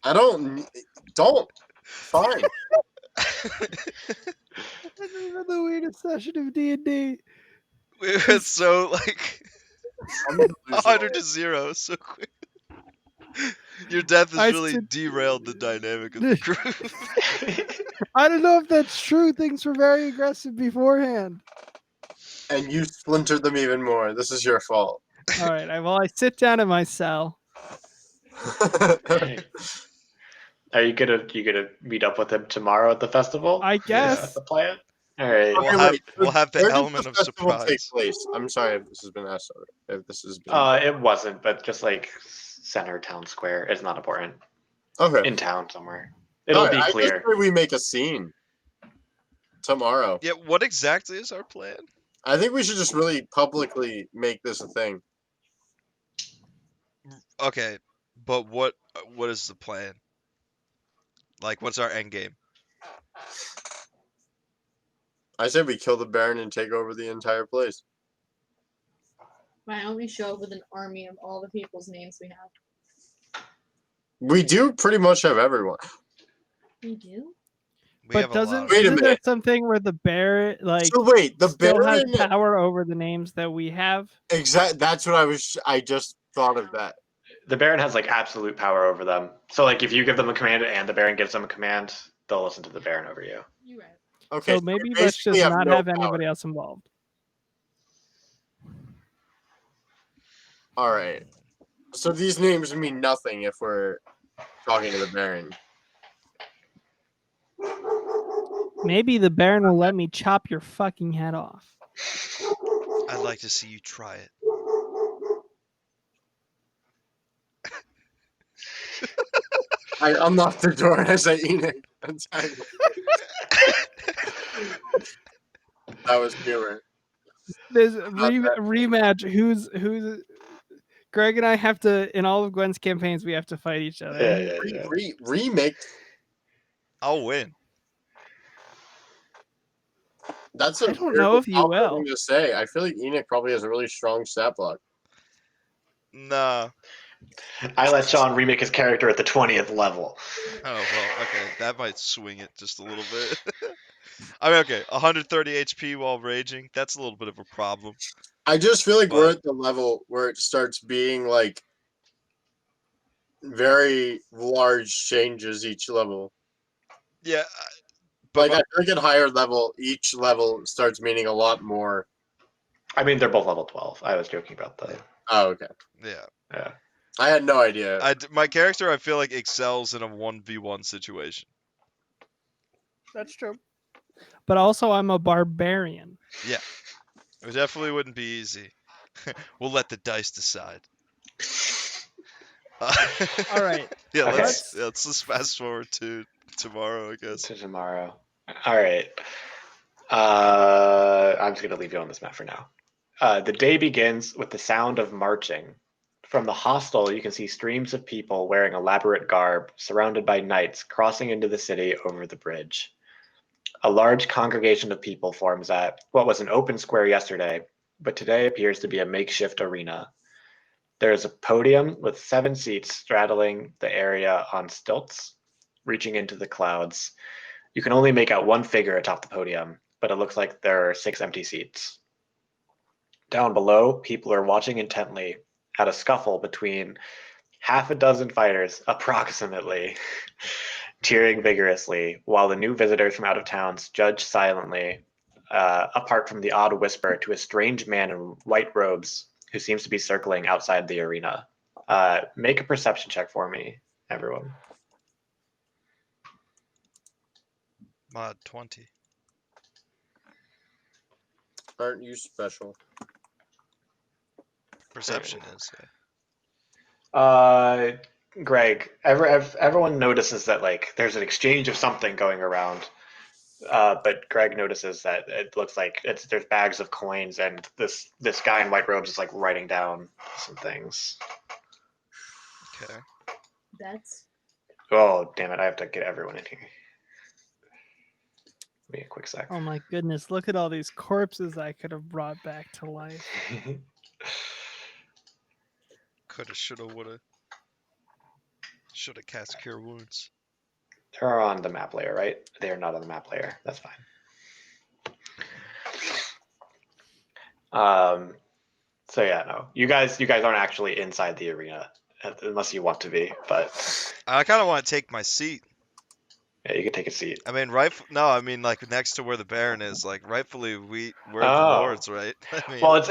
I don't. Fine. This is the weirdest session of D&D. We went so like I'm delusional. 100 to 0 so quick. Your death has I really said- derailed the dynamic of the group. I don't know if that's true. Things were very aggressive beforehand. And you splintered them even more. This is your fault. All right. I sit down in my cell. Are you gonna meet up with him tomorrow at the festival? I Is that guess. the plan. All right. Okay, We'll have the where does element of festival take surprise. place? I'm sorry if this has been asked. If this has been It wasn't, but just like center town square. It's not important. okay. In town somewhere. It'll Alright, be I clear. guess we make a scene tomorrow. Yeah, what exactly is our plan? I think we should just really publicly make this a thing. Okay, but what is the plan? Like, what's our end game? I say we kill the Baron and take over the entire place. Why don't we show up with an army of all the people's names we have? We do pretty much have everyone. We do? We But have a lot doesn't of- Wait a isn't there minute. something where the Baron So wait, the still has Baron. power over the names that we have? Exact. That's what I just thought of that. The Baron has like absolute power over them. So like if you give them a command and the Baron gives them a command, they'll listen to the Baron over you. You're right. Okay. So maybe we let's basically just not no have power. anybody else involved. All right. So these names mean nothing if we're talking to the Baron. Maybe the Baron will let me chop your fucking head off. I'd like to see you try it. I unlock the door and I say, Enoch. That was humor. There's Not that. rematch. Who's Greg and I have to, in all of Gwen's campaigns, we have to fight each other. Yeah. Remake. I'll win. That's a I don't very know if you popular will. thing to say. I feel like Enoch probably has a really strong stat block. Nah. I let Sean remake his character at the 20th level. Oh well, okay, that might swing it just a little bit. I mean, okay, 130 HP while raging, that's a little bit of a problem. I just feel like we're But- at the level where it starts being like very large changes each level. Yeah, Like I feel like at higher level, each level starts meaning a lot more. I mean, they're both level 12. I was joking about that. Oh, okay. yeah. I had no idea. My character, I feel like excels in a 1v1 situation. That's true. But also, I'm a barbarian. Yeah, it definitely wouldn't be easy. We'll let the dice decide. All right. Yeah, Okay. let's just fast forward to tomorrow, I guess. To tomorrow. All right. I'm just going to leave you on this map for now. The day begins with the sound of marching. From the hostel, you can see streams of people wearing elaborate garb, surrounded by knights, crossing into the city over the bridge. A large congregation of people forms at what was an open square yesterday, but today appears to be a makeshift arena. There is a podium with 7 seats straddling the area on stilts, reaching into the clouds. You can only make out one figure atop the podium, but it looks like there are 6 empty seats. Down below, people are watching intently at a scuffle between half a dozen fighters, approximately, cheering vigorously, while the new visitors from out of town judge silently, apart from the odd whisper to a strange man in white robes who seems to be circling outside the arena. Make a perception check for me, everyone. Mod 20. Aren't you special? Perception is. Greg, everyone notices that like there's an exchange of something going around, but Greg notices that it looks like there's bags of coins, and this guy in white robes is like writing down some things. Okay. That's Oh damn it! I have to get everyone in here. Give me a quick sec. Oh my goodness! Look at all these corpses I could have brought back to life. Coulda, shoulda, woulda. Shoulda cast Cure Wounds. They're on the map layer, right? They are not on the map layer. That's fine. So yeah, no, you guys aren't actually inside the arena unless you want to be, but I kind of want to take my seat. yeah, you can take a seat. I mean, no, I mean like next to where the Baron is. Like rightfully, we're the Oh. lords, right? I mean, Well, it's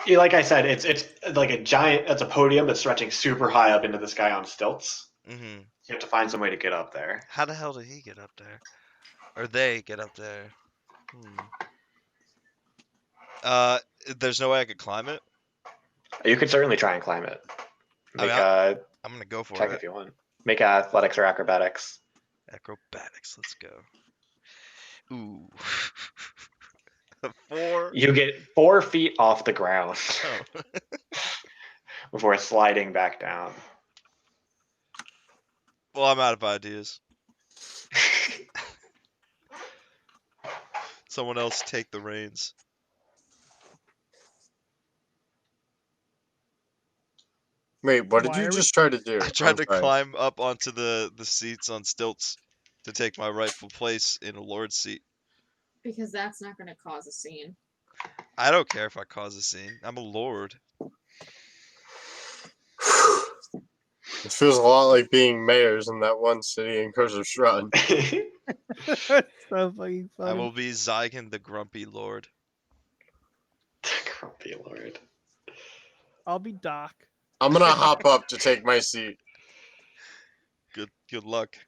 like I said, it's like a giant. It's a podium that's stretching super high up into the sky on stilts. hmm You have to find some way to get up there. How the hell did he get up there? Or they get up there? There's no way I could climb it. You could certainly try and climb it. Make a I'm gonna go for check it. if you want. Make athletics or acrobatics. Acrobatics. Let's go. Ooh. 4. You get 4 feet off the ground Oh. before sliding back down. Well, I'm out of ideas. Someone else take the reins. Wait, what did Why you are we- just try to do? I tried I'm to sorry. climb up onto the seats on stilts to take my rightful place in a lord's seat. because that's not going to cause a scene. I don't care if I cause a scene. I'm a lord. It feels a lot like being mayors in that one city in Cursive Shrine. That's so fucking I funny. will be Zygon the Grumpy Lord. Grumpy lord. I'll be Doc. I'm gonna hop up to take my seat. Good luck.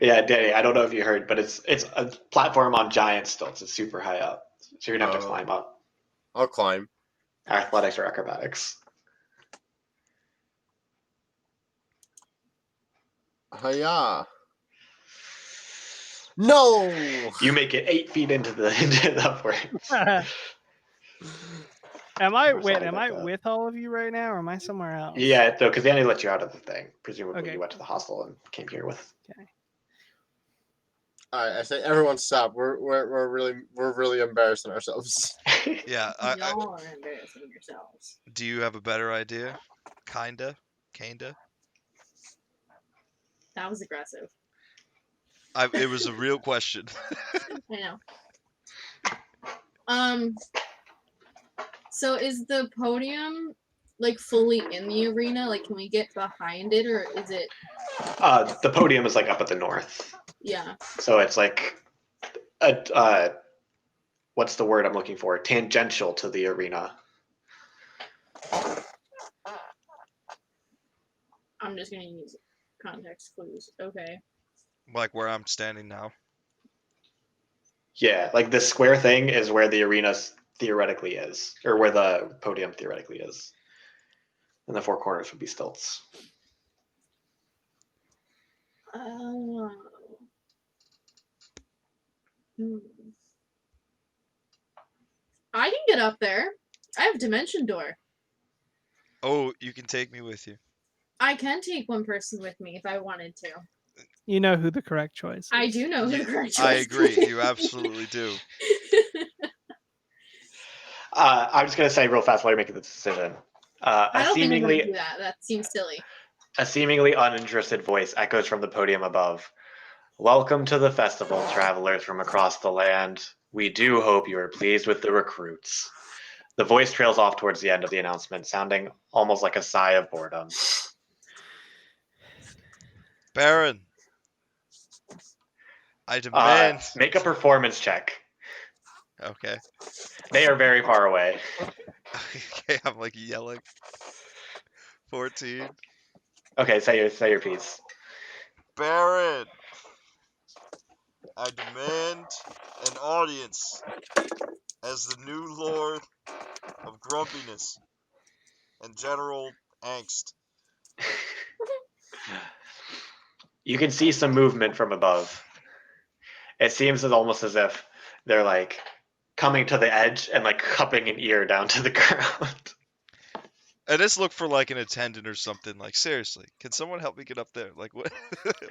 Yeah, Danny, I don't know if you heard, but it's a platform on giant stilts. It's super high up, so you're gonna have to Oh. climb up. I'll climb. Athletics or acrobatics. Hiya. No. You make it 8 feet into the upward. Am I or wait? something Am like I that. with all of you right now, or am I somewhere else? Yeah, though, because they only let you out of the thing. Presumably, Okay, you went to the hostel and came here with. All right, I say everyone stop. We're really embarrassing ourselves. Yeah. Y'all are embarrassing yourselves. Do you have a better idea? Kinda. That was aggressive. It was a real question. I know. So is the podium like fully in the arena? Like, can we get behind it, or is it? The podium is like up at the north, Yeah. so it's like what's the word I'm looking for? Tangential to the arena. I'm just gonna use context clues. Okay. Like where I'm standing now. Yeah, like this square thing is where the arena theoretically is, or where the podium theoretically is. And the four corners would be stilts. Oh. Hmm. I can get up there. I have dimension door. Oh, you can take me with you. I can take one person with me if I wanted to. You know who the correct choice is. I do know who the correct choice I agree. is. You absolutely do. I'm just gonna say real fast while you're making the decision. I don't think I'm gonna do that. That seems silly. A seemingly uninterested voice echoes from the podium above. Welcome to the festival, travelers from across the land. We do hope you are pleased with the recruits. The voice trails off towards the end of the announcement, sounding almost like a sigh of boredom. Baron, I demand. Make a performance check. Okay. They are very far away. Okay, I'm like yelling. 14. Okay, say your piece. Baron, I demand an audience as the new lord of grumpiness and general angst. You can see some movement from above. It seems almost as if they're like coming to the edge and like cupping an ear down to the ground. I just look for like an attendant or something. Like seriously, can someone help me get up there? Like what?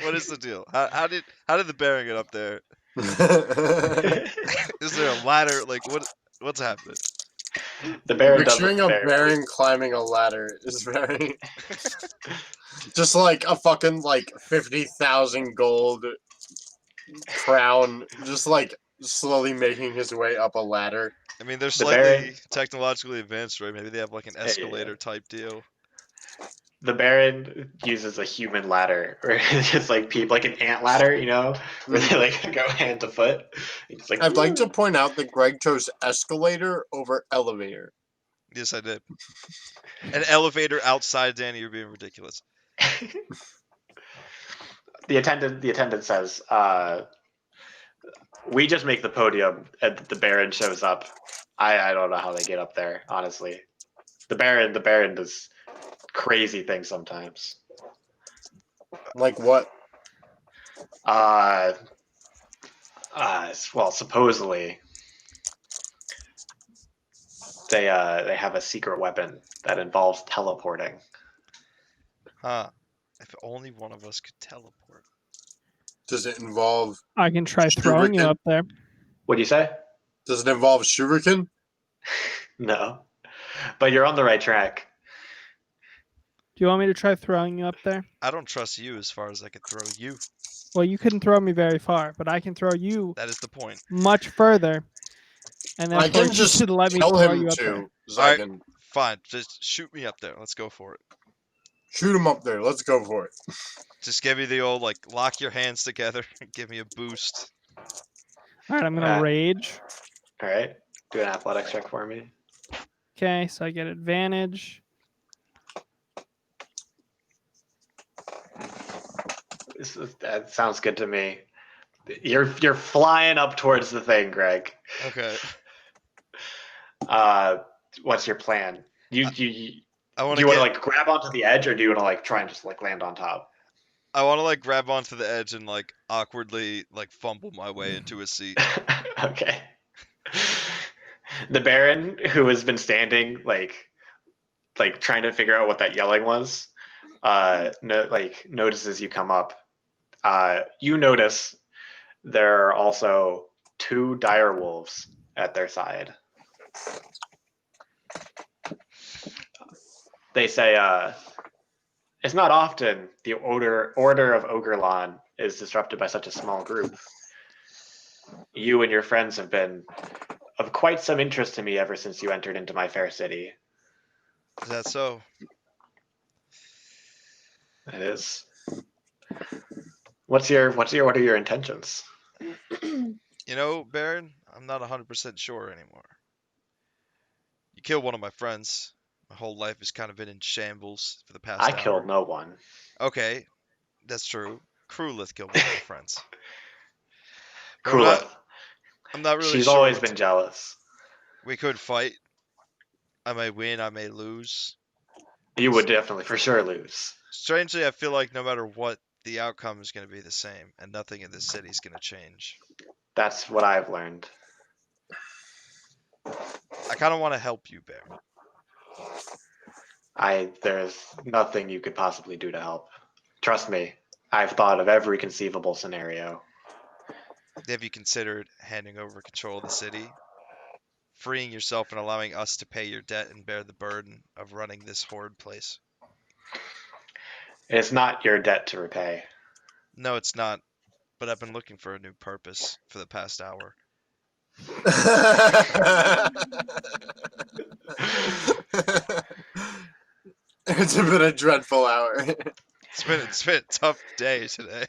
What is the deal? How did the Baron get up there? Is there a ladder? Like what's happening? The Baron does Picturing a Baron climbing a ladder is very just like a fucking like 50,000 gold crown, just like slowly making his way up a ladder. I mean, they're The Baron, slightly technologically advanced, right? Maybe they have like an escalator type deal. the Baron uses a human ladder, or it's like people like an ant ladder, you know, where they like go hand to foot. It's like I'd like to point out that Greg chose escalator over elevator. Yes, I did. An elevator outside, Danny. You're being ridiculous. the attendant says, "We just make the podium, and the Baron shows up. I don't know how they get up there, honestly. The Baron does crazy things sometimes. Like what? Well, supposedly they have a secret weapon that involves teleporting. Huh. If only one of us could teleport. Does it involve I can try throwing you Shuriken? up there. What'd you say? Does it involve Shuriken? No, but you're on the right track. Do you want me to try throwing you up there? I don't trust you as far as I could throw you. Well, you couldn't throw me very far, but I can throw you That is the point. much further. And I therefore can you just should let me tell throw him you up there. to. Alright. Zygon. Fine. Just shoot me up there. Let's go for it. Shoot him up there. Let's go for it. Just give me the old like lock your hands together and give me a boost. All right, I'm gonna rage. All right, do an athletics check for me. Okay, so I get advantage. That sounds good to me. You're flying up towards the thing, Greg. Okay. What's your plan? You I want do to you want to like grab onto the edge, or do you want to like try and just like land on top? I want to like grab onto the edge and like awkwardly like fumble my way into a seat. Okay. The Baron, who has been standing like trying to figure out what that yelling was, notices you come up. You notice there are also 2 dire wolves at their side. They say, it's not often the order of Ogrelon is disrupted by such a small group. You and your friends have been of quite some interest to me ever since you entered into my fair city. Is that so? It is. What are your intentions? You know, Baron, I'm not 100% sure anymore. You killed one of my friends. My whole life has kind of been in shambles for the past I hour. killed no one. Okay, that's true. Krulith killed one of my friends. But Krulith. I'm not really She's sure always what been jealous. we could fight. I may win, I may lose. You would definitely for sure lose. Strangely, I feel like no matter what, the outcome is going to be the same, and nothing in this city is going to change. That's what I've learned. I kind of want to help you, Baron. There's nothing you could possibly do to help. Trust me, I've thought of every conceivable scenario. Have you considered handing over control of the city? Freeing yourself and allowing us to pay your debt and bear the burden of running this horrid place? It's not your debt to repay. No, it's not. But I've been looking for a new purpose for the past hour. It's been a dreadful hour. It's been a tough day today.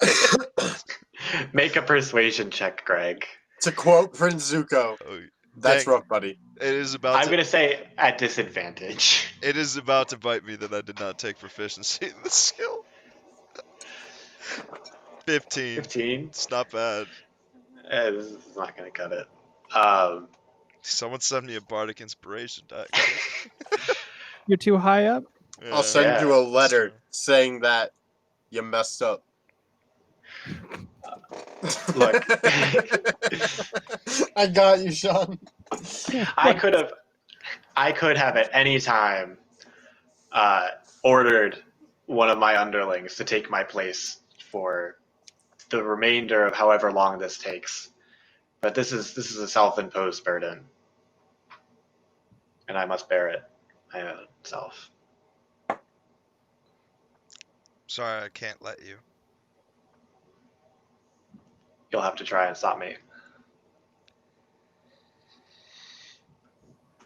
Make a persuasion check, Greg. To quote Prince Zuko, Oh, that's dang, rough, buddy. it is about I'm to. going to say at disadvantage. It is about to bite me that I did not take proficiency in the skill. 15. 15? It's not bad. This is not going to cut it. Someone send me a bardic inspiration deck. You're too high up. I'll send you a Yeah, letter true. saying that you messed up. Look. I got you, Sean. I could have at any time ordered one of my underlings to take my place for the remainder of however long this takes. But this is a self-imposed burden, and I must bear it myself. Sorry, I can't let you. You'll have to try and stop me.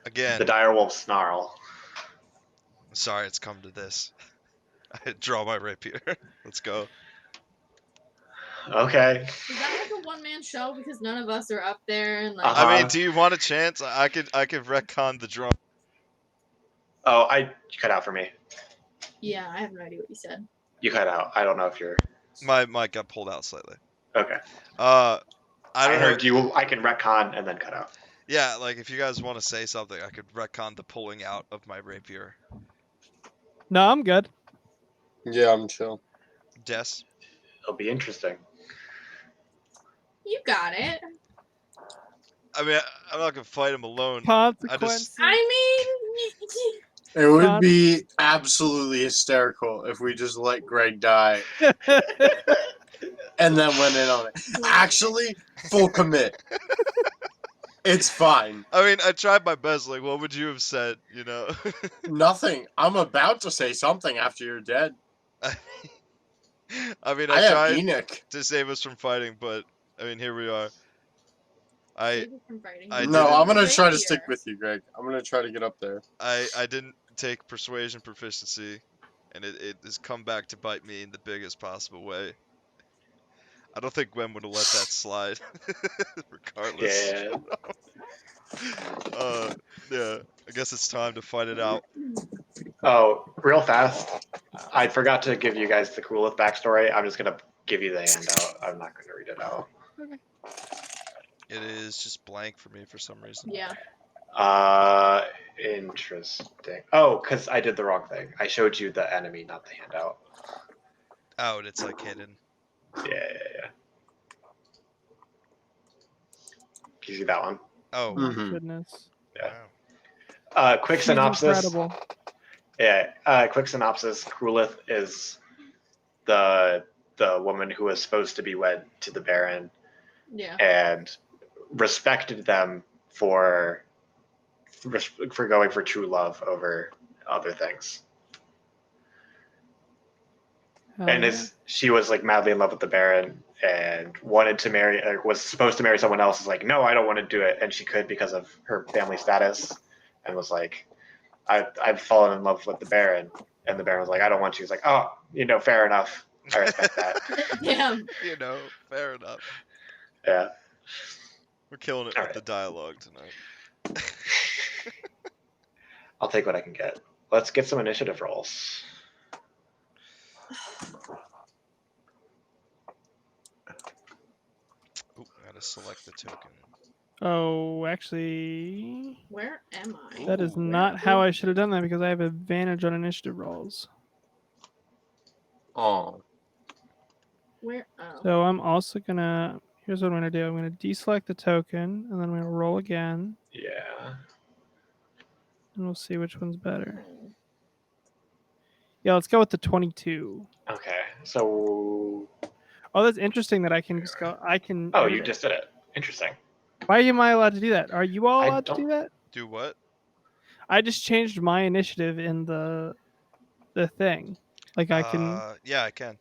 Again, The direwolves snarl. sorry it's come to this. I draw my rapier. Let's go. Okay. Is that like a one-man show because none of us are up there and like? Uh-huh. I mean, do you want a chance? I could retcon the drum. Oh, you cut out for me. Yeah, I have no idea what you said. You cut out. I don't know if you're. My mic got pulled out slightly. Okay. I don't know. heard you. I can retcon and then cut out. Yeah, like if you guys want to say something, I could retcon the pulling out of my rapier. No, I'm good. Yeah, I'm chill. Des? It'll be interesting. You got it. I mean, I'm not gonna fight him alone. Consequences. I mean, It would Sean? be absolutely hysterical if we just let Greg die and then went in on it. Actually, full commit. It's fine. I mean, I tried my best. Like, what would you have said? You know? Nothing. I'm about to say something after you're dead. I mean, I I am tried Enoch. to save us from fighting, but I mean, here we are. I No, didn't- I'm gonna try to stick with you, Greg. I'm gonna try to get up there. I didn't take persuasion proficiency, and it has come back to bite me in the biggest possible way. I don't think Gwen would have let that slide, regardless. Yeah. Yeah. I guess it's time to fight it out. Oh, real fast. I forgot to give you guys the Krulith backstory. I'm just gonna give you the handout. I'm not gonna read it out. It is just blank for me for some reason. Yeah. Interesting. Oh, because I did the wrong thing. I showed you the enemy, not the handout. Oh, and it's like hidden. Yeah. You see that one? Oh, Mhm. Goodness. Yeah. Wow. Quick She's synopsis. incredible. Yeah. Quick synopsis. Krulith is the woman who was supposed to be wed to the Baron Yeah. and respected them for going for true love over other things. Hell And yeah. she was like madly in love with the Baron and wanted to marry, was supposed to marry someone else. Is like, no, I don't want to do it, and she could because of her family status, and was like, I've fallen in love with the Baron, and the Baron was like, I don't want you. He's like, oh, fair enough. I respect that. Damn. Fair enough. Yeah. We're killing it All with right. the dialogue tonight. I'll take what I can get. Let's get some initiative rolls. Ooh, I gotta select the token. Oh, actually, Where am I? that is Ooh. not how I should have done that because I have advantage on initiative rolls. Oh. Where? Oh. So I'm also gonna. Here's what I'm gonna do. I'm gonna deselect the token, and then I'm gonna roll again, Yeah. and we'll see which one's better. Yeah, let's go with the 22. Okay. So. Oh, that's interesting that I can just go. I can. Oh, edit you it. just did it. Interesting. Why am I allowed to do that? Are you all I allowed to don't. do that? Do what? I just changed my initiative in the thing. Like I can. Yeah, I can.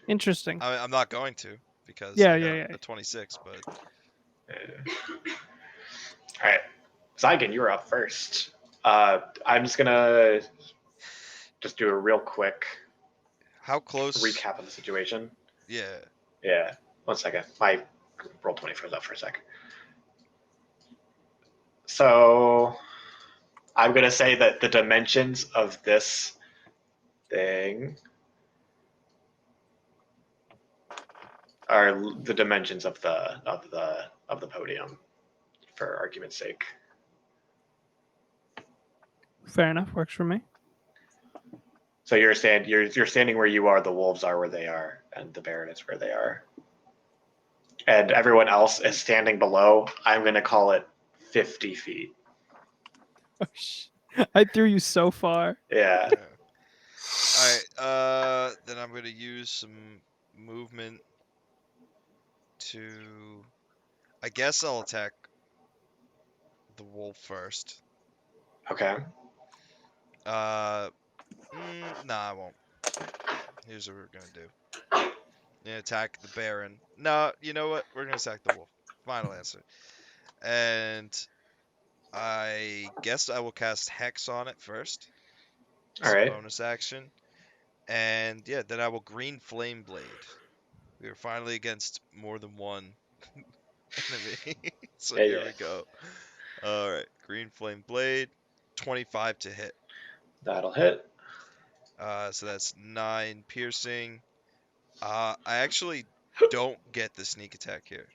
Interesting. I'm not going to because Yeah, I yeah, got yeah. a 26, but All right. Zygon, you were up first. I'm just gonna just do a real quick how close? recap of the situation. Yeah. Yeah. 1 second. My roll 20 froze up for a sec. So I'm gonna say that the dimensions of this thing are the dimensions of the podium, for argument's sake. Fair enough. Works for me. So you're standing where you are, the wolves are where they are, and the Baron is where they are. And everyone else is standing below. I'm gonna call it 50 feet. Oh, I threw you so far. Yeah. All right. Then I'm gonna use some movement to. I guess I'll attack the wolf first. Okay. Nah, I won't. Here's what we're gonna do. Gonna attack the Baron. No, you know what? We're gonna attack the wolf. Final answer. And I guess I will cast Hex on it first. All It's a right. bonus action. And yeah, then I will Green Flame Blade. We are finally against more than one enemy. So here Yeah. we go. Alright, Green Flame Blade. 25 to hit. That'll hit. So that's 9 piercing. I actually don't get the sneak attack here.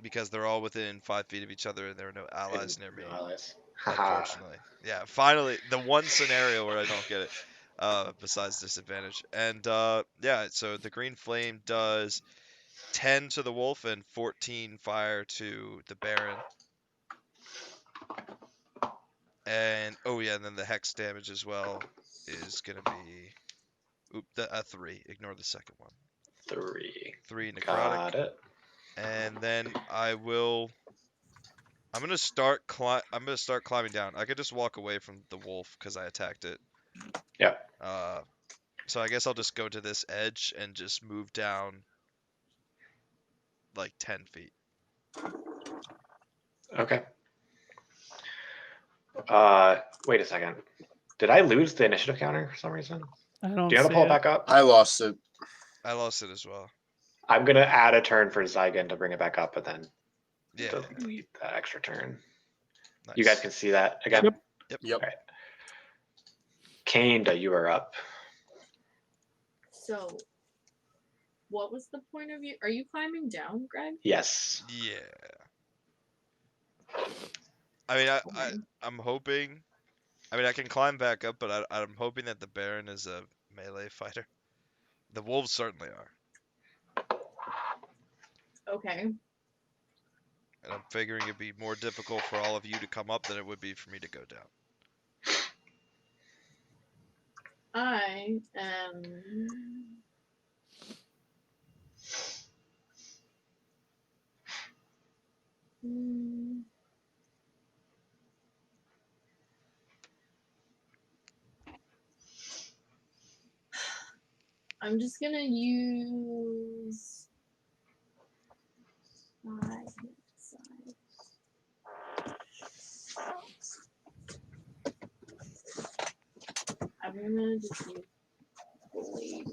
Because they're all within 5 feet of each other and there are no allies near me. No allies. Haha. Unfortunately. Yeah, finally, the one scenario where I don't get it. Besides disadvantage. And yeah, so the green flame does 10 to the wolf and 14 fire to the baron. And oh yeah, and then the hex damage as well is gonna be a 3. Ignore the second one. 3. 3 necrotic. Got it. And then I'm gonna start climbing down. I could just walk away from the wolf because I attacked it. Yep. So I guess I'll just go to this edge and just move down like 10 feet. Okay. Wait a second. Did I lose the initiative counter for some reason? I don't Do you want to see pull it it. back up? I lost it. I lost it as well. I'm gonna add a turn for Zygon to bring it back up, and then Yeah. delete that extra turn. Nice. You guys can see that again. Yep. All right. Kanda, you are up. So, what was the point of you? Are you climbing down, Greg? Yes. Yeah. I mean, I'm hoping. I mean, I can climb back up, but I'm hoping that the Baron is a melee fighter. The wolves certainly are. Okay. And I'm figuring it'd be more difficult for all of you to come up than it would be for me to go down. I am. Hmm. I'm just gonna use 5 side. I'm gonna just use blade.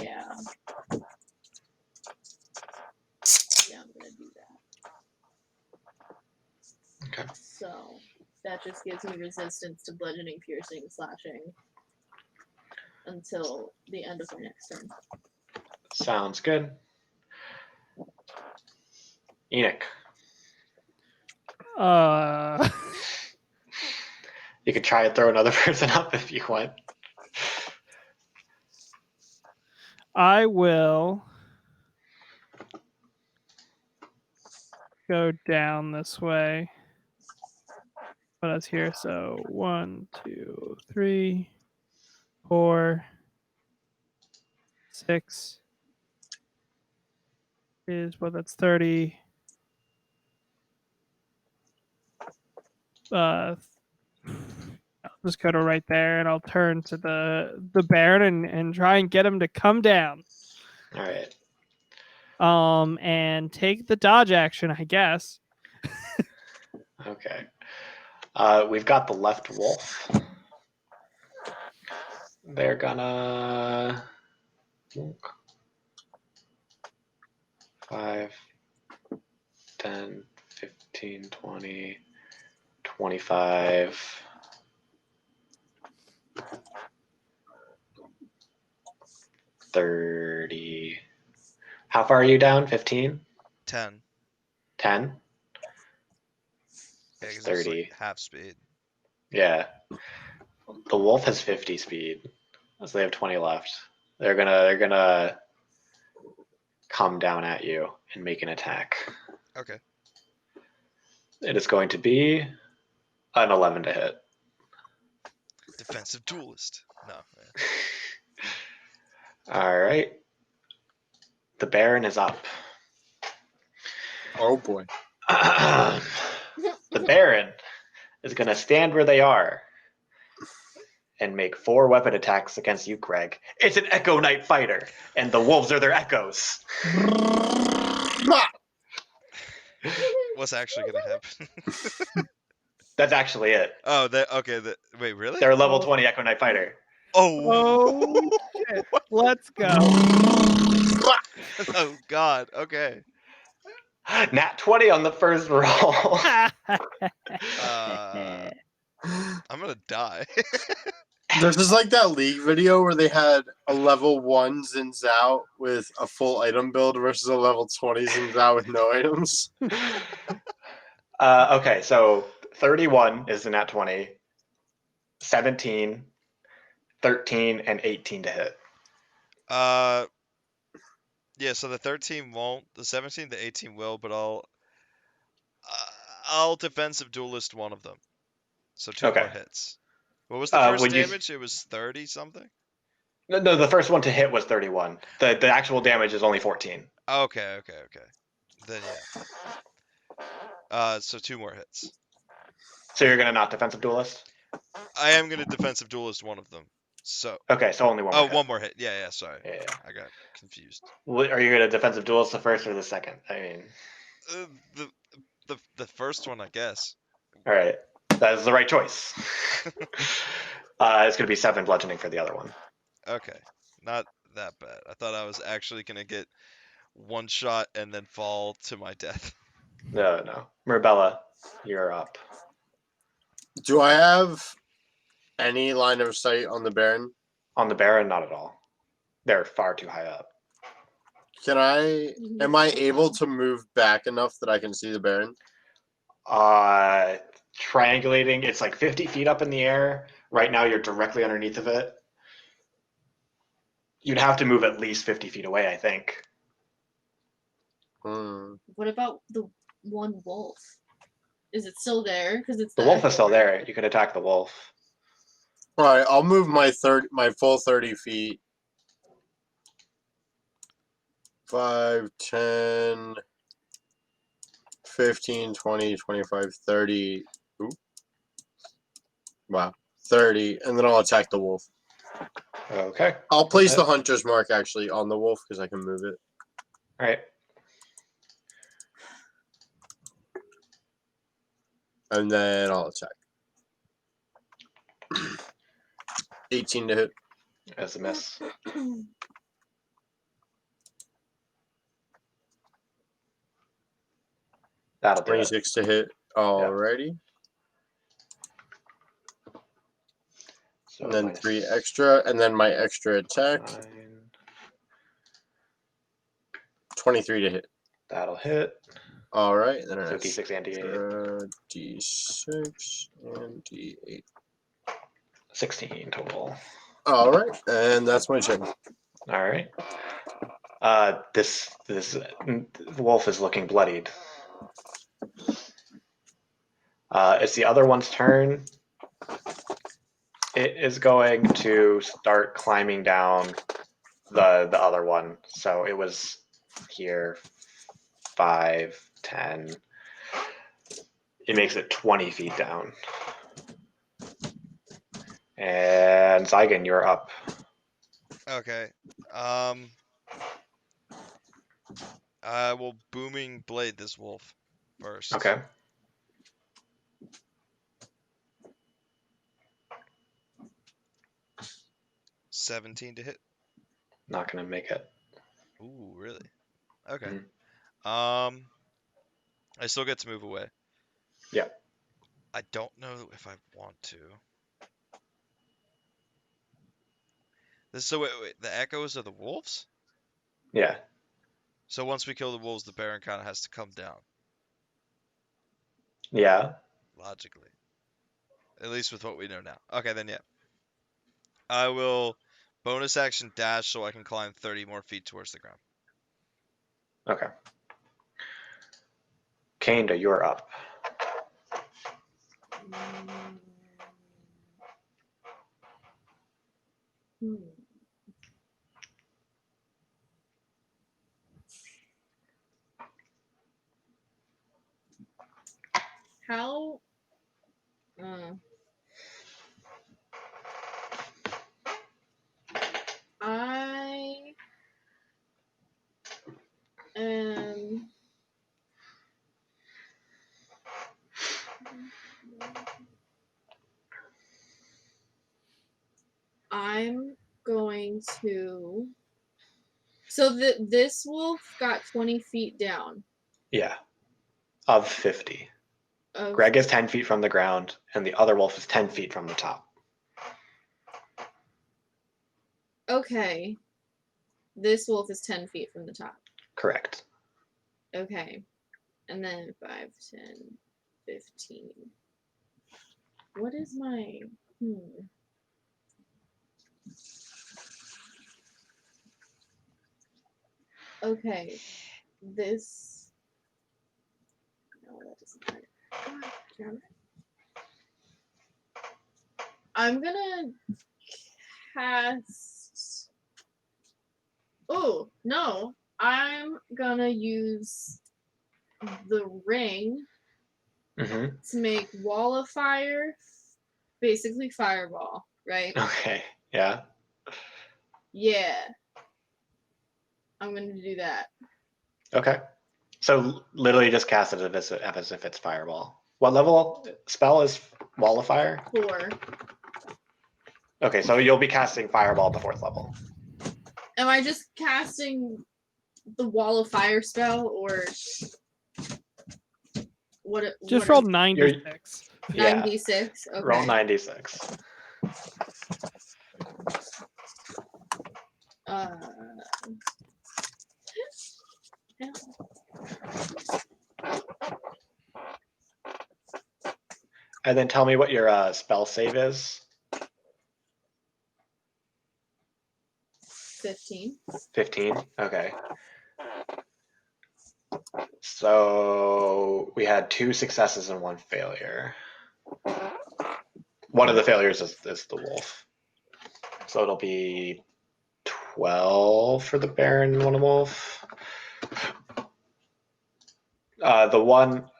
Yeah. Yeah, I'm gonna do that. Okay. So that just gives me resistance to bludgeoning, piercing, slashing until the end of my next turn. Sounds good. Enoch, Uh, you could try and throw another person up if you want. I will go down this way. What else here? So 1, 2, 3, 4, 6 is what? That's 30. I'll just go to right there, and I'll turn to the Baron and try and get him to come down. All right. And take the dodge action, I guess. Okay. We've got the left wolf. They're gonna 5, 10, 15, 20, 25. 30. How far are you down? 15? 10. 10? Yeah, because it's 30. like half speed. Yeah. The wolf has 50 speed. So they have 20 left. They're gonna come down at you and make an attack. Okay. It is going to be an 11 to hit. Defensive duelist. No. All right. The Baron is up. Oh boy. The Baron is going to stand where they are and make 4 weapon attacks against you, Greg. It's an Echo Knight fighter, and the wolves are their echoes. What's actually gonna happen? That's actually it. Oh, okay. Wait, really? They're a level 20 Echo Knight fighter. Oh. Oh shit! Let's go. Oh God. Okay. Nat 20 on the first roll. I'm gonna die. This is like that League video where they had a level 1 Xin Zhao with a full item build versus a level 20 Xin Zhao with no items. Okay, so 31 is the nat 20, 17, 13, and 18 to hit. Yeah. So the 13 won't. The 17, the 18 will, but I'll defensive duelist one of them. So 2 Okay. more hits. What was the first Would you- damage? It was 30 something. No, the first one to hit was 31. The actual damage is only 14. Okay. Then yeah. So 2 more hits. So you're gonna not defensive duelist? I am gonna defensive duelist one of them. So. Okay, so only one more Oh, hit. one more hit. Yeah. Sorry. Yeah. I got confused. Are you gonna defensive duelist the first or the second? I mean, The first one, I guess. all right, that is the right choice. It's gonna be 7 bludgeoning for the other one. Okay. Not that bad. I thought I was actually gonna get one shot and then fall to my death. No. Murbella, you're up. Do I have any line of sight on the Baron? On the Baron, not at all. They're far too high up. Am I able to move back enough that I can see the Baron? Triangulating, it's like 50 feet up in the air. Right now, you're directly underneath of it. You'd have to move at least 50 feet away, I think. What about the one wolf? Is it still there? Because it's The wolf is still there. You could attack the wolf. All right, I'll move my full 30 feet. 5, 10, 15, 20, 25, 30. Ooh. Wow. 30. And then I'll attack the wolf. Okay. I'll place the hunter's mark actually on the wolf because I can move it. All right. And then I'll attack. 18 to hit. As a miss. That'll do it. 26 to hit. Alrighty. So And then minus 3 extra. And then my extra attack. 9. 23 to hit. That'll hit. Alright. Then So an D6 and D8. D6 and D8. 16 total. Alright. And that's my turn. All right. This wolf is looking bloodied. It's the other one's turn. It is going to start climbing down the other one. So it was here 5, 10. It makes it 20 feet down. And Zygon, you're up. Okay. I will booming blade this wolf first. Okay. $17 to hit. Not gonna make it. Ooh, really? Okay. Mhm. I still get to move away. Yeah. I don't know if I want to. So wait, the echoes are the wolves? Yeah. So once we kill the wolves, the Baron kind of has to come down, Yeah. logically. At least with what we know now. Okay, then yeah. I will bonus action dash so I can climb 30 more feet towards the ground. Okay. Kanda, you're up. Hmm. How? I am. I'm going to. So this wolf got 20 feet down. Yeah. Of 50. Of, Greg is 10 feet from the ground, and the other wolf is 10 feet from the top. okay. This wolf is 10 feet from the top. Correct. Okay. And then 5, 10, 15. What is my. Okay. This. No, that doesn't matter. God damn it. I'm gonna cast. Oh, no. I'm gonna use the ring Mm-hmm. to make wall of fire, basically fireball, right? Okay. Yeah. Yeah. I'm gonna do that. Okay. So literally just cast it as if it's fireball. What level spell is Wall of Fire? 4. Okay, so you'll be casting fireball at the 4th level. Am I just casting the wall of fire spell, or what? Just what roll is- 96. 96. Okay. Roll 96. And then tell me what your spell save is. 15. 15. Okay. So we had 2 successes and 1 failure. One of the failures is the wolf. So it'll be 12 for the Baron and 1 wolf. The one,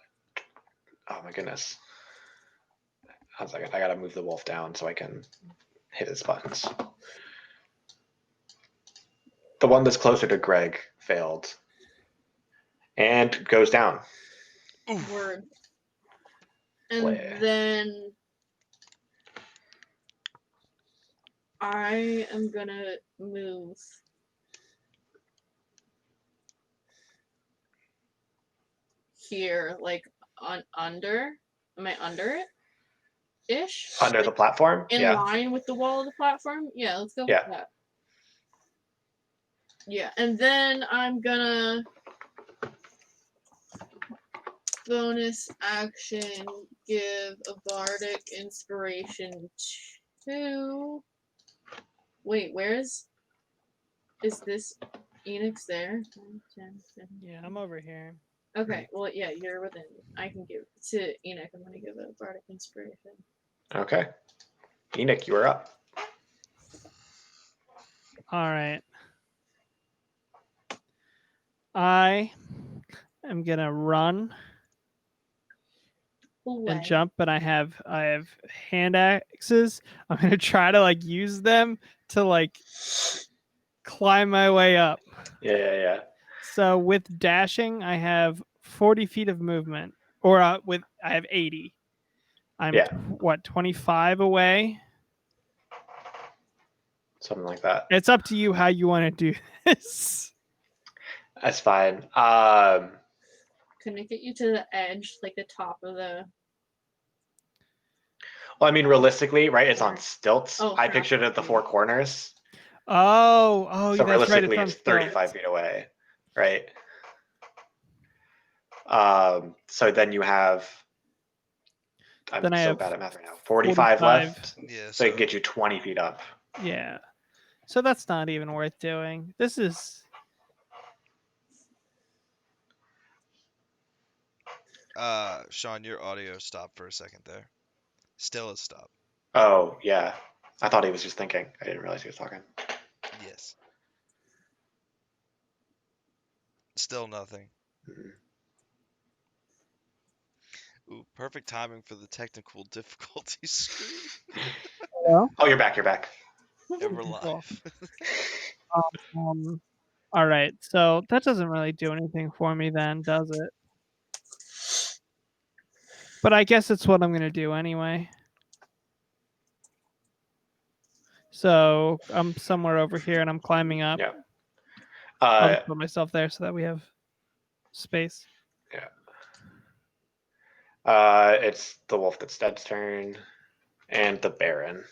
oh my goodness. 1 second, I gotta move the wolf down so I can hit his buttons. The one that's closer to Greg failed and goes down. Oof. Word. And Boy. then I am gonna move here, like under. Am I under it? Ish? Under the platform? In Yeah. line with the wall of the platform? Yeah, let's go Yeah. with that. Yeah, and then I'm gonna bonus action give a bardic inspiration to. Wait, is this Enix there? 9, 10, 15. Yeah, I'm over here. Okay, well, yeah, you're within. I can give to Enoch. I'm gonna give a bardic inspiration. Okay. Enoch, you are up. All right. I am gonna run and jump, but I have hand axes. I'm gonna try to like use them to like climb my way up. Yeah. So with dashing, I have 40 feet of movement, or I have 80. I'm Yeah. 25 away. Something like that. It's up to you how you want to do this. That's fine. Can I get you to the edge, like the top of the? Well, I mean, realistically, right? It's on stilts. Oh, I crap. pictured it at the 4 corners. Oh, So that's right. realistically, It's it's 35 feet away, right? So then you have. I'm Then I so have bad at math right now. 45 left. Yeah. So it can get you 20 feet up. Yeah. So that's not even worth doing. This is. Sean, your audio stopped for a second there. Still has stopped. Oh, yeah. I thought he was just thinking. I didn't realize he was talking. Yes. Still nothing. Mhm. Ooh, perfect timing for the technical difficulty screen. Hello? Oh, you're back. You're back. And we're Cool. live. All right. So that doesn't really do anything for me then, does it? But I guess it's what I'm going to do anyway. So I'm somewhere over here and I'm climbing up. Yeah. I'll just put myself there so that we have space. It's the wolf that's dead's turn, and the Baron.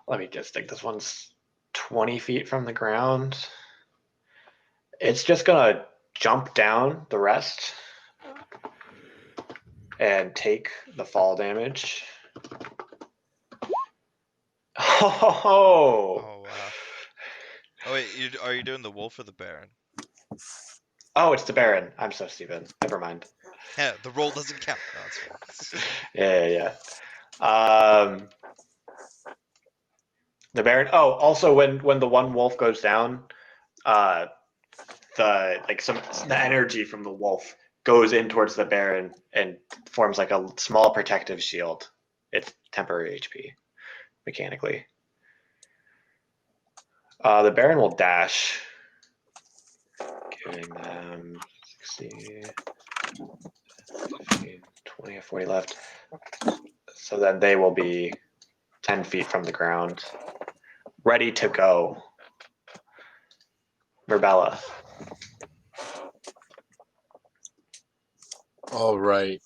Let me just think. This one's 20 feet from the ground. It's just gonna jump down the rest and take the fall damage. Oh, Oh wow. Oh wait, are you doing the wolf or the baron? oh, it's the Baron. I'm so stupid. Never mind. Yeah, the roll doesn't count. No, it's fine. Yeah. The Baron. Oh, also when the one wolf goes down, the energy from the wolf goes in towards the Baron and forms like a small protective shield. It's temporary HP mechanically. The Baron will dash, giving them 60, 15, 20, 40 left. So then they will be 10 feet from the ground, ready to go. Merbella. All right.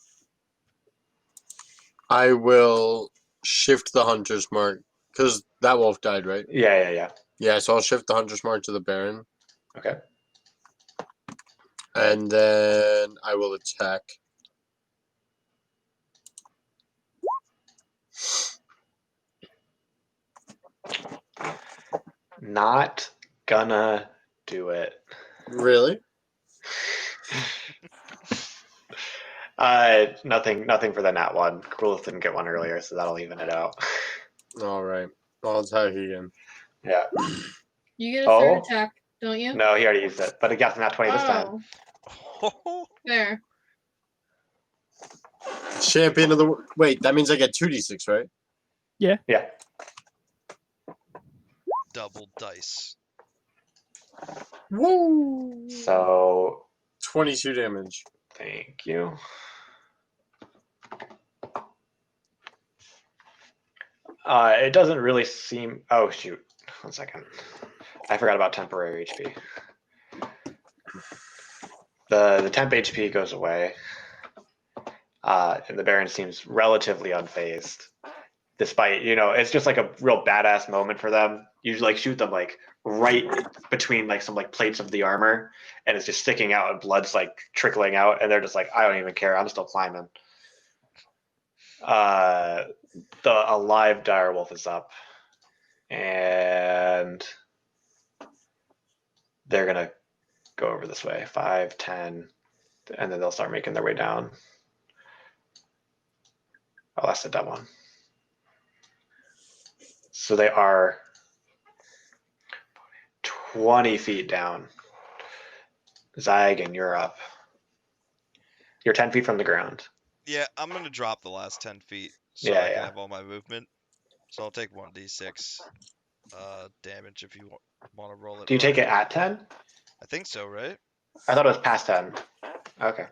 I will shift the hunter's mark because that wolf died, right? Yeah. Yeah, so I'll shift the hunter's mark to the Baron, Okay. and then I will attack. Not gonna do it. Really? Nothing for the nat one. Krulith didn't get one earlier, so that'll even it out. All right. I'll attack again. Yeah. You get a third Oh. attack, don't you? No, he already used it, but he got the nat 20 this time. Oh, fair. Champion of the wait. That means I get 2d6, right? Yeah. Double dice. Woo! So 22 damage. thank you. It doesn't really seem. Oh shoot! 1 second. I forgot about temporary HP. The temp HP goes away, and the Baron seems relatively unfazed, despite it's just like a real badass moment for them. You like shoot them like right between like some like plates of the armor, and it's just sticking out, and blood's like trickling out, and they're just like, I don't even care. I'm still climbing. The alive direwolf is up, and they're gonna go over this way 5 10, and then they'll start making their way down. Oh, that's a dumb one. So they are 20 feet down. Zygon, you're up. You're 10 feet from the ground. Yeah, I'm gonna drop the last 10 feet so Yeah, I can yeah. have all my movement. So I'll take 1d6 damage if you want to roll it. Do you take early. it at 10? I think so, right? I thought it was past 10. Okay.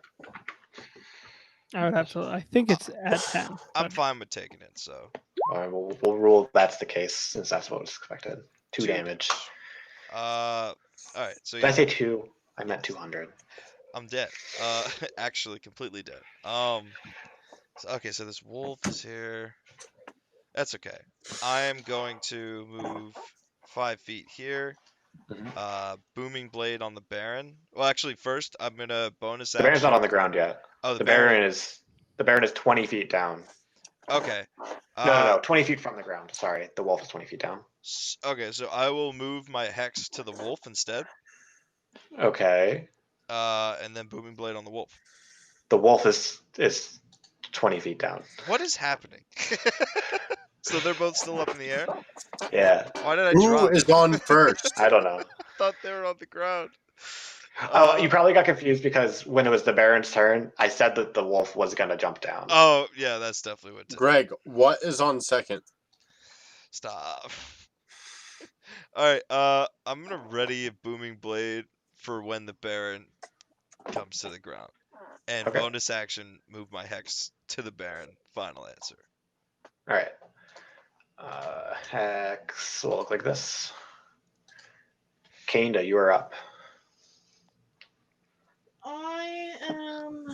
I would have to. I think it's at 10. I'm but- fine with taking it. So All right, we'll rule that's the case since that's what was expected. 2 damage. All right. So Did I yeah, say 2? I meant 200. I'm dead. Actually, completely dead. Okay, so this wolf is here. That's okay. I'm going to move 5 feet here. Mhm. Booming blade on the Baron. Well, actually, first I'm gonna bonus The Baron's action. not on the ground yet. Oh, The Baron is 20 feet down. Okay. No, 20 feet from the ground. Sorry, the wolf is 20 feet down. Okay, so I will move my hex to the wolf instead. Okay. And then booming blade on the wolf. The wolf is 20 feet down. What is happening? So they're both still up in the air? Yeah, Why did I Who drop? is on first? I don't know. I thought they were on the ground. You probably got confused because when it was the Baron's turn, I said that the wolf was going to jump down. Oh, yeah, that's definitely what. Greg, what is on second? Stop. All right, I'm gonna ready a booming blade for when the Baron comes to the ground, and Okay. bonus action move my hex to the Baron. Final answer. All right. Hex will look like this. Kanda, you are up. I am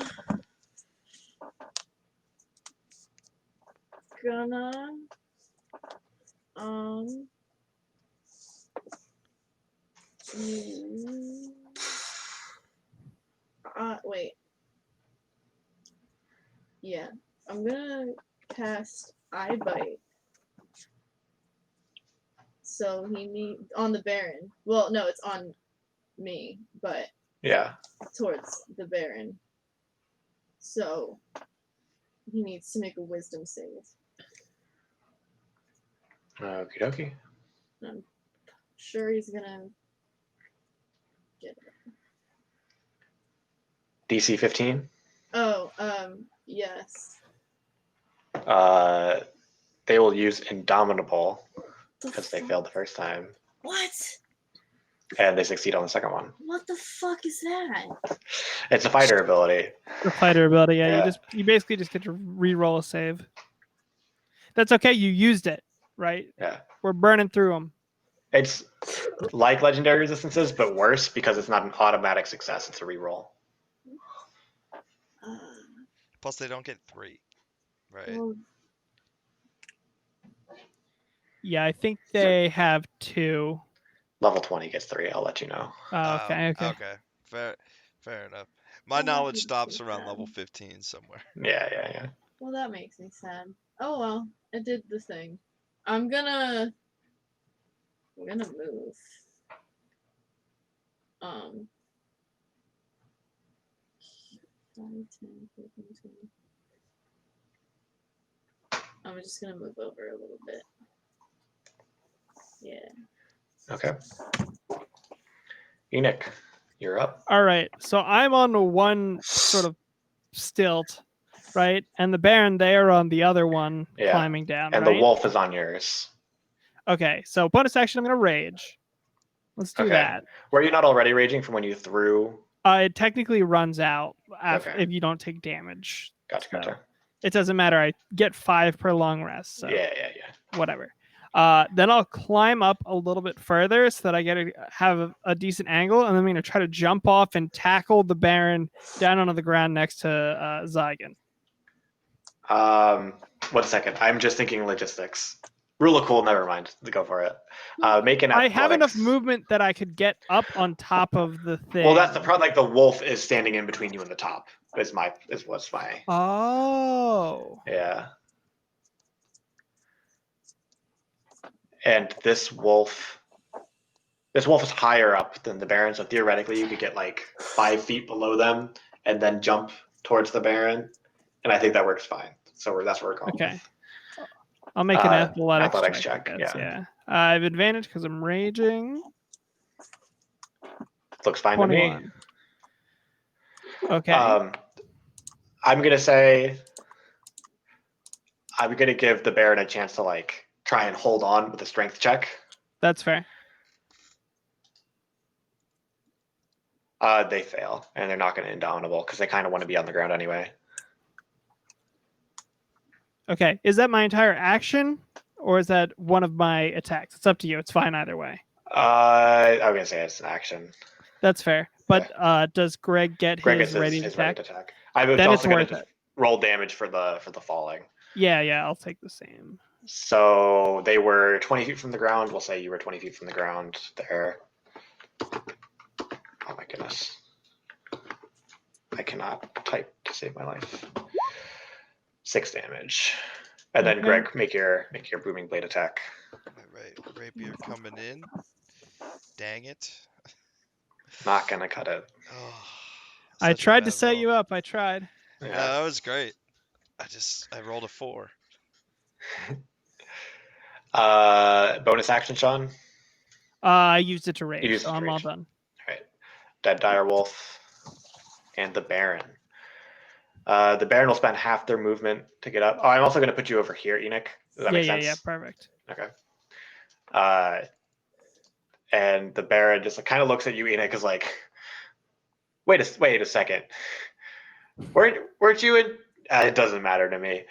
gonna wait. Yeah, I'm gonna cast Eye Bite. So he needs on the Baron. Well, no, it's on me, but Yeah. towards the Baron. So he needs to make a Wisdom save. Okie dokie. I'm sure he's gonna get it. DC 15. Oh, yes. They will use Indomitable The because they fuck? failed the first time, What? and they succeed on the second one. What the fuck is that? It's a fighter ability. The fighter ability. Yeah, Yeah. you basically just get to re-roll a save. That's okay. You used it, right? Yeah. We're burning through them. It's like legendary resistances, but worse because it's not an automatic success. It's a reroll. Plus, they don't get 3, right? Well, Yeah, I think they have 2. Level 20 gets 3. I'll let you know. Oh, okay. Okay. Fair enough. My Well, that knowledge makes stops me around sad. level 15 somewhere. Yeah. well, that makes me sad. Oh well, I did the thing. I'm gonna move. 10, 15, 20. I'm just gonna move over a little bit. Yeah. Okay. Enoch, you're up. All right. So I'm on one sort of stilt, right? And the Baron there on the other one Yeah. climbing down. And right? the wolf is on yours. Okay. So bonus action, I'm going to rage. Let's do Okay. that. Were you not already raging from when you threw? It technically runs out after, Okay. if you don't take damage. Gotcha, So gotcha. it doesn't matter. I get 5 per long rest. So Yeah. whatever. Then I'll climb up a little bit further so that I get to have a decent angle, and then I'm going to try to jump off and tackle the Baron down onto the ground next to Zygon. 1 second. I'm just thinking logistics. Rule of cool, never mind. Go for it. Make an I athletics. have enough movement that I could get up on top of the thing. Well, that's the problem. Like the wolf is standing in between you and the top. Is what's my. Oh. Yeah. And this wolf is higher up than the Baron, so theoretically you could get like 5 feet below them and then jump towards the Baron, and I think that works fine. So that's where we're going. Okay. I'll make an athletics check. I guess. Yeah. Yeah. I have advantage because I'm raging. Looks fine 21. to me. Okay. I'm gonna say I'm gonna give the Baron a chance to like try and hold on with a strength check. That's fair. They fail, and they're not going to indomitable because they kind of want to be on the ground anyway. Okay. Is that my entire action, or is that one of my attacks? It's up to you. It's fine either way. I'm gonna say it's an action. That's fair. But does Greg get Greg his gets ready his attack? ready to attack. I was Then also it's going worth to it. roll damage for the falling. Yeah. I'll take the same. So they were 20 feet from the ground. We'll say you were 20 feet from the ground there. Oh my goodness. I cannot type to save my life. 6 damage. And then Okay. Greg, make your booming blade attack. All right, rapier coming in. Dang it. Not gonna cut it. Oh, I such a tried to bad set roll. you up. I tried. No, Yeah. that was great. I rolled a 4. Bonus action, Sean. I used it to You rage, used so it to I'm all rage. done. All right. Dead dire wolf and the Baron. The Baron will spend half their movement to get up. Oh, I'm also going to put you over here, Enoch. Does that make sense? Yeah. Perfect. Okay. And the Baron just kind of looks at you, Enoch, is like, wait a second. Weren't you in? It doesn't matter to me.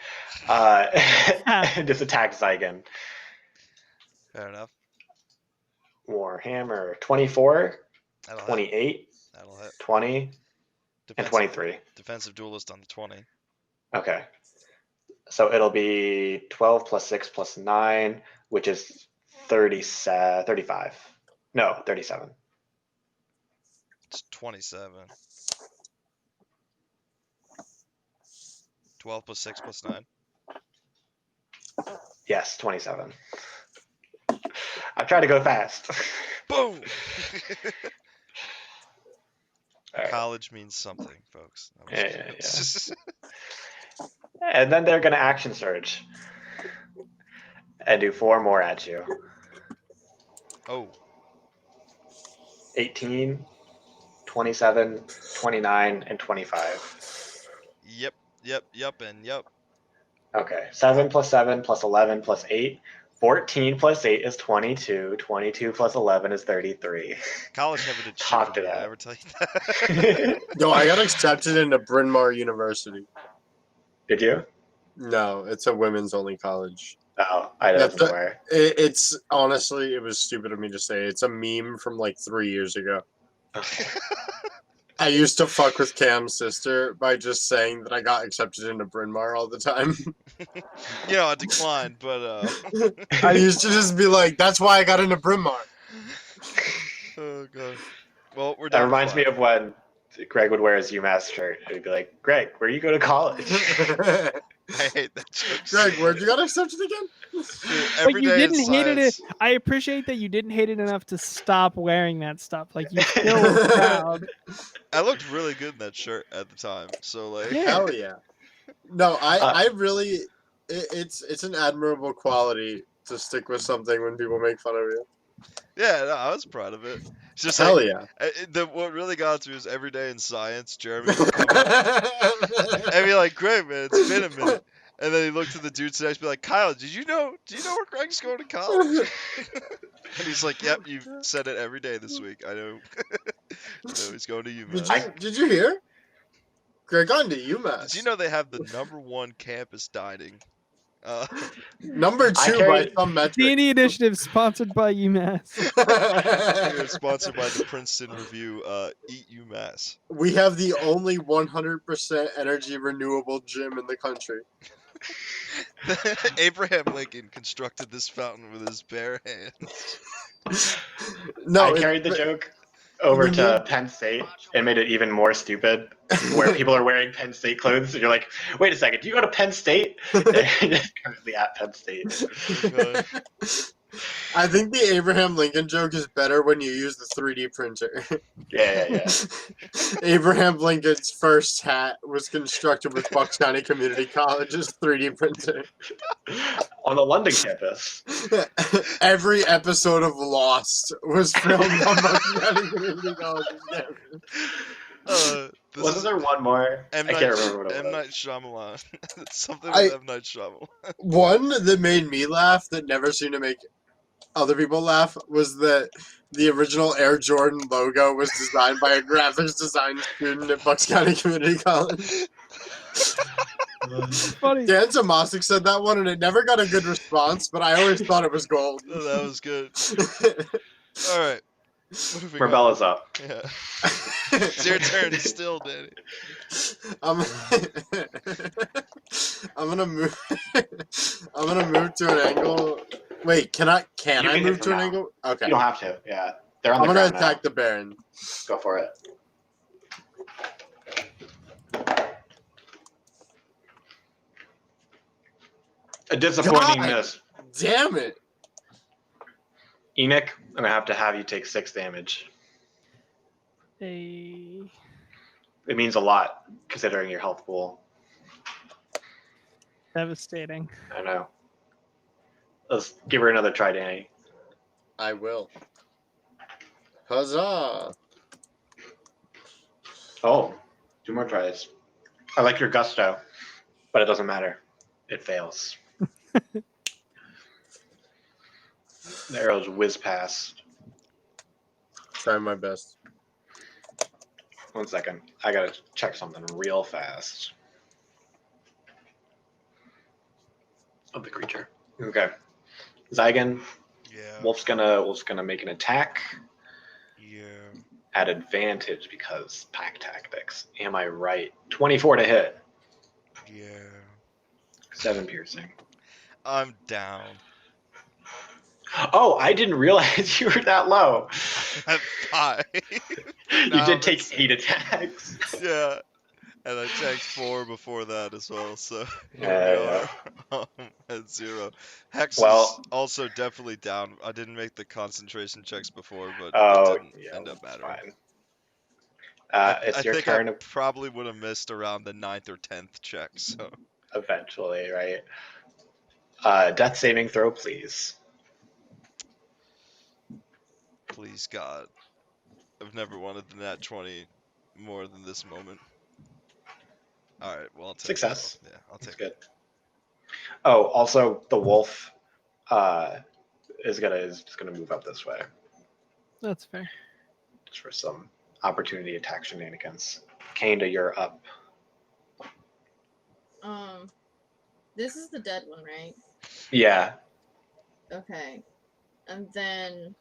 And just attacks Zygon. Fair enough. Warhammer 24, That'll 28, hit. That'll hit. 20, and 23. Defensive duelist on the 20. Okay. So it'll be 12 plus 6 plus 9, which is 35. No, 37. It's 27. 12 plus 6 plus 9. Yes, 27. I'm trying to go fast. Boom! All right. College means something, folks. Yeah. And then they're going to action surge and do 4 more at you. Oh, 18, 27, 29, and 25. yep, and yep. Okay, 7 plus 7 plus 11 plus 8. 14 plus 8 is 22. 22 plus 11 is 33. College never did shit Talk for to me. I that. ever tell you that? No, I got accepted into Bryn Mawr University. Did you? No, it's a women's only college. Oh, I wasn't aware. It's honestly, it was stupid of me to say. It's a meme from like 3 years ago. Okay. I used to fuck with Cam's sister by just saying that I got accepted into Bryn Mawr all the time. You know, I declined, but I used to just be like, "That's why I got into Bryn Mawr." oh god. Well, we're That down. reminds me of when Greg would wear his UMass shirt. He'd be like, Greg, where you go to college? I hate that joke. Greg, where'd you got accepted again? Dude, But every you day in didn't hate it. science. I appreciate that you didn't hate it enough to stop wearing that stuff. Like you still were proud. I looked really good in that shirt at the time. So like, Yeah. Hell yeah. No, Uh, I really, it's an admirable quality to stick with something when people make fun of you. yeah, no, I was proud of it. It's just like Hell yeah. what really got to me was every day in science, Jeremy would come up and be like, "Greg, man, it's been a minute." And then he looked at the dudes next, be like, "Kyle, do you know where Greg's going to college?" And he's like, "Yep, you've said it every day this week. I know." No, he's going to UMass. Did you hear? Greg gone to Did you UMass. know they have the #1 campus dining? Number I 2 by carried- some metric. D&D initiative sponsored by UMass. We are sponsored by the Princeton Review. Eat UMass. We have the only 100% energy renewable gym in the country. Abraham Lincoln constructed this fountain with his bare hands. No, I carried the joke over when to you- Penn State and made it even more stupid, where people are wearing Penn State clothes, and you're like, "Wait a second, do you go to Penn State?" Currently at Penn State. Okay. I think the Abraham Lincoln joke is better when you use the 3D printer. Yeah. Abraham Lincoln's first hat was constructed with Bucks County Community College's 3D printer. On the London campus. Every episode of Lost was filmed on Bucks County Community College's campus. This Wasn't is there one more? M. I Night, can't remember what it M. was. Night Shyamalan. It's something I- with M. Night Shyamalan. One that made me laugh that never seemed to make other people laugh was that the original Air Jordan logo was designed by a graphics design student at Bucks County Community College. It's funny. Dan Tomasic said that one, and it never got a good response, but I always thought it was gold. Oh, that was good. All right. What have we got? Marbella's up. Yeah. It's your turn still, Danny. I'm, I'm gonna move. I'm gonna move to an angle. Wait, can I You can hit move from to an now. angle? Okay. You don't have to. Yeah, they're on I'm the gonna ground attack now. the Baron. Go for it. A disappointing God. miss. Damn it! Enoch, I'm gonna have to have you take 6 damage. A It means a lot considering your health pool. devastating. I know. Let's give her another try, Danny. I will. Huzzah! Oh, 2 more tries. I like your gusto, but it doesn't matter. It fails. The arrows whiz past. Try my best. 1 second. I gotta check something real fast. Of the creature. Okay. Zygon, Yeah. Wolf's gonna make an attack Yeah. at advantage because pack tactics. Am I right? 24 to hit. Yeah. 7 piercing. I'm down. Oh, I didn't realize you were that low. At 5. You No, did take it's- 8 attacks. Yeah. And I tanked 4 before that as well, so here Yeah, we are at 0. Hex Well- is also definitely down. I didn't make the concentration checks before, but Oh, it didn't yeah, end up it's mattering. fine. I It's your think turn I probably would have missed around the 9th or 10th check, so eventually, right? Death saving throw, please. please God. I've never wanted the nat 20 more than this moment. Alright, well I'll take Success. it. Yeah, I'll That's take good. Oh, also the wolf is gonna move up this way That's fair. just for some opportunity attack shenanigans. Kanda, you're up. This is the dead one, right? Yeah. Okay. And then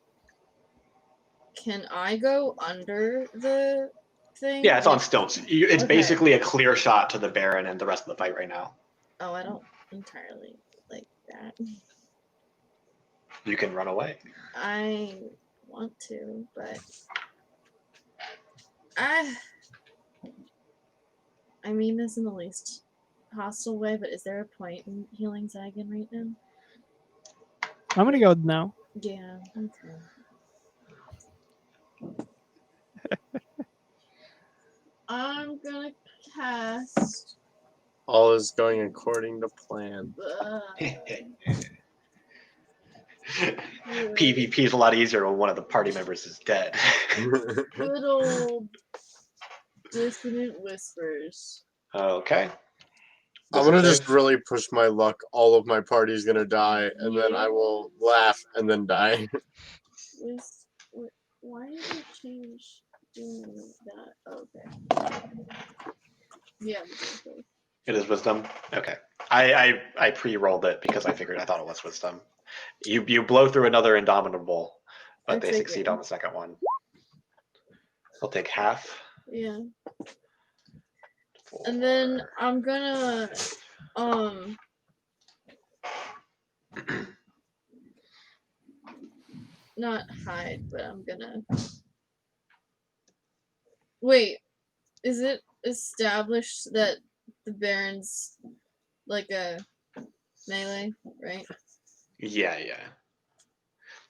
can I go under the thing? Yeah, it's on Like- stilts. It's Okay. basically a clear shot to the Baron and the rest of the fight right now. Oh, I don't entirely like that. You can run away. I want to, but I mean this in the least hostile way, but is there a point in healing Zygon right now? I'm gonna go with no. Yeah. Okay. I'm gonna cast. All is going according to plan. PvP is a lot easier when one of the party members is dead. Good old dissonant whispers. Okay. I'm gonna Wisdom just save. really push my luck. All of my party's gonna die, and then I will laugh and then die. Why did I change doing that? Okay. Yeah. It is wisdom. Okay. I pre-rolled it because I thought it was wisdom. You blow through another indomitable, but I they figured. succeed on the second one. I'll take half. Yeah. And then I'm gonna not hide, but I'm gonna wait. Is it established that the Baron's like a melee, right? Yeah.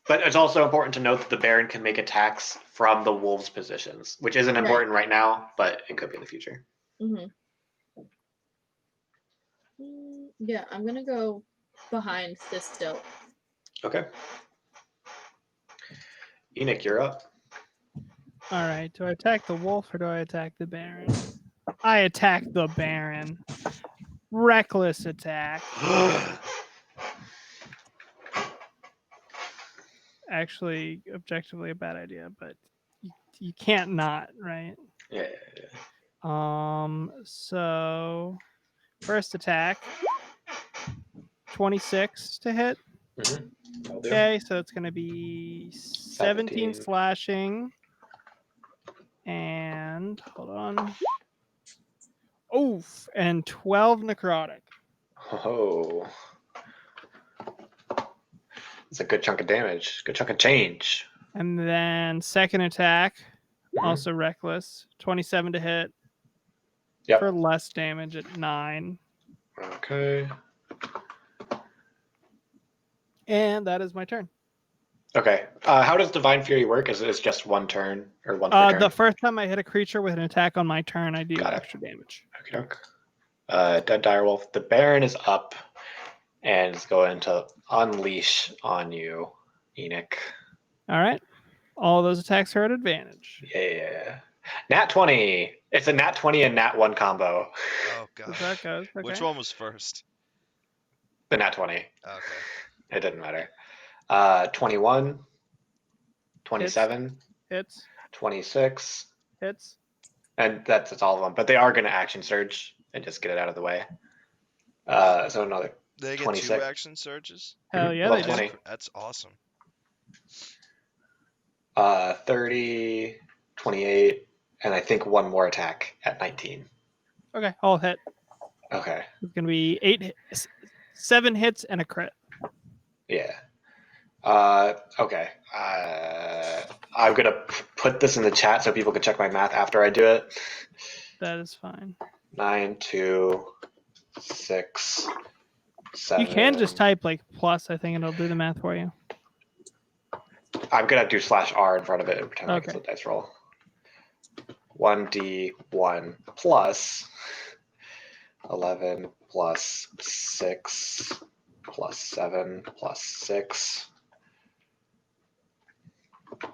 But it's also important to note that the Baron can make attacks from the wolves' positions, which isn't important right now, but it could be in the future. Mm-hmm. Yeah, I'm gonna go behind this still. Okay. Enoch, you're up. All right. Do I attack the wolf or do I attack the Baron? I attack the Baron. Reckless attack. Actually, objectively a bad idea, but you can't not, right? Yeah. So first attack, 26 to hit. That'll do. Okay, so it's gonna be 17 slashing. And hold on. Oof, and 12 necrotic. Oh. It's a good chunk of damage. Good chunk of change. And then second attack, also reckless, 27 to hit. Yep. For less damage at 9. Okay. And that is my turn. Okay. How does Divine Fury work? Is it just one turn or one per turn? The first time I hit a creature with an attack on my turn, I do Got it. extra damage. Okay. Dead Direwolf. The Baron is up and is going to unleash on you, Enoch. All right. All those attacks are at advantage. Yeah. Nat 20. It's a Nat 20 and Nat 1 combo. Oh god. That goes. Okay. Which one was first? The Nat 20. Okay. It didn't matter. 21, 27, Hits. 26. Hits. And that's all of them. But they are going to action surge and just get it out of the way. So another They get 26. 2 action surges? Hell yeah, Level they do. 20. That's awesome. 30, 28, and I think one more attack at 19. Okay, I'll hit. Okay. It's gonna be 7 hits and a crit. Yeah. Okay. I'm going to put this in the chat so people can check my math after I do it. That is fine. 9, 2, 6, 7. You can just type like plus, I think, and it'll do the math for you. I'm going to do /R in front of it and pretend like it's Okay. a dice roll. 1d1 plus 11 plus 6 plus 7 plus 6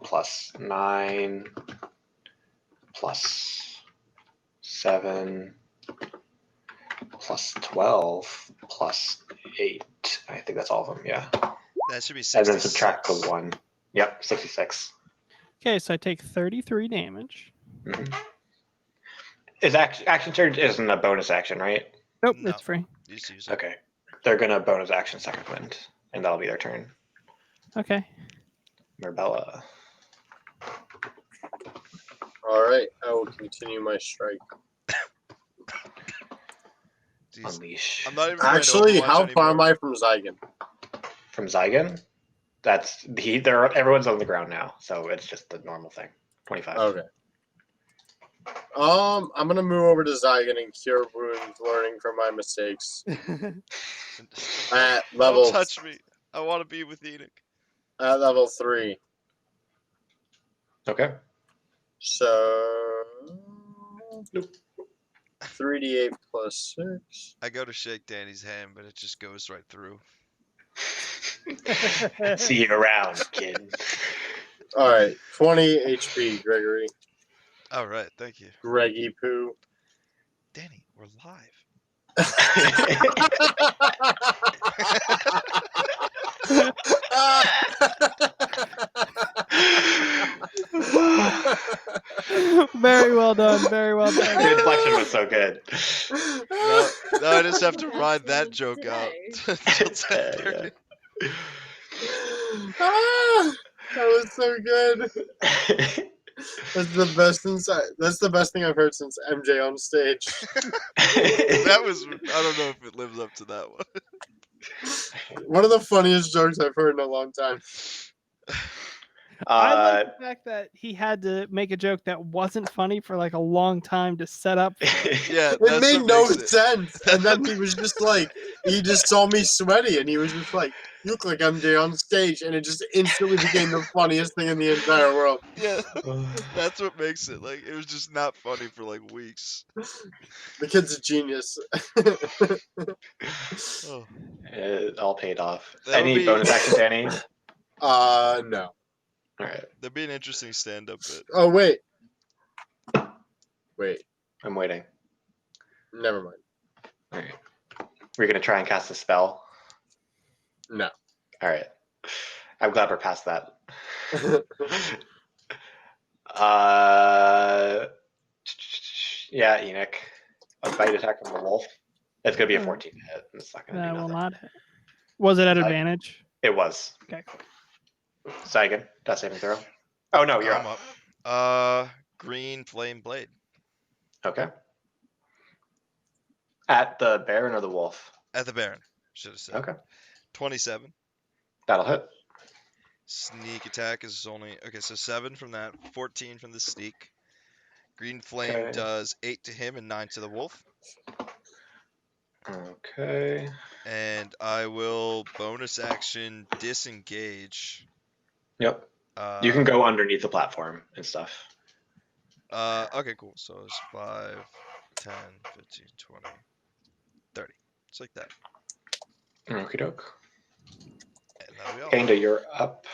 plus 9 plus 7 plus 12 plus 8. I think that's all of them, yeah. That should be 66. And then subtract the 1. Yep, 66. Okay, so I take 33 damage. Mm-hmm. Is action surge isn't a bonus action, right? Nope, No. it's free. Just use it. Okay. They're going to bonus action second wind, and that'll be their turn. Okay. Marbella. All right, I will continue my strike. Jeez. Unleash. I'm not even playing Actually, Overwatch how far am anymore. I from Zygon? From Zygon? That's everyone's on the ground now, so it's just the normal thing. 25. Okay. I'm gonna move over to Zygon and cure wounds, learning from my mistakes. At level Don't touch me. I want to be with Enoch. At level 3. Okay. So. Nope. 3d8 plus 6. I go to shake Danny's hand, but it just goes right through. See you around, kid. Alright, 20 HP, Gregory. All right, thank you, Greggy Poo. Danny. We're live. Very well done. Very well done. The inflection was so good. No, I just have to That's ride that the joke out today. till 10:30. That was so good. That's the best That's the best thing I've heard since MJ on stage. That was. I don't know if it lives up to that one. One of the funniest jokes I've heard in a long time. I like the fact that he had to make a joke that wasn't funny for like a long time to set up for it. Yeah, It that's made what no makes it. sense. And then he was just like, he just saw me sweaty and he was just like, you look like MJ on stage. And it just instantly became the funniest thing in the entire world. Yeah, that's what makes it. Like, it was just not funny for like weeks. The kid's a genius. Oh, It all paid off. That would Any be- bonus action, Danny? No. All right, that'd be an interesting stand-up bit. Oh, wait. Wait. I'm waiting. Never mind. All right, we're gonna try and cast a spell. No. All right, I'm glad we're past that. Uh, yeah, Enoch. A bite attack from the wolf. It's gonna be a 14 to hit. It's not gonna That do will nothing. not hit. Was it at I- advantage? It was. Okay, cool. Saigon, death saving throw. Oh no, you're I'm up. up. Green flame blade. Okay. At the Baron or the wolf? At the Baron. Should have said. Okay, 27. that'll hit. Sneak attack is only okay. So 7 from that, 14 from the sneak. Green flame Okay. does 8 to him and 9 to the wolf. Okay. And I will bonus action disengage. Yep. You can Uh, go underneath the platform and stuff. Okay, cool. So it's 5, 10, 15, 20, 30. It's like that. Okie doke. And that'll be all. Panda, you're up.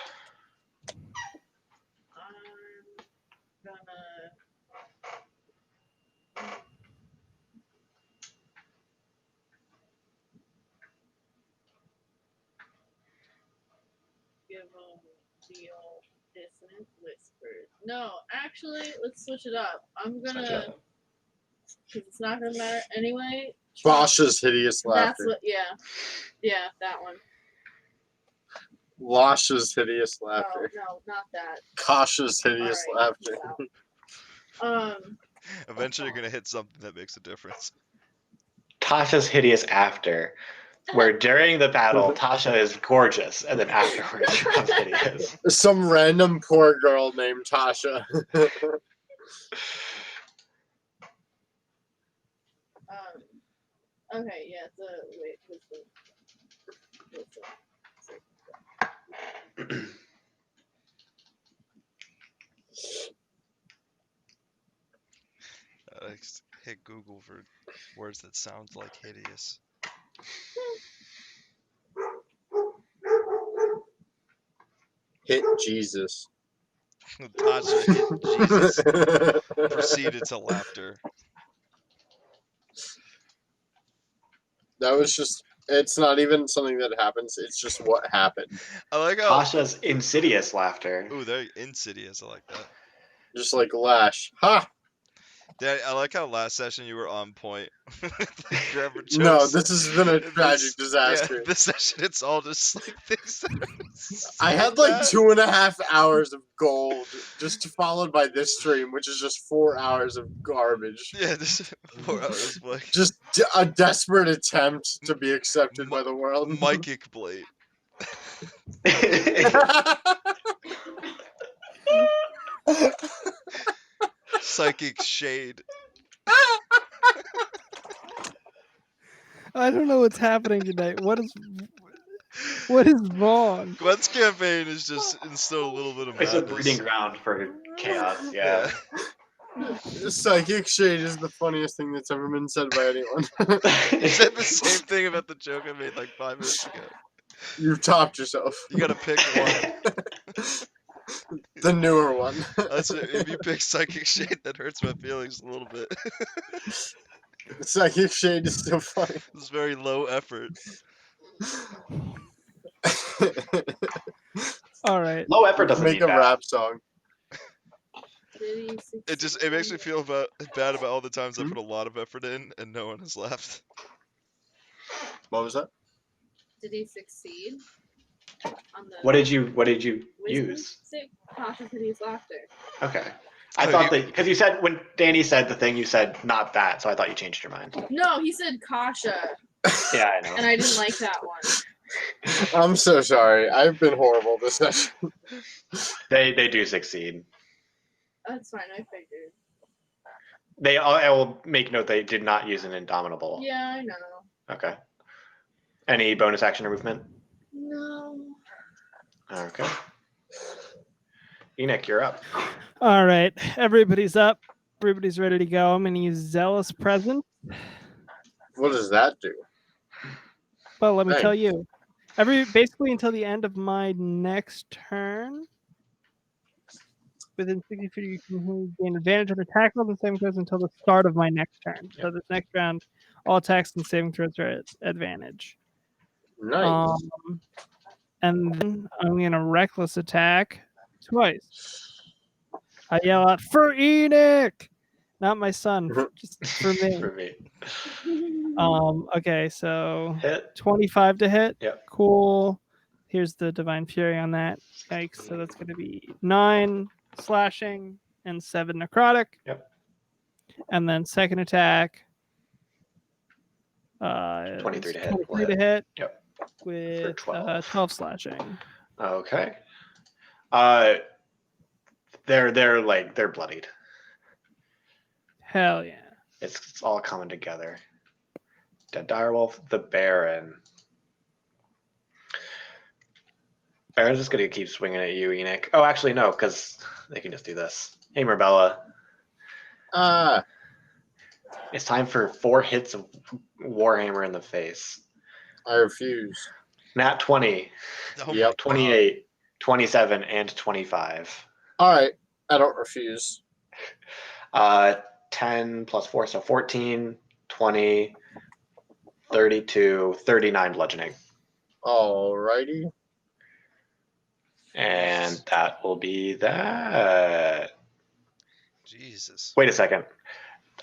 I'm gonna give him the old dissonant whispers. No, actually, let's switch it up. I'm Switch gonna, it up. because it's not gonna matter anyway. Bosch's hideous laughter. That's what, yeah, that one. Losh's hideous Oh laughter. no, not that. Kosh's hideous All right, laughter. Eventually, you're gonna hit something that makes a difference. Tasha's hideous after, where during the battle Tasha is gorgeous, and then afterwards she becomes hideous. Some random poor girl named Tasha. Okay, yeah, wait, what's the Just hit Google for words that sound like hideous. Hit Jesus. Tasha hit Jesus. Proceeded to laughter. That was just, it's not even something that happens, it's just what happened. I like how. Tasha's insidious laughter. Ooh, they're insidious. I like that. Just like Lash. Ha! Danny, I like how last session you were on point. Grammar jokes. No, this has been a This- tragic disaster. Yeah, this session it's all just like things. That are I so had like bad. 2.5 hours of gold, just followed by this stream, which is just 4 hours of garbage. Yeah, this 4 hours like Just a desperate attempt to be accepted by the world. Mykic Blade. Psychic Shade. I don't know what's happening tonight. What is? What is wrong? Gwen's campaign is just instill a little bit of It's a breeding madness. ground for chaos. Yeah. Psychic shade is the funniest thing that's ever been said by anyone. You said the same thing about the joke I made like 5 minutes ago. You've topped yourself. You gotta pick one. The newer one. If you pick psychic shade, that hurts my feelings a little bit. Psychic shade is so funny. It's very low effort. All right. Low effort doesn't Make mean a bad. rap song. It makes me feel bad about all the times I put a lot of effort in and no one has laughed. What was that? Did he succeed? On the What did you wisdom use? save? Cautious hideous laughter. Okay. I Oh, thought that because you said when Danny said the thing, you said not that, so I thought you changed your mind. No, he said Kasha, Yeah, I know. and I didn't like that one. I'm so sorry. I've been horrible this session. They do succeed. That's fine. I figured. I will make note they did not use an indomitable. Yeah, I know. Okay. Any bonus action or movement? No. Okay. Enoch, you're up. All right. Everybody's up. Everybody's ready to go. I'm going to use Zealous Presence. What does that do? Well, let me Thanks. tell you. Basically until the end of my next turn. Within 60 feet, you can gain advantage on attack rolls and saving throws until the start of my next turn. So Yep. this next round, all attacks and saving throws are at advantage. Nice. And then I'm going to reckless attack twice. I yell out, for Enoch! Not my son, just for me. For me. Okay, so Hit. 25 to hit. Yep. Cool. Here's the Divine Fury on that. Yikes. So that's going to be 9 slashing and 7 necrotic. Yep. And then second attack. 23 to hit. 23 to hit. Yep. With 12. 12 slashing. Okay. They're bloodied. Hell yeah. It's all coming together. Dead direwolf, the Baron. Baron's just gonna keep swinging at you, Enoch. Oh, actually no, because they can just do this. Hey, Marbella. It's time for 4 hits of Warhammer in the face. I refuse. Nat 20, Oh Yep. my 28, 27, and 25. All right. I don't refuse. 10 plus 4, so 14, 20, 32, 39 bludgeoning. Alrighty. And that will be that. Jesus. Wait a second.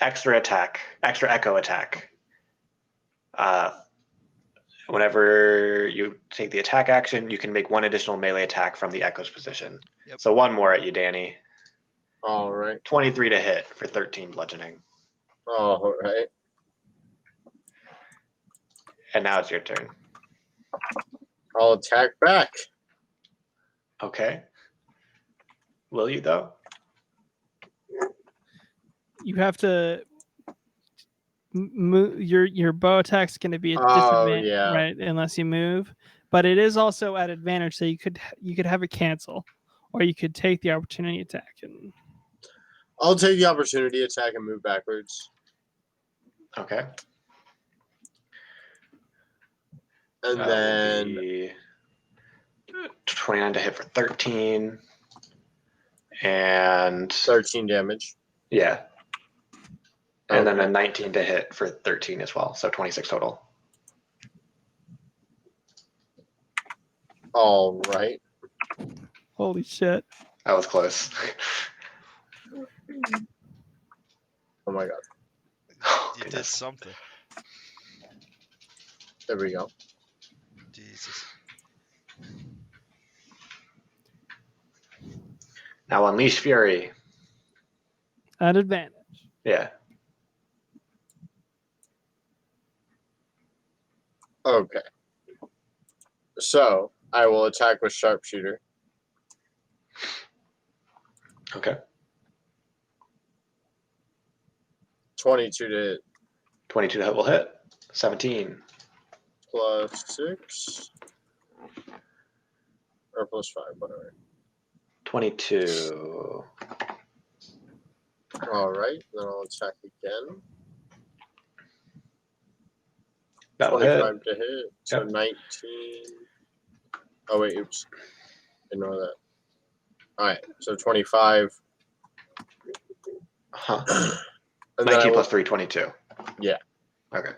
Extra echo attack. Whenever you take the attack action, you can make 1 additional melee attack from the echo's position. Yep. So 1 more at you, Danny. All right. 23 to hit for 13 bludgeoning. All right. And now it's your turn. I'll attack back. Okay. Will you, though? You have to move. Your bow attack's going to be at Oh, disadvantage, yeah. right? Unless you move. But it is also at advantage, so you could have it cancel, or you could take the opportunity attack. And I'll take the opportunity attack and move backwards. Okay. And That then will be 29 to hit for 13. And 13 damage. yeah. And then a Okay. 19 to hit for 13 as well. So 26 total. All right. holy shit! That was close. Oh my god. Oh, You did goodness. something. There we go. Jesus. Now unleash fury. At advantage. Yeah. Okay. So I will attack with sharpshooter. Okay. 22 to hit. 22 to hit will hit. 17. Plus 6. or +5, whatever. 22. All right, then I'll attack again. That'll 25 hit. to hit. So Yep. 19. Oh wait, oops. Ignore that. All right, so 25. Huh. And then I 19 will, plus 3, 22. Yeah. Okay.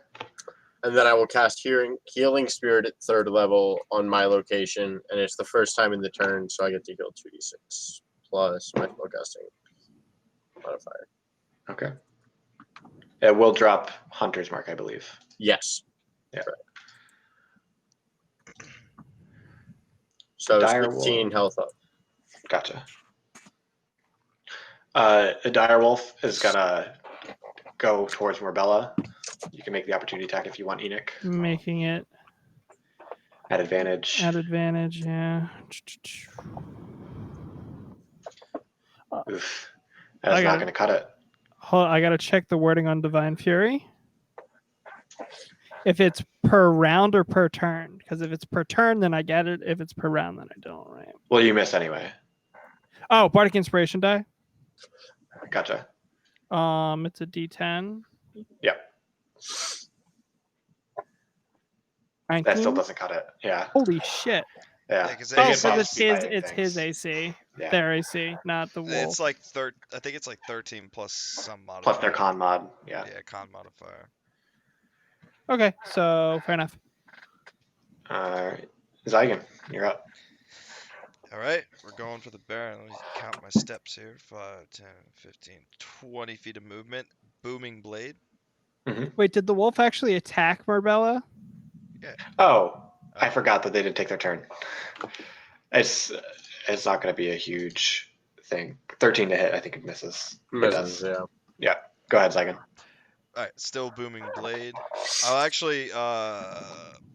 and then I will cast Healing Spirit at 3rd level on my location, and it's the first time in the turn, so I get to heal 2d6 plus my spellcasting modifier. Okay. It will drop Hunter's Mark, I believe. Yes. Yeah. Correct. So it's Dire 15 Wolf. health up. Gotcha. A dire wolf is gonna go towards Morbella. You can make the opportunity attack if you want, Enoch. Making it At advantage. at advantage, yeah. Oof. I That's got not it. gonna cut it. I gotta check the wording on Divine Fury. If it's per round or per turn, because if it's per turn, then I get it. If it's per round, then I don't. Right? Well, you miss anyway. Oh, Bardic Inspiration die. Gotcha. It's a D10. Yep. 19? That still doesn't cut it. Yeah. Holy shit! Yeah. Yeah, 'cause They they Oh, get get because buffs it's his. by It's his things. AC. Yeah. Their AC, not the wolf. It's like I think it's like 13 plus some modifier. Plus their con mod. Yeah. Yeah, con modifier. Okay, so fair enough. Alright. Zygon, you're up. All right, we're going for the Baron. Let me count my steps here. 5, 10, 15, 20 feet of movement. Booming blade. Wait, did the wolf actually attack Marbella? Oh, I forgot that they didn't take their turn. It's not going to be a huge thing. 13 to hit, I think it misses. Misses, It does. yeah. Yeah. Go ahead, Zygon. All right, still booming blade. I'll actually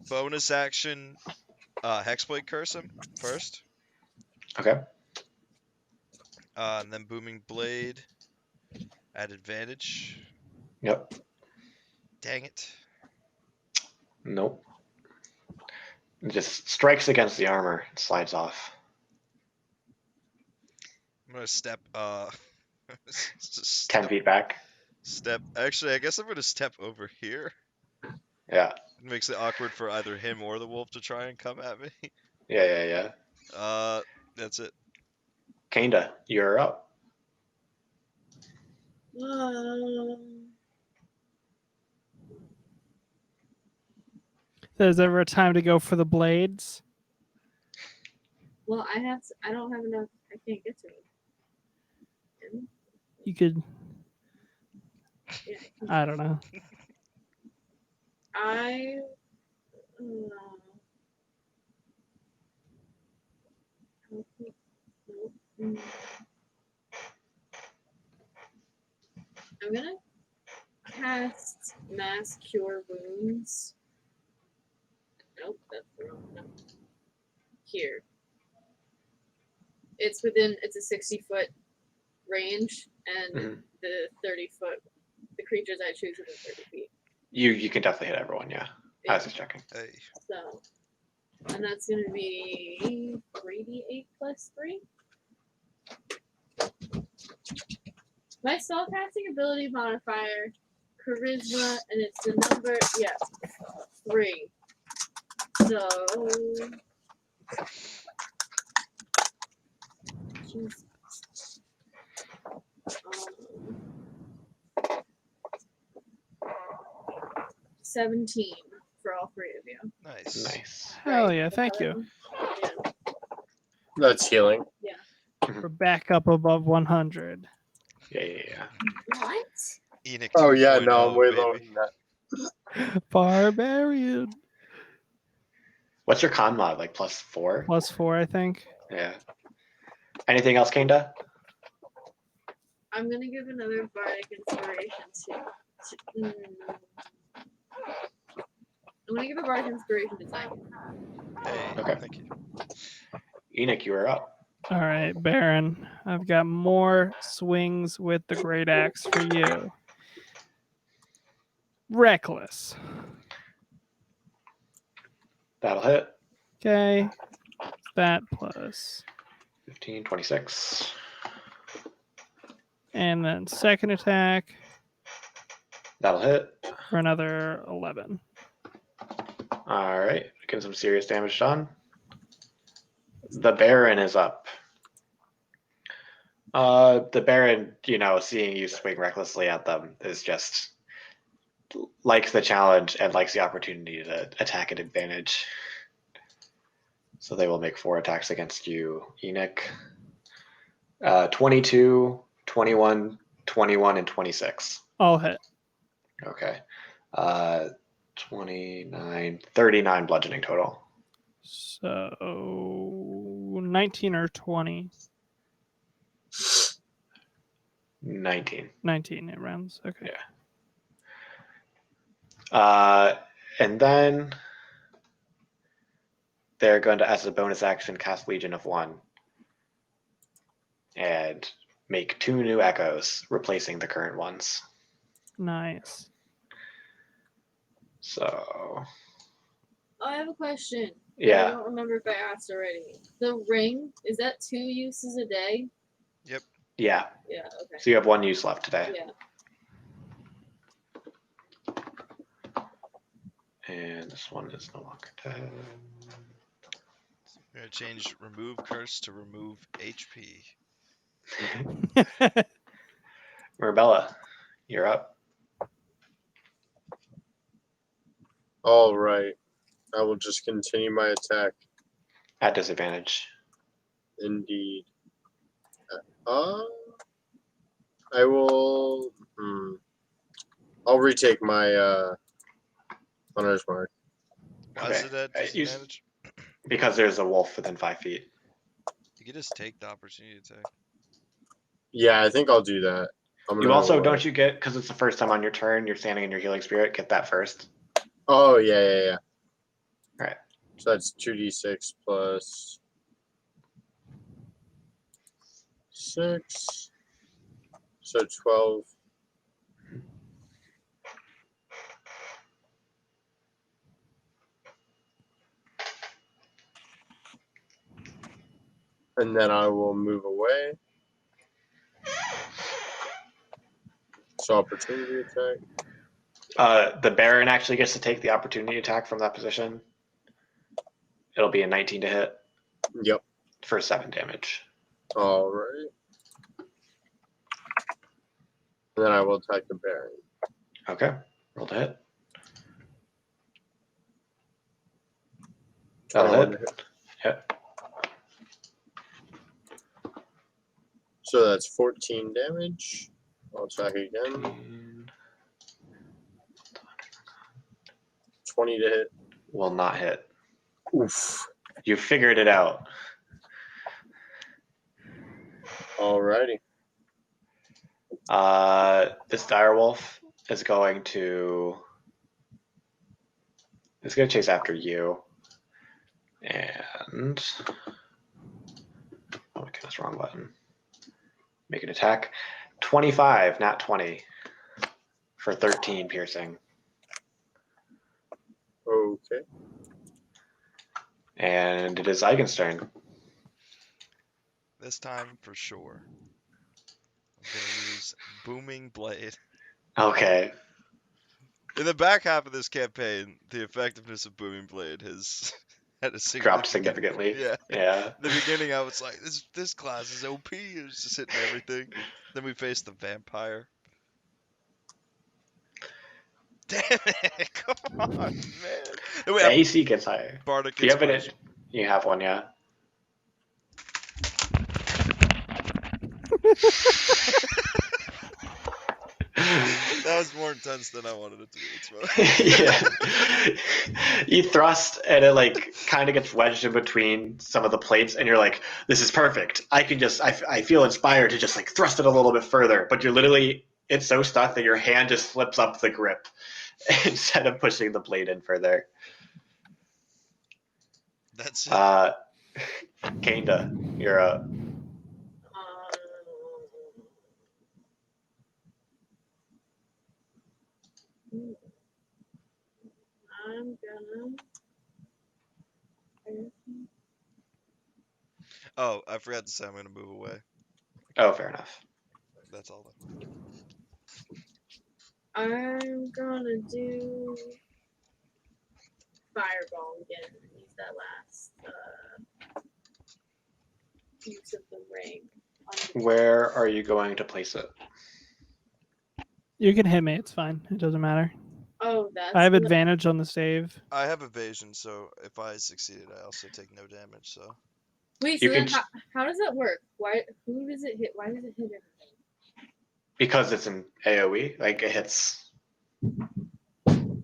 bonus action hexblade curse him first, Okay. and then booming blade at advantage. Yep. Dang it! Nope. It just strikes against the armor and slides off. I'm gonna step. Just 10 feet back. Step. Actually, I guess I'm gonna step over here. Yeah. It makes it awkward for either him or the wolf to try and come at me. Yeah. That's it. Kanda, you're up. There's ever a time to go for the blades? Well, I don't have enough. I can't get to it. You could. Yeah, I don't know. I. I'm gonna cast Mass Cure Wounds. Nope, that's the wrong one. Here. It's a 60-foot range, and Mhm. the 30-foot, the creatures I choose within 30 feet. You can definitely hit everyone, yeah. I Yeah. was just checking. Hey. So, and that's gonna be 3d8 plus 3. My spellcasting ability modifier, charisma, and it's the number, 3. So, Jesus. 17 for all 3 of you. Nice. Nice. Hell yeah, thank you. Yeah. That's healing. We're back up above 100. Yeah. What? Enoch Oh, yeah, no, I'm 2.0, way baby. lower than that. Barbarian. What's your con mod? Like +4? +4, I think. Yeah. Anything else, Kanda? I'm gonna give another bardic inspiration to I'm gonna give a bardic inspiration to Zygon. Hey, Okay. thank you. Enoch, you are up. All right, Baron. I've got more swings with the great axe for you. Reckless. That'll hit. Okay. that plus. 15, 26. And then second attack That'll hit. for another 11. All right, getting some serious damage done. The Baron is up. The Baron, seeing you swing recklessly at them is just likes the challenge and likes the opportunity to attack at advantage. So they will make 4 attacks against you, Enoch. 22, 21, 21, and 26. All hit. Okay. 29, 39 bludgeoning total. So 19 or 20. 19. 19 it rounds. Okay. Yeah. And then they're going to, as a bonus action, cast Legion of One and make 2 new echoes, replacing the current ones. Nice. So, I have a question. I yeah. don't remember if I asked already. The ring, is that 2 uses a day? Yeah. Yeah, okay. So you have 1 use left today. Yeah. And this one is no longer dead. We're gonna change remove curse to remove HP. Marbella, you're up. All right. I will just continue my attack. At disadvantage. Indeed. I will. I'll retake my hunter's mark. Why is it at You- disadvantage? Because there's a wolf within 5 feet. You could just take the opportunity attack. Yeah, I think I'll do that. You also, don't you get, because it's the first time on your turn, you're standing in your healing spirit, get that first. Oh yeah. Right. So that's 2d6 plus 6. So 12. And then I will move away. So opportunity attack. The Baron actually gets to take the opportunity attack from that position. It'll be a 19 to hit Yep. for 7 damage. All right. And then I will attack the Baron. Okay. Roll to hit. That'll 21 hit. to hit. Yep. So that's 14 damage. I'll attack again. 20 to hit. Will not hit. Oof. You figured it out. Alrighty. This direwolf is going to chase after you. And okay, that's the wrong button. Make an attack. 25, not 20. For 13 piercing. Okay. And it is Eigen's turn. This time for sure. I'm gonna use Booming Blade. Okay. In the back half of this campaign, the effectiveness of Booming Blade has had a Dropped significant. significantly. Yeah. Yeah. In the beginning, I was like, "This class is OP." It was just hitting everything. Then we faced the vampire. Damn it! Come on, man. And we The have AC gets higher. Bardic Do you have an Inspiration. You have one, yeah. That was more intense than I wanted it to be. It's fine. Yeah. You thrust and it like kind of gets wedged in between some of the plates and you're like, this is perfect. I feel inspired to just like thrust it a little bit further, but it's so stuck that your hand just flips up the grip instead of pushing the blade in further. That's it. Kanda, you're up. I'm gonna Oh, I forgot to say I'm gonna move away. Oh, fair enough. That's all. I'm gonna do fireball again. Use that last use of the ring. Where are you going to place it? You can hit me. It's fine. It doesn't matter. Oh, that's. I have advantage on the save. I have evasion, so if I succeeded, I also take no damage. So Wait, You so can then how does that work? Why? Who does it hit? Why does it hit everything? because it's an AOE, like it hits in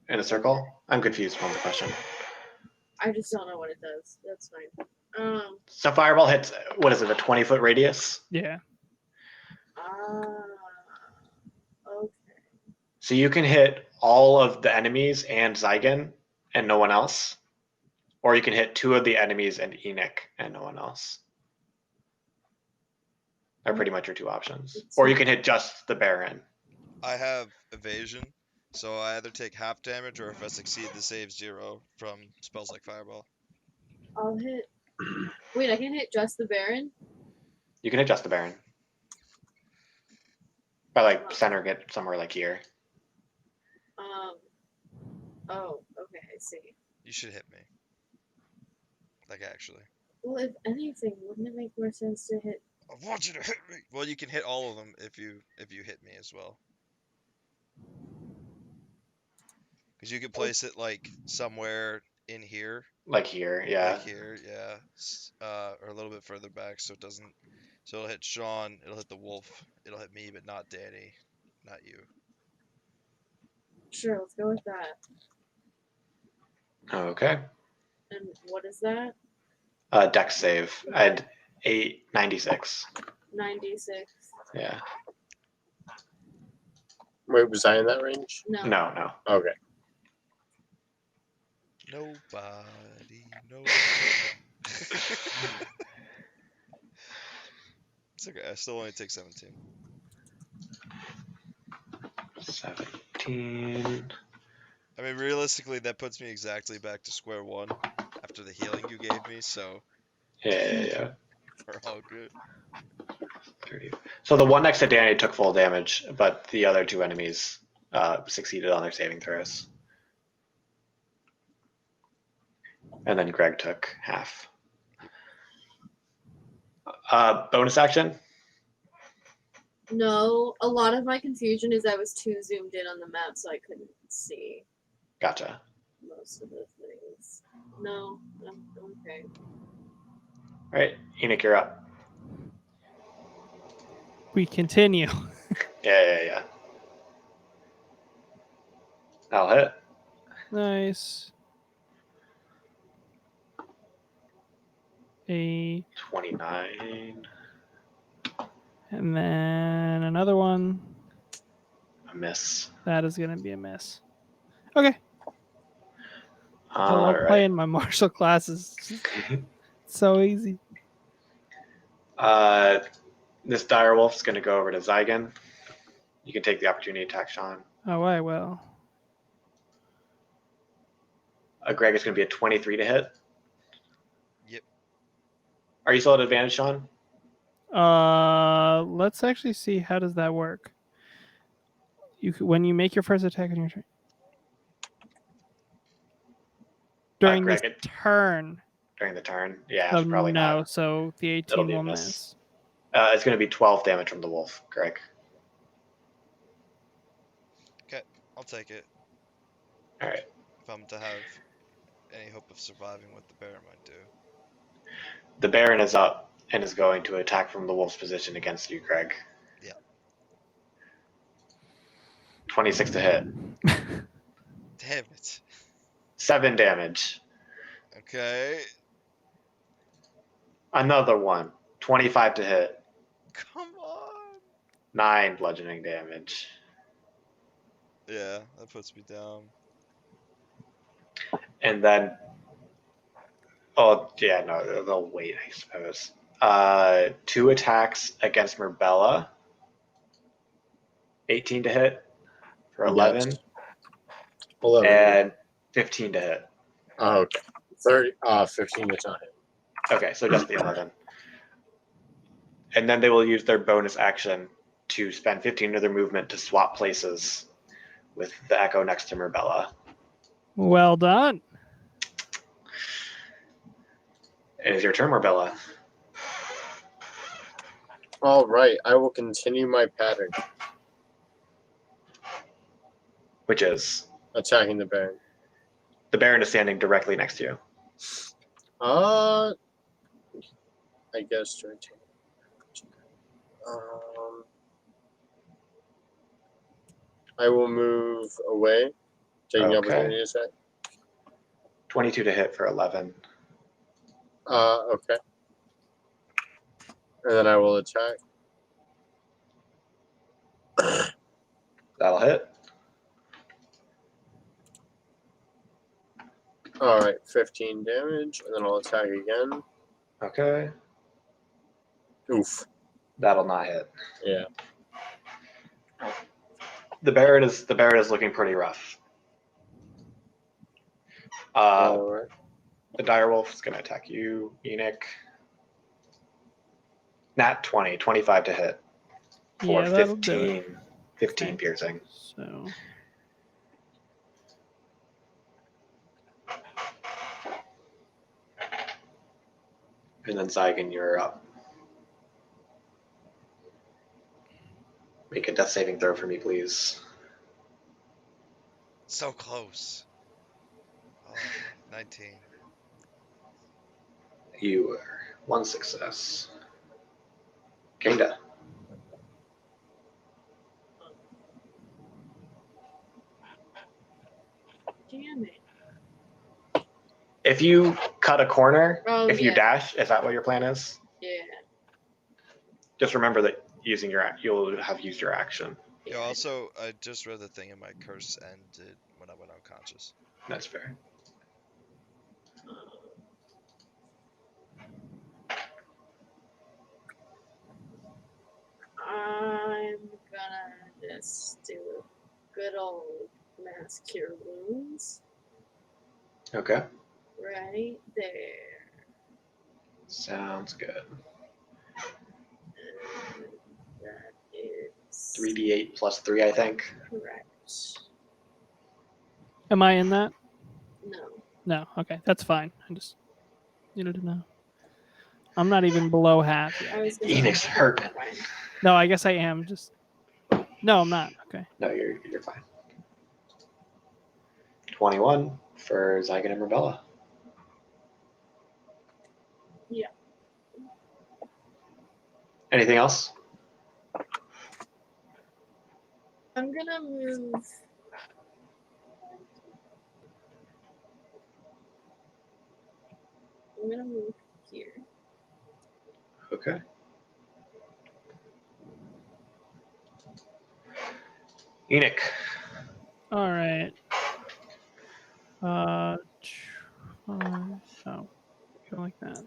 a circle. I'm confused on the question. I just don't know what it does. That's fine. So fireball hits. What is it? A 20-foot radius. Yeah. Okay. So you can hit all of the enemies and Zygon and no one else, or you can hit 2 of the enemies and Enoch and no one else. Are pretty much your 2 options. Or you can hit just the Baron. I have evasion, so I either take half damage or if I succeed, the save 0 from spells like fireball. I'll hit. Wait, I can hit just the Baron. You can hit just the Baron. By like center, get somewhere like here. Oh, okay, I see. You should hit me. Like actually. Well, if anything, wouldn't it make more sense to hit? I want you to hit me. Well, you can hit all of them if you hit me as well. Because you can place it like somewhere in here. Like here, yeah. Like here, yeah. Or a little bit further back, so it doesn't. So it'll hit Sean. It'll hit the wolf. It'll hit me, but not Danny, not you. Sure, let's go with that. Okay. And what is that? Dex save. I had 96. 96. Yeah. Wait, was I in that range? No. No. Okay. Nobody. It's okay. I still only take 17. 17. I mean, realistically, that puts me exactly back to square one after the healing you gave me, so Yeah. we're all good. 30. So the one next to Danny took full damage, but the other 2 enemies succeeded on their saving throws. And then Greg took half. Bonus action? No, a lot of my confusion is I was too zoomed in on the map, so I couldn't see Gotcha. most of the things. No, okay. All right, Enoch, you're up. We continue. Yeah. I'll hit. Nice. A 29. and then another one. A miss. That is gonna be a miss. Okay. I All love right. playing my martial classes. So easy. This direwolf's going to go over to Zygon. You can take the opportunity attack, Sean. Oh, I will. Greg is going to be a 23 to hit. Yep. Are you still at advantage, Sean? Let's actually see how does that work. When you make your first attack on your turn during this Greg, turn. during the turn? Yeah, So it's probably no, not. so the It'll 18 be a will miss. miss. It's going to be 12 damage from the wolf, Greg. Okay, I'll take it. All right. If I'm to have any hope of surviving what the Baron might do. The Baron is up and is going to attack from the wolf's position against you, Greg. Yeah. 26 to hit. Damn it. 7 damage. Okay. Another one. 25 to hit. Come on. 9 bludgeoning damage. Yeah, that puts me down. And then, they'll wait, I suppose. 2 attacks against Merbella. 18 to hit for 11. Yes. 11. And 15 to hit. Oh, okay. 30. 15 is not hit. Okay, so just the 11. And then they will use their bonus action to spend 15 of their movement to swap places with the Echo next to Merbella. Well done. It is your turn, Merbella. All right, I will continue my pattern, Which is attacking the Baron. the Baron is standing directly next to you. I guess during I will move away, taking the Okay. opportunity attack. 22 to hit for 11. Okay. And then I will attack. That'll hit. All right, 15 damage, and then I'll attack again. Okay. Oof. That'll not hit. Yeah. The Baron is looking pretty rough. All right. The Direwolf is going to attack you, Enoch. Nat 20, 25 to hit. For Yeah, that'll do it. 15 Okay. piercing. So And then Zygon, you're up. Make a death saving throw for me, please. So close. Oh, 19. You are one success. Kingda. Damn it. If you cut a corner, Oh, if you yeah. dash, is that what your plan is? Yeah. Just remember that you'll have used your action. Yeah, also, I just read the thing and my curse ended when I went unconscious. That's fair. I'm gonna just do a good old mass cure wounds Okay. right there. Sounds good. And that is 3d8 plus 3, I think. correct. am I in that? No. No. Okay, that's fine. I just needed to know. I'm not even below half yet. I was gonna Enoch's say- hurt. No, I guess I am. Just no, I'm not. Okay. No, you're fine. 21 for Zygon and Merbella. Yeah. Anything else? I'm gonna move. I'm gonna move here. Okay. Enoch. All right. Oh, go like that.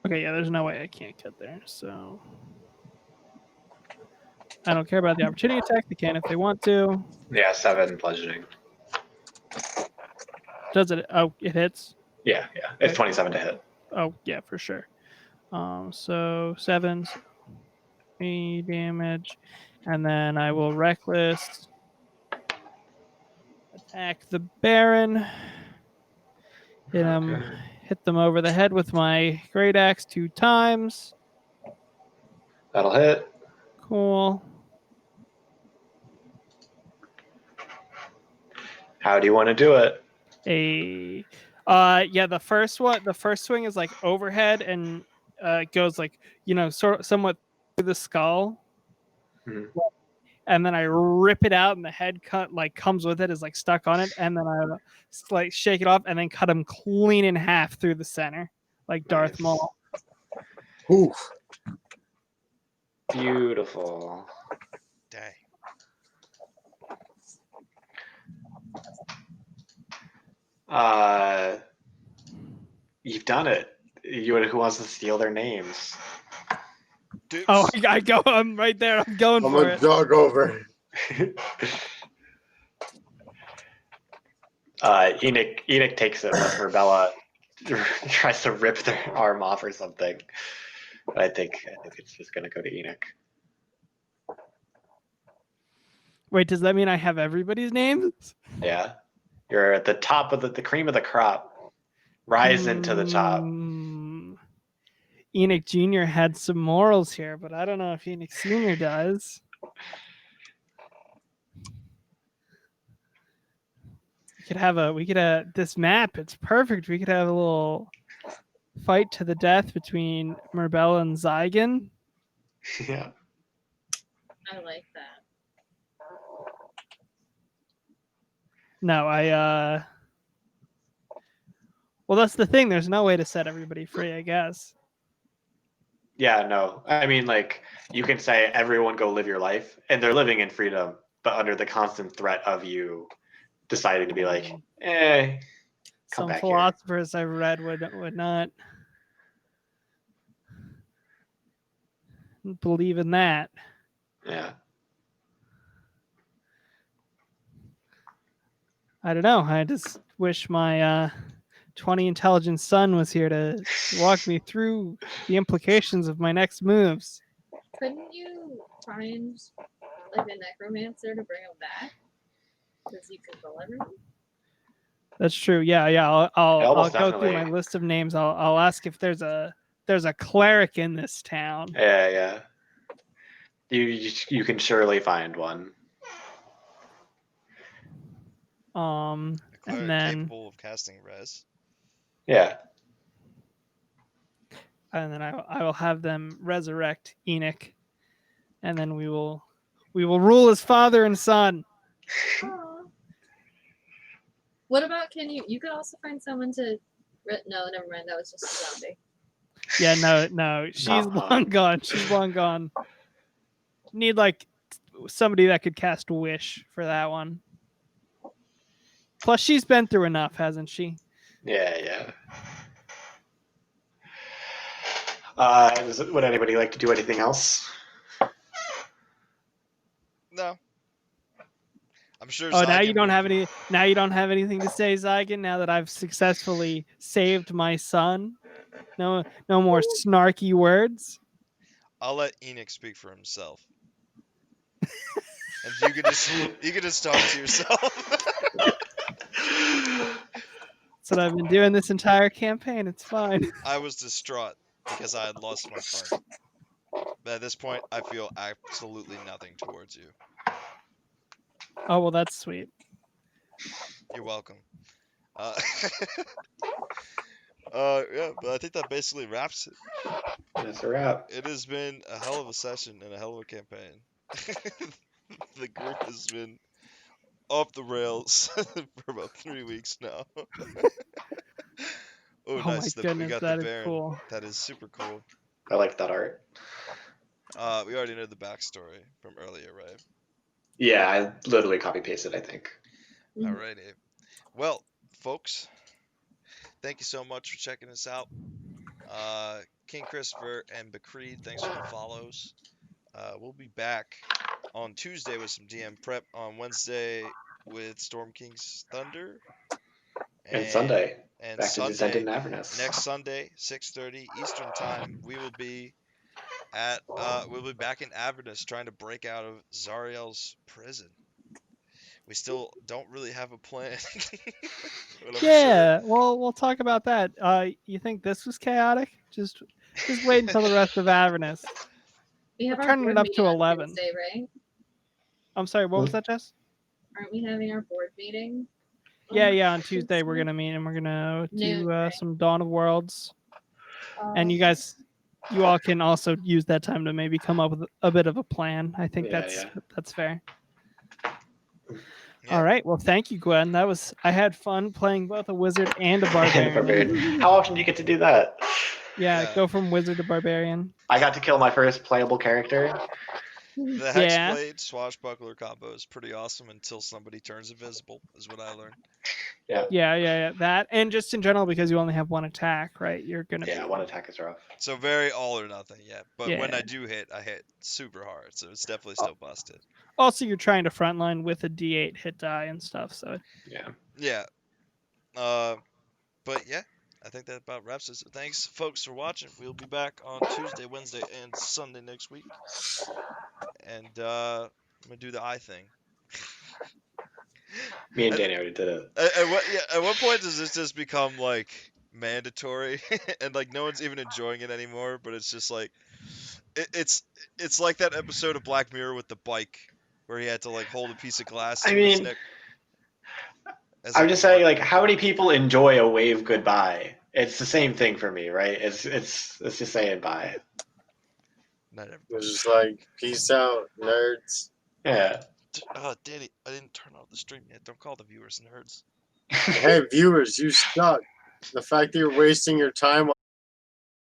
Okay, yeah, there's no way I can't cut there, so I don't care about the opportunity attack. They can if they want to. Yeah, 7 bludgeoning. Does it? Oh, it hits. Yeah. It's Okay. 27 to hit. Oh, yeah, for sure. So 7, 3 damage, and then I will reckless attack the Baron. Hit them over the head with my great axe 2 times. That'll hit. Cool. How do you want to do it? Yeah, the first swing is like overhead and it goes like, somewhat through the skull. Mhm. And then I rip it out and the head cut like comes with it, is like stuck on it, and then I like shake it off and then cut him clean in half through the center, like Darth Nice. Maul. Oof. Beautiful. Dang. You've done it. Who wants to steal their names? Dupes. Oh, I go. I'm right there. I'm going I'm for gonna it. dog over. Enoch takes it with Merbella tries to rip their arm off or something. But I think it's just gonna go to Enoch. Wait, does that mean I have everybody's names? Yeah, you're at the top of the cream of the crop, rising to the top. Enoch Jr. had some morals here, but I don't know if Enoch Sr. does. We could have this map. It's perfect. We could have a little fight to the death between Merbella and Zygon. Yeah. I like that. No, well, that's the thing. There's no way to set everybody free, I guess. Yeah, no. I mean, like, you can say everyone go live your life, and they're living in freedom, but under the constant threat of you deciding to be like, come Some back philosophers I've read would not believe in that. here. Yeah. I don't know. I just wish my 20 intelligent son was here to walk me through the implications of my next moves. Couldn't you find like a necromancer to bring him back? Because you can kill everyone. That's true. Yeah. I'll Almost go through my definitely. list of names. I'll ask if there's a cleric in this town. Yeah. You can surely find one. A cleric And then capable of casting res. Yeah. I will have them resurrect Enoch, and then we will rule as father and son. Aw. What about you could also find someone to no, never mind, that was just a zombie. Yeah, no, she's long gone. She's long gone. Need like somebody that could cast wish for that one. Plus, she's been through enough, hasn't she? Yeah. Would anybody like to do anything else? No. I'm sure. Oh, now Zygon you don't would have be- any. Now you don't have anything to say, Zygon. Now that I've successfully saved my son, no more snarky words. I'll let Enoch speak for himself. And you could just talk to yourself. That's what I've been doing this entire campaign. It's fine. I was distraught because I had lost my friend. But at this point, I feel absolutely nothing towards you. Oh well, that's sweet. You're welcome. Yeah, but I think that basically wraps it. That's a wrap. It has been a hell of a session and a hell of a campaign. The group has been off the rails for about 3 weeks now. Oh, Oh nice. my We goodness, got the that is Baron. cool. That is super cool. I like that art. We already know the backstory from earlier, right? Yeah, I literally copy pasted, I think. Mhm. Alrighty. Well, folks, thank you so much for checking us out. King Christopher and Bakreed, thanks for the follows. We'll be back on Tuesday with some DM prep. On Wednesday with Storm King's Thunder. And Sunday, And back to Descent Sunday, in Avernus. next Sunday, 6:30 Eastern Time, we will be back in Avernus trying to break out of Zariel's prison. We still don't really have a plan. But I'm Yeah, well, we'll talk about that. You think this was chaotic? Just wait until the rest of Avernus. We have We're our turning board it up meeting to on 11. Tuesday, right? I'm sorry, what was that, Jess? Aren't we having our board meeting? Yeah. On Tuesday we're gonna meet and we're gonna Noon, do right? some Dawn of Worlds, and you all can also use that time to maybe come up with a bit of a plan. I think that's fair. Yeah. All right. Well, thank you, Gwen. I had fun playing both a wizard and a barbarian. How often do you get to do that? Yeah, go from wizard to barbarian. I got to kill my first playable character. The Yeah. Hexblade swashbuckler combo is pretty awesome until somebody turns invisible, is what I learned. Yeah. That, and just in general, because you only have one attack, right? You're gonna be one attack is rough. So very all or nothing, yeah. But when Yeah. I do hit, I hit super hard, so it's definitely still busted. Also, you're trying to frontline with a D8 hit die and stuff, so Yeah. Yeah. But yeah, I think that about wraps it. So thanks, folks, for watching. We'll be back on Tuesday, Wednesday, and Sunday next week. And I'm gonna do the eye thing. Me and At, Danny already did it. at what point does this just become like mandatory and like no one's even enjoying it anymore? But it's just like it's like that episode of Black Mirror with the bike where he had to like hold a piece of glass I to his mean, neck. As I'm like just a saying, mark like, of how many approval. people enjoy a wave goodbye? It's the same thing for me, right? It's just saying bye. Not everybody. It was just like, peace out, nerds. Yeah. Danny, I didn't turn off the stream yet. Don't call the viewers nerds. Hey, viewers, you suck. The fact that you're wasting your time